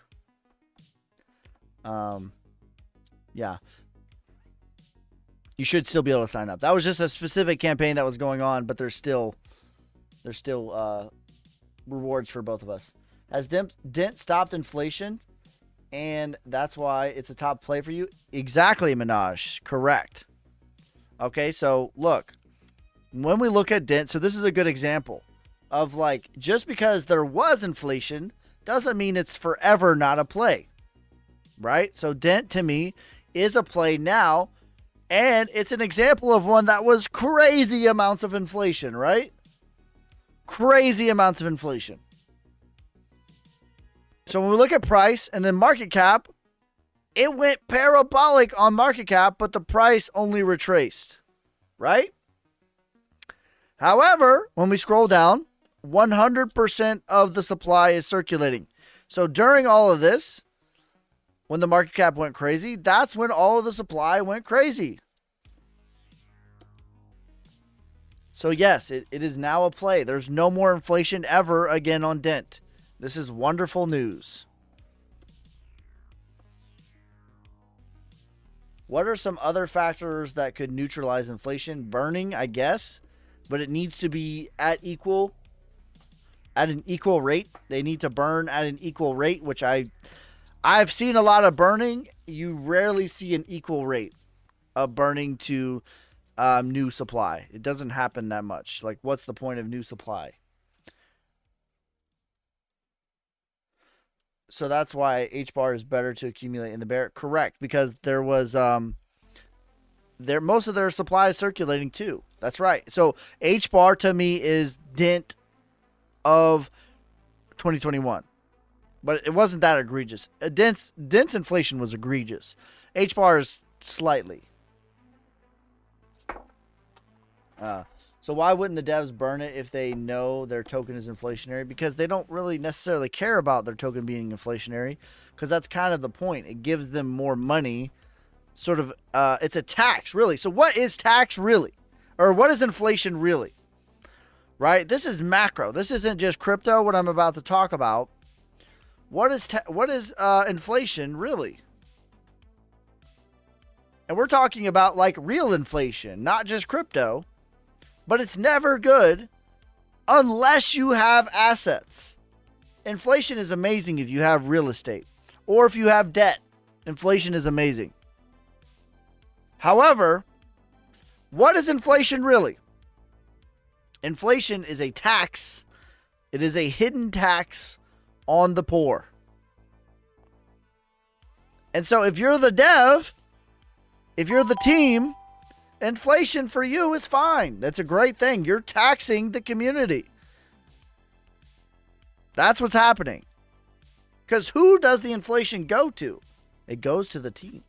S2: Yeah. You should still be able to sign up. That was just a specific campaign that was going on, but there's still rewards for both of us. Has Dent stopped inflation? And that's why it's a top play for you. Exactly, Minaj. Correct. Okay, so look. when we look at Dent, so this is a good example of like, just because there was inflation doesn't mean it's forever not a play, right? So Dent to me is a play now, and it's an example of one that was crazy amounts of inflation, right? Crazy amounts of inflation. So when we look at price and then market cap, it went parabolic on market cap, but the price only retraced, right? However, when we scroll down, 100% of the supply is circulating. So during all of this, when the market cap went crazy, that's when all of the supply went crazy. So yes, it is now a play. There's no more inflation ever again on Dent. This is wonderful news. What are some other factors that could neutralize inflation? Burning, I guess, but it needs to be at an equal rate. They need to burn at an equal rate, which I've seen a lot of burning. You rarely see an equal rate of burning to new supply. It doesn't happen that much. Like, what's the point of new supply? So that's why H bar is better to accumulate in the bear. Correct, because there was most of their supply is circulating too. That's right. So H bar to me is Dent of 2021, but it wasn't that egregious. Dent's inflation was egregious. H bar is slightly. So why wouldn't the devs burn it if they know their token is inflationary? Because they don't really necessarily care about their token being inflationary, because that's kind of the point. It gives them more money. Sort of, it's a tax, really. So what is tax really? Or what is inflation really? Right? This is macro. This isn't just crypto, what I'm about to talk about. What is inflation really? And we're talking about like real inflation, not just crypto. But it's never good unless you have assets. Inflation is amazing if you have real estate or if you have debt. Inflation is amazing. However, what is inflation really? Inflation is a tax. It is a hidden tax on the poor. And so if you're the dev, if you're the team, inflation for you is fine. That's a great thing. You're taxing the community. That's what's happening. Because who does the inflation go to? It goes to the team.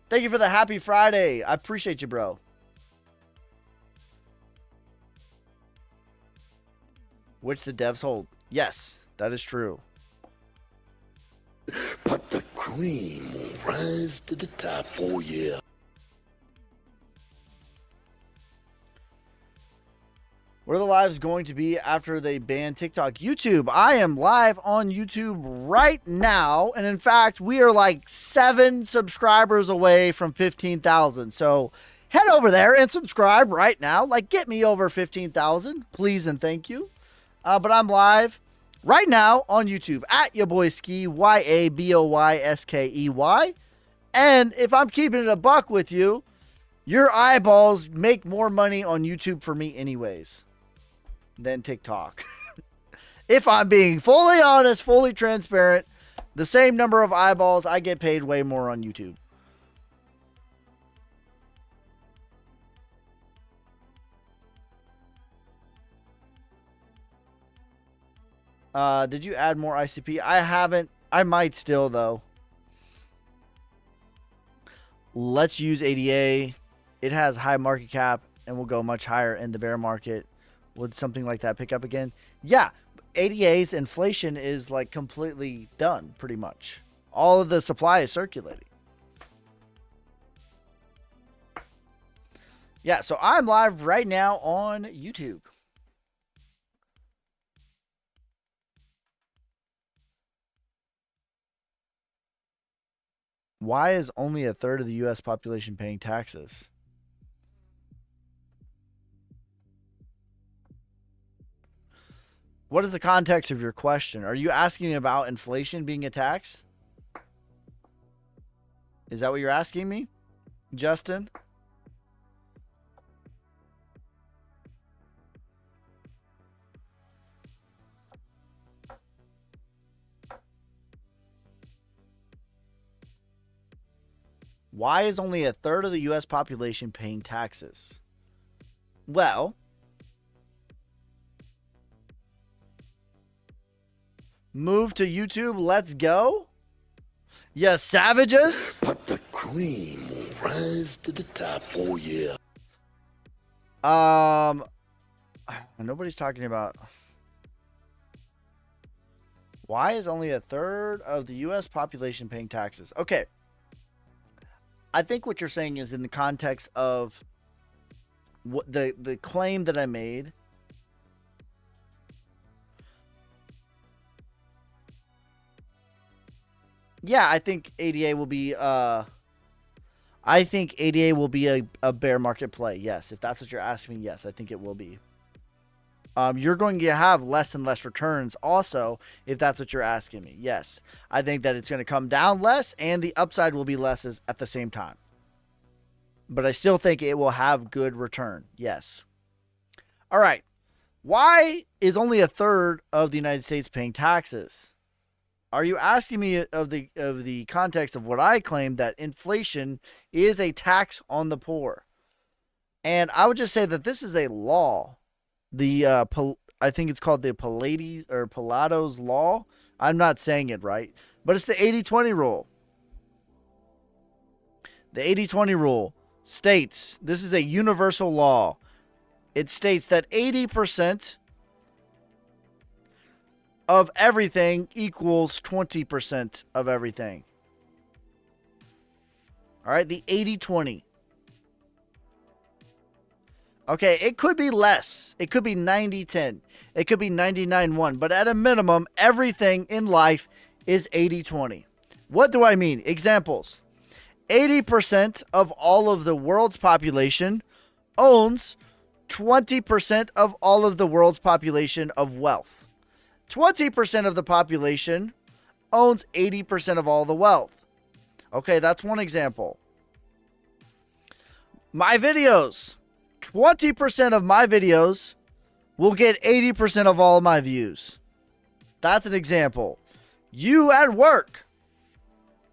S2: Thank you for the happy Friday. I appreciate you, bro. Which the devs hold. Yes, that is true.
S11: But the cream will rise to the top, oh yeah.
S2: Where are the lives going to be after they ban TikTok? YouTube. I am live on YouTube right now. And in fact, we are like 7 subscribers away from 15,000. So head over there and subscribe right now. Like, get me over 15,000, please and thank you. But I'm live right now on YouTube at Yaboyski, YABOYSKEY. And if I'm keeping it a buck with you, your eyeballs make more money on YouTube for me anyways than TikTok. If I'm being fully honest, fully transparent, the same number of eyeballs, I get paid way more on YouTube. Did you add more ICP? I haven't. I might still, though. Let's use ADA. It has high market cap and will go much higher in the bear market. Would something like that pick up again? Yeah. ADA's inflation is like completely done, pretty much. All of the supply is circulating. Yeah, so I'm live right now on YouTube. Why is only a third of the U.S. population paying taxes? What is the context of your question? Are you asking about inflation being a tax? Is that what you're asking me? Justin? Why is only a third of the U.S. population paying taxes? Well, move to YouTube. Let's go. Yeah, savages.
S11: But the cream will rise to the top. Oh, yeah.
S2: Nobody's talking about. Why is only a third of the U.S. population paying taxes? Okay. I think what you're saying is in the context of what the claim that I made. Yeah, I think ADA will be a bear market play. Yes, if that's what you're asking me, yes, I think it will be. You're going to have less and less returns also if that's what you're asking me. Yes, I think that it's going to come down less and the upside will be less at the same time. But I still think it will have good return. Yes. All right. Why is only a third of the United States paying taxes? Are you asking me of the context of what I claim that inflation is a tax on the poor? And I would just say that this is a law. I think it's called the Pallato's law. I'm not saying it right, but it's the 80-20 rule. The 80-20 rule states, this is a universal law. It states that 80% of everything equals 20% of everything. All right, the 80-20. Okay, it could be less. It could be 90-10. It could be 99-1. But at a minimum, everything in life is 80-20. What do I mean? Examples. 80% of all of the world's population owns 20% of all of the world's population of wealth. 20% of the population owns 80% of all the wealth. Okay, that's one example. My videos. 20% of my videos will get 80% of all of my views. That's an example. You at work,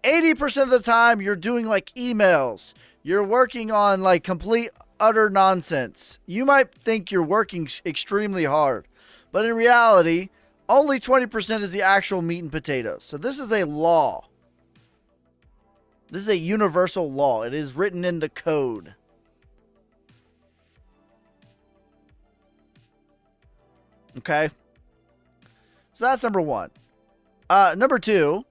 S2: 80% of the time you're doing like emails. You're working on like complete, utter nonsense. You might think you're working extremely hard, but in reality, only 20% is the actual meat and potatoes. So this is a law. This is a universal law. It is written in the code. Okay. So that's number one. Number two,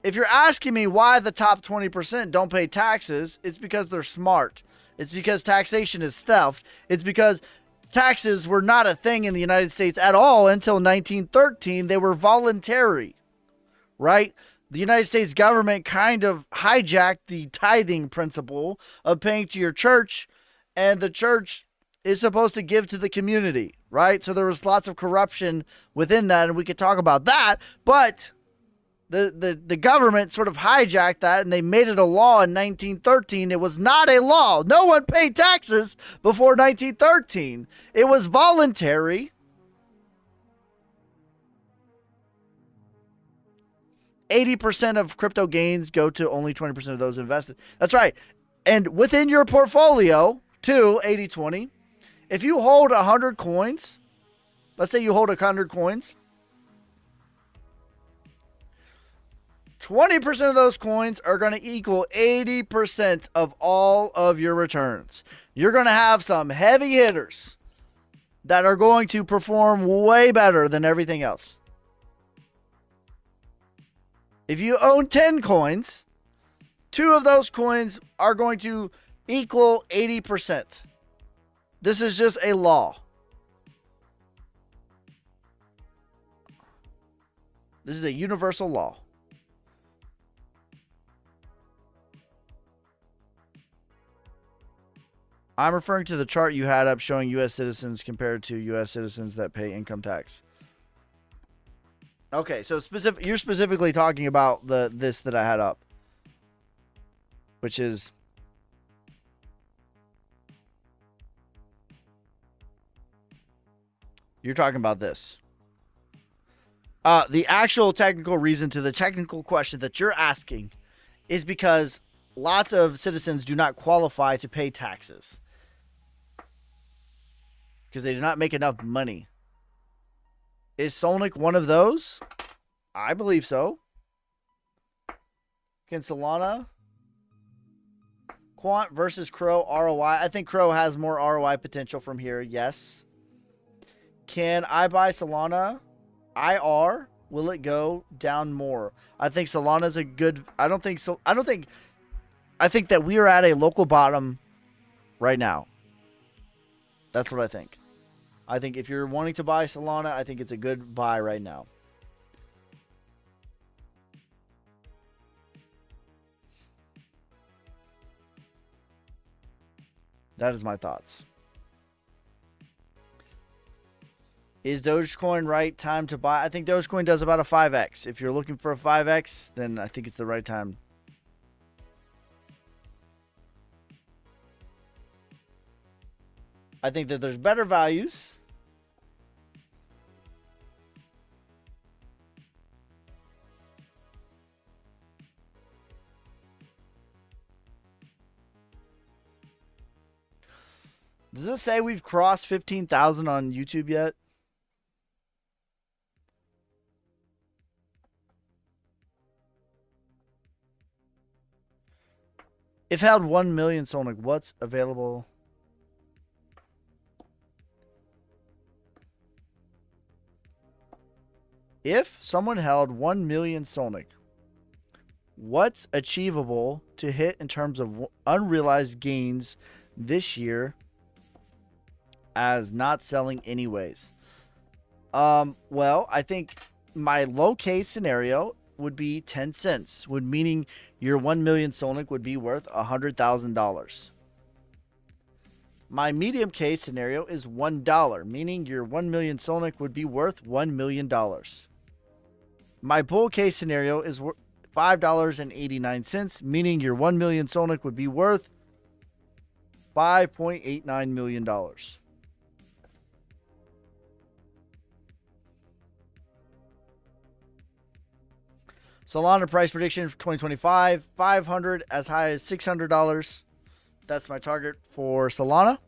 S2: if you're asking me why the top 20% don't pay taxes, it's because they're smart. It's because taxation is theft. It's because taxes were not a thing in the United States at all until 1913. They were voluntary, right? The United States government kind of hijacked the tithing principle of paying to your church, and the church is supposed to give to the community, right? So there was lots of corruption within that, and we could talk about that, but the government sort of hijacked that, and they made it a law in 1913. It was not a law. No one paid taxes before 1913. It was voluntary. 80% of crypto gains go to only 20% of those invested. That's right. And within your portfolio, too, 80-20, if you hold 100 coins, let's say you hold 100 coins, 20% of those coins are going to equal 80% of all of your returns. You're going to have some heavy hitters that are going to perform way better than everything else. If you own 10 coins, 2 of those coins are going to equal 80%. This is just a law. This is a universal law. I'm referring to the chart you had up showing U.S. citizens compared to U.S. citizens that pay income tax. Okay, so you're specifically talking about this that I had up, which is You're talking about this. The actual technical reason to the technical question that you're asking is because lots of citizens do not qualify to pay taxes because they do not make enough money. Is Solnick one of those? I believe so. Can Solana? Quant versus Crow ROI. I think Crow has more ROI potential from here. Yes. Can I buy Solana? IR. Will it go down more? I think Solana's a good. I think that we are at a local bottom right now. That's what I think. I think if you're wanting to buy Solana, I think it's a good buy right now. That is my thoughts. Is Dogecoin right time to buy? I think Dogecoin does about a 5x. If you're looking for a 5x, then I think it's the right time. I think that there's better values. Does it say we've crossed 15,000 on YouTube yet? If held 1 million Solnick, what's available? If someone held 1 million Solnick, what's achievable to hit in terms of unrealized gains this year as not selling anyways? Well, I think my low case scenario would be 10 cents, meaning your 1 million Solnick would be worth $100,000. My medium case scenario is $1, meaning your 1 million Solnick would be worth $1 million. My bull case scenario is $5.89, meaning your 1 million Solnick would be worth $5.89 million. Solana price prediction for 2025, $500 as high as $600. That's my target for Solana.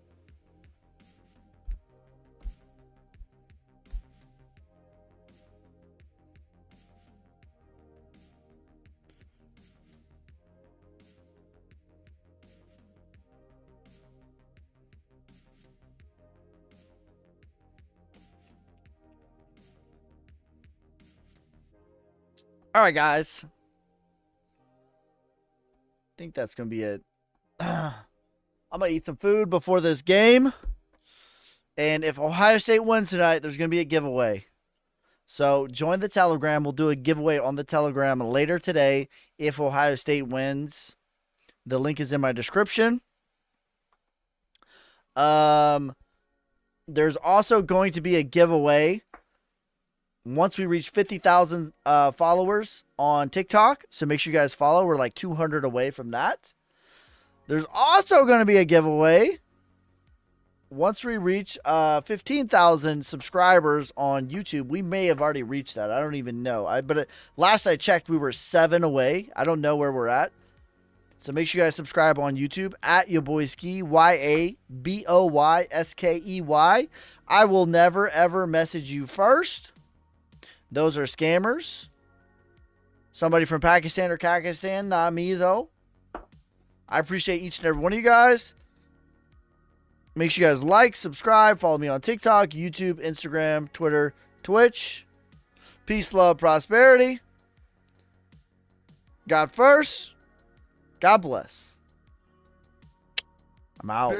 S2: All right, guys. I think that's going to be it. I'm going to eat some food before this game. And if Ohio State wins tonight, there's going to be a giveaway. So join the Telegram. We'll do a giveaway on the Telegram later today if Ohio State wins. The link is in my description. There's also going to be a giveaway once we reach 50,000 followers on TikTok. So make sure you guys follow. We're like 200 away from that. There's also going to be a giveaway once we reach 15,000 subscribers on YouTube. We may have already reached that. I don't even know. But last I checked, we were 7 away. I don't know where we're at. So make sure you guys subscribe on YouTube at Yaboyski, YABOYSKEY. I will never, ever message you first. Those are scammers. Somebody from Pakistan or Kakistan, not me though. I appreciate each and every one of you guys. Make sure you guys like, subscribe, follow me on TikTok, YouTube, Instagram, Twitter, Twitch. Peace, love, prosperity. God first. God bless. I'm out.